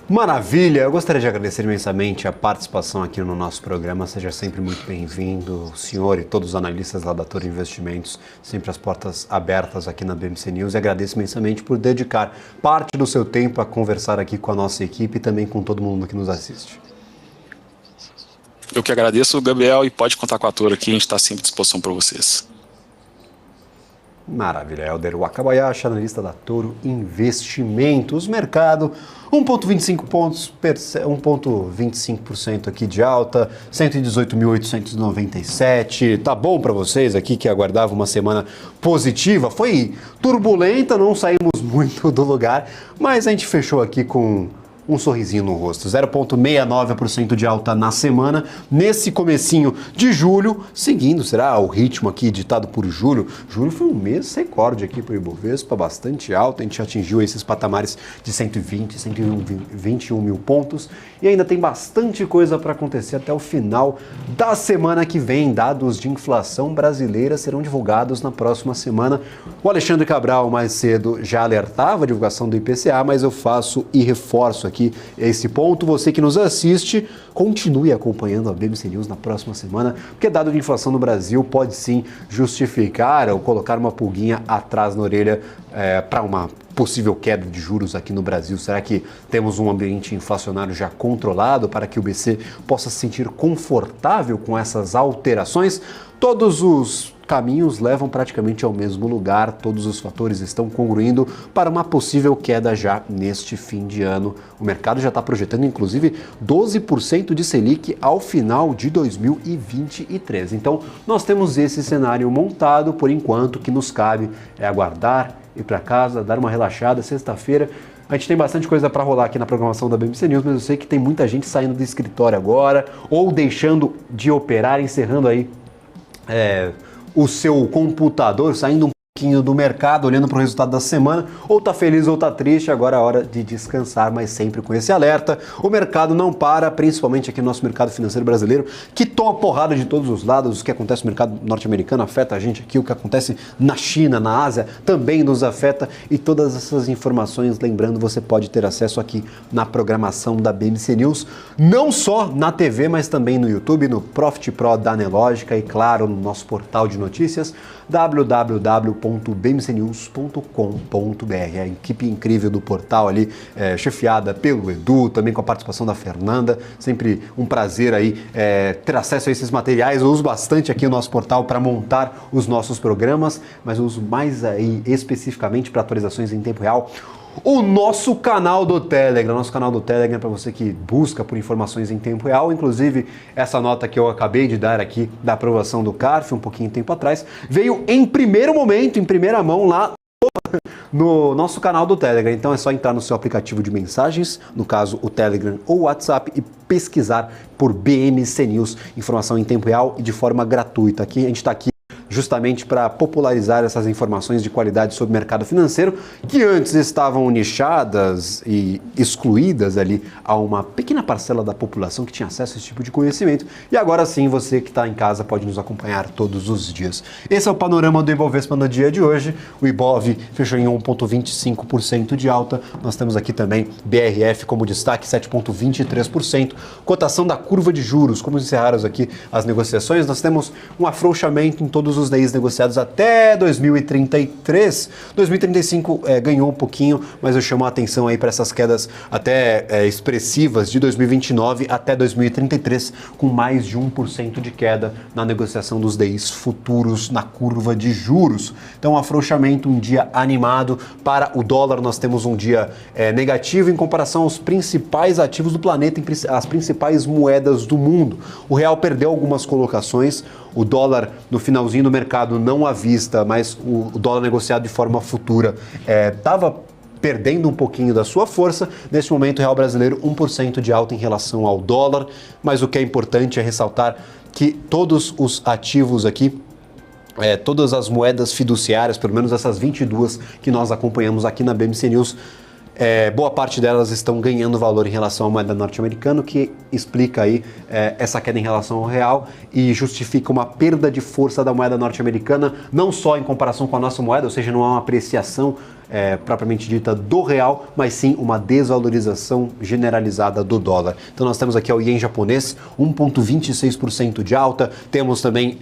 Maravilha! Eu gostaria de agradecer imensamente a participação aqui no nosso programa. Seja sempre muito bem-vindo, o senhor e todos os analistas lá da Toro Investimentos, sempre as portas abertas aqui na BMC News. E agradeço imensamente por dedicar parte do seu tempo a conversar aqui com a nossa equipe e também com todo mundo que nos assiste.
Eu que agradeço, Gabriel, e pode contar com a Toro aqui, a gente está sempre à disposição para vocês.
Maravilha, Helder Wakabayashi, analista da Toro Investimentos. Mercado, 1,25 pontos, 1,25% aqui de alta, 118.897. Tá bom para vocês aqui que aguardavam uma semana positiva? Foi turbulenta, não saímos muito do lugar, mas a gente fechou aqui com um sorrisinho no rosto, 0,69% de alta na semana, nesse comecinho de julho, seguindo, será o ritmo aqui ditado por julho. Julho foi um mês recorde aqui para o Ibovespa, bastante alto, a gente atingiu esses patamares de 120, 121 mil pontos, e ainda tem bastante coisa para acontecer até o final da semana que vem. Dados de inflação brasileira serão divulgados na próxima semana. O Alexandre Cabral mais cedo já alertava a divulgação do IPCA, mas eu faço e reforço aqui esse ponto. Você que nos assiste, continue acompanhando a BMC News na próxima semana, porque dado de inflação no Brasil pode sim justificar ou colocar uma pulguinha atrás na orelha para uma possível queda de juros aqui no Brasil. Será que temos um ambiente inflacionário já controlado para que o BC possa se sentir confortável com essas alterações? Todos os caminhos levam praticamente ao mesmo lugar, todos os fatores estão congruindo para uma possível queda já neste fim de ano. O mercado já está projetando, inclusive, 12% de Selic ao final de 2023. Então, nós temos esse cenário montado, por enquanto, o que nos cabe é aguardar, ir para casa, dar uma relaxada. Sexta-feira a gente tem bastante coisa para rolar aqui na programação da BMC News, mas eu sei que tem muita gente saindo do escritório agora ou deixando de operar, encerrando aí o seu computador, saindo um pouquinho do mercado, olhando para o resultado da semana, ou tá feliz ou tá triste, agora é hora de descansar, mas sempre com esse alerta. O mercado não para, principalmente aqui no nosso mercado financeiro brasileiro, que toma porrada de todos os lados. O que acontece no mercado norte-americano afeta a gente aqui, o que acontece na China, na Ásia, também nos afeta, e todas essas informações, lembrando, você pode ter acesso aqui na programação da BMC News, não só na TV, mas também no YouTube, no Profit Pro da Anelógica e, claro, no nosso portal de notícias, www.bmcnews.com.br. A equipe incrível do portal ali, chefiada pelo Edu, também com a participação da Fernanda. Sempre um prazer aí ter acesso a esses materiais. Eu uso bastante aqui o nosso portal para montar os nossos programas, mas eu uso mais aí especificamente para atualizações em tempo real o nosso canal do Telegram, para você que busca por informações em tempo real. Inclusive, essa nota que eu acabei de dar aqui da aprovação do CARF, um pouquinho de tempo atrás, veio em primeiro momento, em primeira mão lá no nosso canal do Telegram. Então é só entrar no seu aplicativo de mensagens, no caso o Telegram ou o WhatsApp, e pesquisar por BMC News, informação em tempo real e de forma gratuita. Aqui a gente está aqui justamente para popularizar essas informações de qualidade sobre o mercado financeiro, que antes estavam nichadas e excluídas ali a uma pequena parcela da população que tinha acesso a esse tipo de conhecimento, e agora sim você que está em casa pode nos acompanhar todos os dias. Esse é o panorama do Ibovespa no dia de hoje. O Ibov fechou em 1,25% de alta. Nós temos aqui também BRF como destaque, 7,23%. Cotação da curva de juros, como encerraram aqui as negociações, nós temos um afrouxamento em todos os DIs negociados até 2033. 2035 ganhou um pouquinho, mas eu chamo a atenção aí para essas quedas até expressivas de 2029 até 2033, com mais de 1% de queda na negociação dos DIs futuros na curva de juros. Então, afrouxamento, um dia animado para o dólar. Nós temos um dia negativo em comparação aos principais ativos do planeta, as principais moedas do mundo. O real perdeu algumas colocações, o dólar no finalzinho do mercado não à vista, mas o dólar negociado de forma futura estava perdendo um pouquinho da sua força. Neste momento, o real brasileiro 1% de alta em relação ao dólar, mas o que é importante é ressaltar que todos os ativos aqui, todas as moedas fiduciárias, pelo menos essas 22 que nós acompanhamos aqui na BMC News, boa parte delas estão ganhando valor em relação à moeda norte-americana, que explica aí essa queda em relação ao real e justifica uma perda de força da moeda norte-americana, não só em comparação com a nossa moeda, ou seja, não há uma apreciação propriamente dita do real, mas sim uma desvalorização generalizada do dólar. Então nós temos aqui o ien japonês, 1,26% de alta, temos também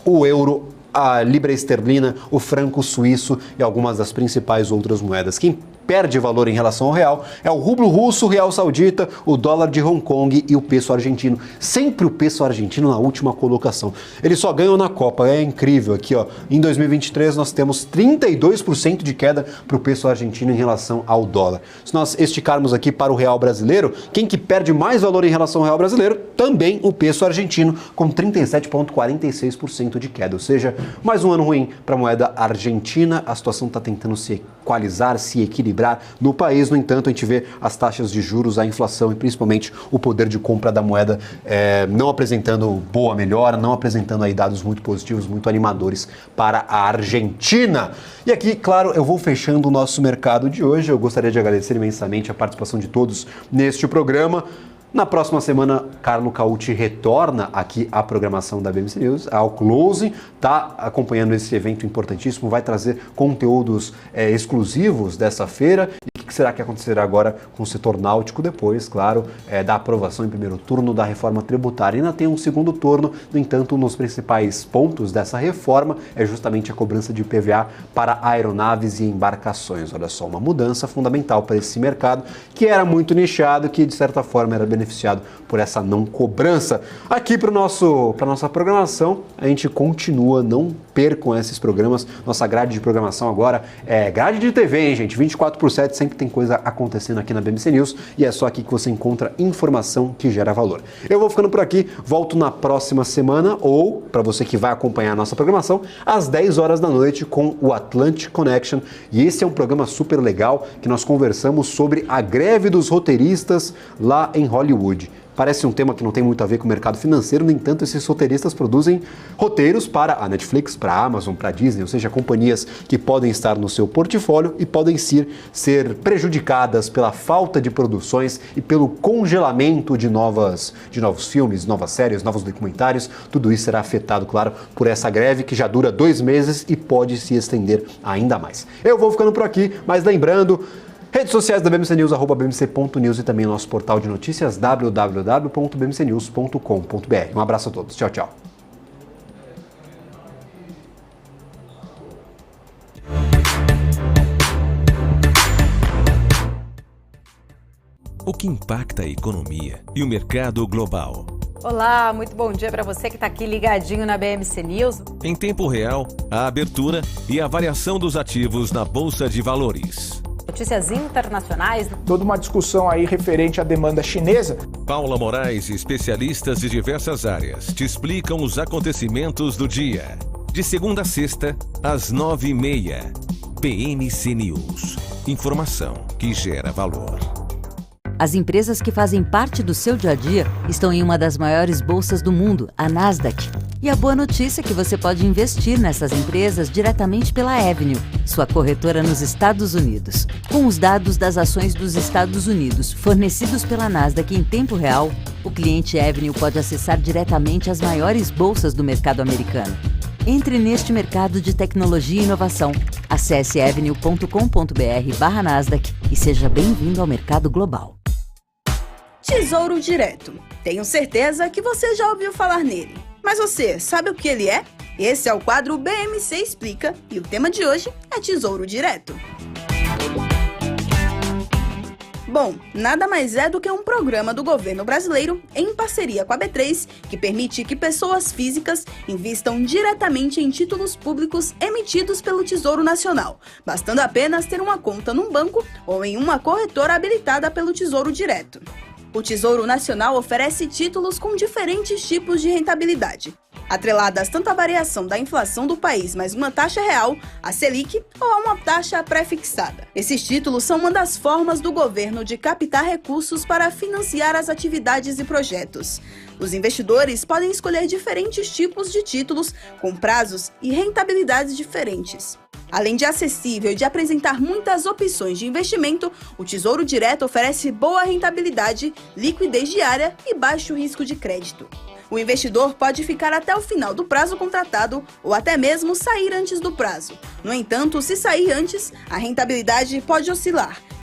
o euro, a libra esterlina, o franco suíço e algumas das principais outras moedas. Quem perde valor em relação ao real é o rublo russo, o real saudita, o dólar de Hong Kong e o peso argentino. Sempre o peso argentino na última colocação. Eles só ganham na Copa, é incrível. Aqui, ó, em 2023 nós temos 32% de queda para o peso argentino em relação ao dólar. Se nós esticarmos aqui para o real brasileiro, quem que perde mais valor em relação ao real brasileiro? Também o peso argentino, com 37,46% de queda. Ou seja, mais um ano ruim para a moeda argentina. A situação está tentando se equalizar, se equilibrar no país. No entanto, a gente vê as taxas de juros, a inflação e principalmente o poder de compra da moeda não apresentando boa melhora, não apresentando aí dados muito positivos, muito animadores para a Argentina. E aqui, claro, eu vou fechando o nosso mercado de hoje. Eu gostaria de agradecer imensamente a participação de todos neste programa. Na próxima semana, Carlo Cauti retorna aqui à programação da BMC News, ao Close, está acompanhando esse evento importantíssimo, vai trazer conteúdos exclusivos dessa feira. E o que será que acontecerá agora com o setor náutico depois, claro, da aprovação em primeiro turno da reforma tributária? Ainda tem um segundo turno, no entanto, nos principais pontos dessa reforma é justamente a cobrança de IPVA para aeronaves e embarcações. Olha só, uma mudança fundamental para esse mercado que era muito nichado, que de certa forma era beneficiado por essa não cobrança. Aqui para nossa programação, a gente continua, não percam esses programas. Nossa grade de programação agora é grade de TV, hein, gente? 24/7, sempre tem coisa acontecendo aqui na BMC News e é só aqui que você encontra informação que gera valor. Eu vou ficando por aqui, volto na próxima semana ou, para você que vai acompanhar a nossa programação, às 10 horas da noite com o Atlantic Connection. E esse é um programa super legal que nós conversamos sobre a greve dos roteiristas lá em Hollywood. Parece um tema que não tem muito a ver com o mercado financeiro, no entanto, esses roteiristas produzem roteiros para a Netflix, para a Amazon, para a Disney, ou seja, companhias que podem estar no seu portfólio e podem ser prejudicadas pela falta de produções e pelo congelamento de novos filmes, novas séries, novos documentários. Tudo isso será afetado, claro, por essa greve que já dura 2 meses e pode se estender ainda mais. Eu vou ficando por aqui, mas lembrando, redes sociais da BMC News, @bmc.news e também nosso portal de notícias www.bmcnews.com.br. Um abraço a todos. Tchau, tchau.
O que impacta a economia e o mercado global.
Olá, muito bom dia para você que está aqui ligadinho na BMC News.
Em tempo real, a abertura e a variação dos ativos na Bolsa de Valores.
Notícias internacionais.
Toda uma discussão aí referente à demanda chinesa.
Paula Moraes e especialistas de diversas áreas te explicam os acontecimentos do dia. De segunda a sexta, às 9h30. BMC News. Informação que gera valor.
As empresas que fazem parte do seu dia a dia estão em uma das maiores bolsas do mundo, a Nasdaq. E a boa notícia é que você pode investir nessas empresas diretamente pela Avenue, sua corretora nos Estados Unidos. Com os dados das ações dos Estados Unidos fornecidos pela Nasdaq em tempo real, o cliente Avenue pode acessar diretamente as maiores bolsas do mercado americano. Entre neste mercado de tecnologia e inovação. Acesse avenue.com.br/Nasdaq e seja bem-vindo ao mercado global.
Tesouro Direto. Tenho certeza que você já ouviu falar nele. Mas você sabe o que ele é? Esse é o quadro BMC Explica e o tema de hoje é Tesouro Direto. Bom, nada mais é do que um programa do governo brasileiro, em parceria com a B3, que permite que pessoas físicas invistam diretamente em títulos públicos emitidos pelo Tesouro Nacional, bastando apenas ter uma conta num banco ou em uma corretora habilitada pelo Tesouro Direto. O Tesouro Nacional oferece títulos com diferentes tipos de rentabilidade, atreladas tanto à variação da inflação do país mais uma taxa real, a Selic, ou a uma taxa pré-fixada. Esses títulos são uma das formas do governo de captar recursos para financiar as atividades e projetos. Os investidores podem escolher diferentes tipos de títulos com prazos e rentabilidades diferentes. Além de acessível e de apresentar muitas opções de investimento, o Tesouro Direto oferece boa rentabilidade, liquidez diária e baixo risco de crédito. O investidor pode ficar até o final do prazo contratado ou até mesmo sair antes do prazo. No entanto, se sair antes, a rentabilidade pode oscilar,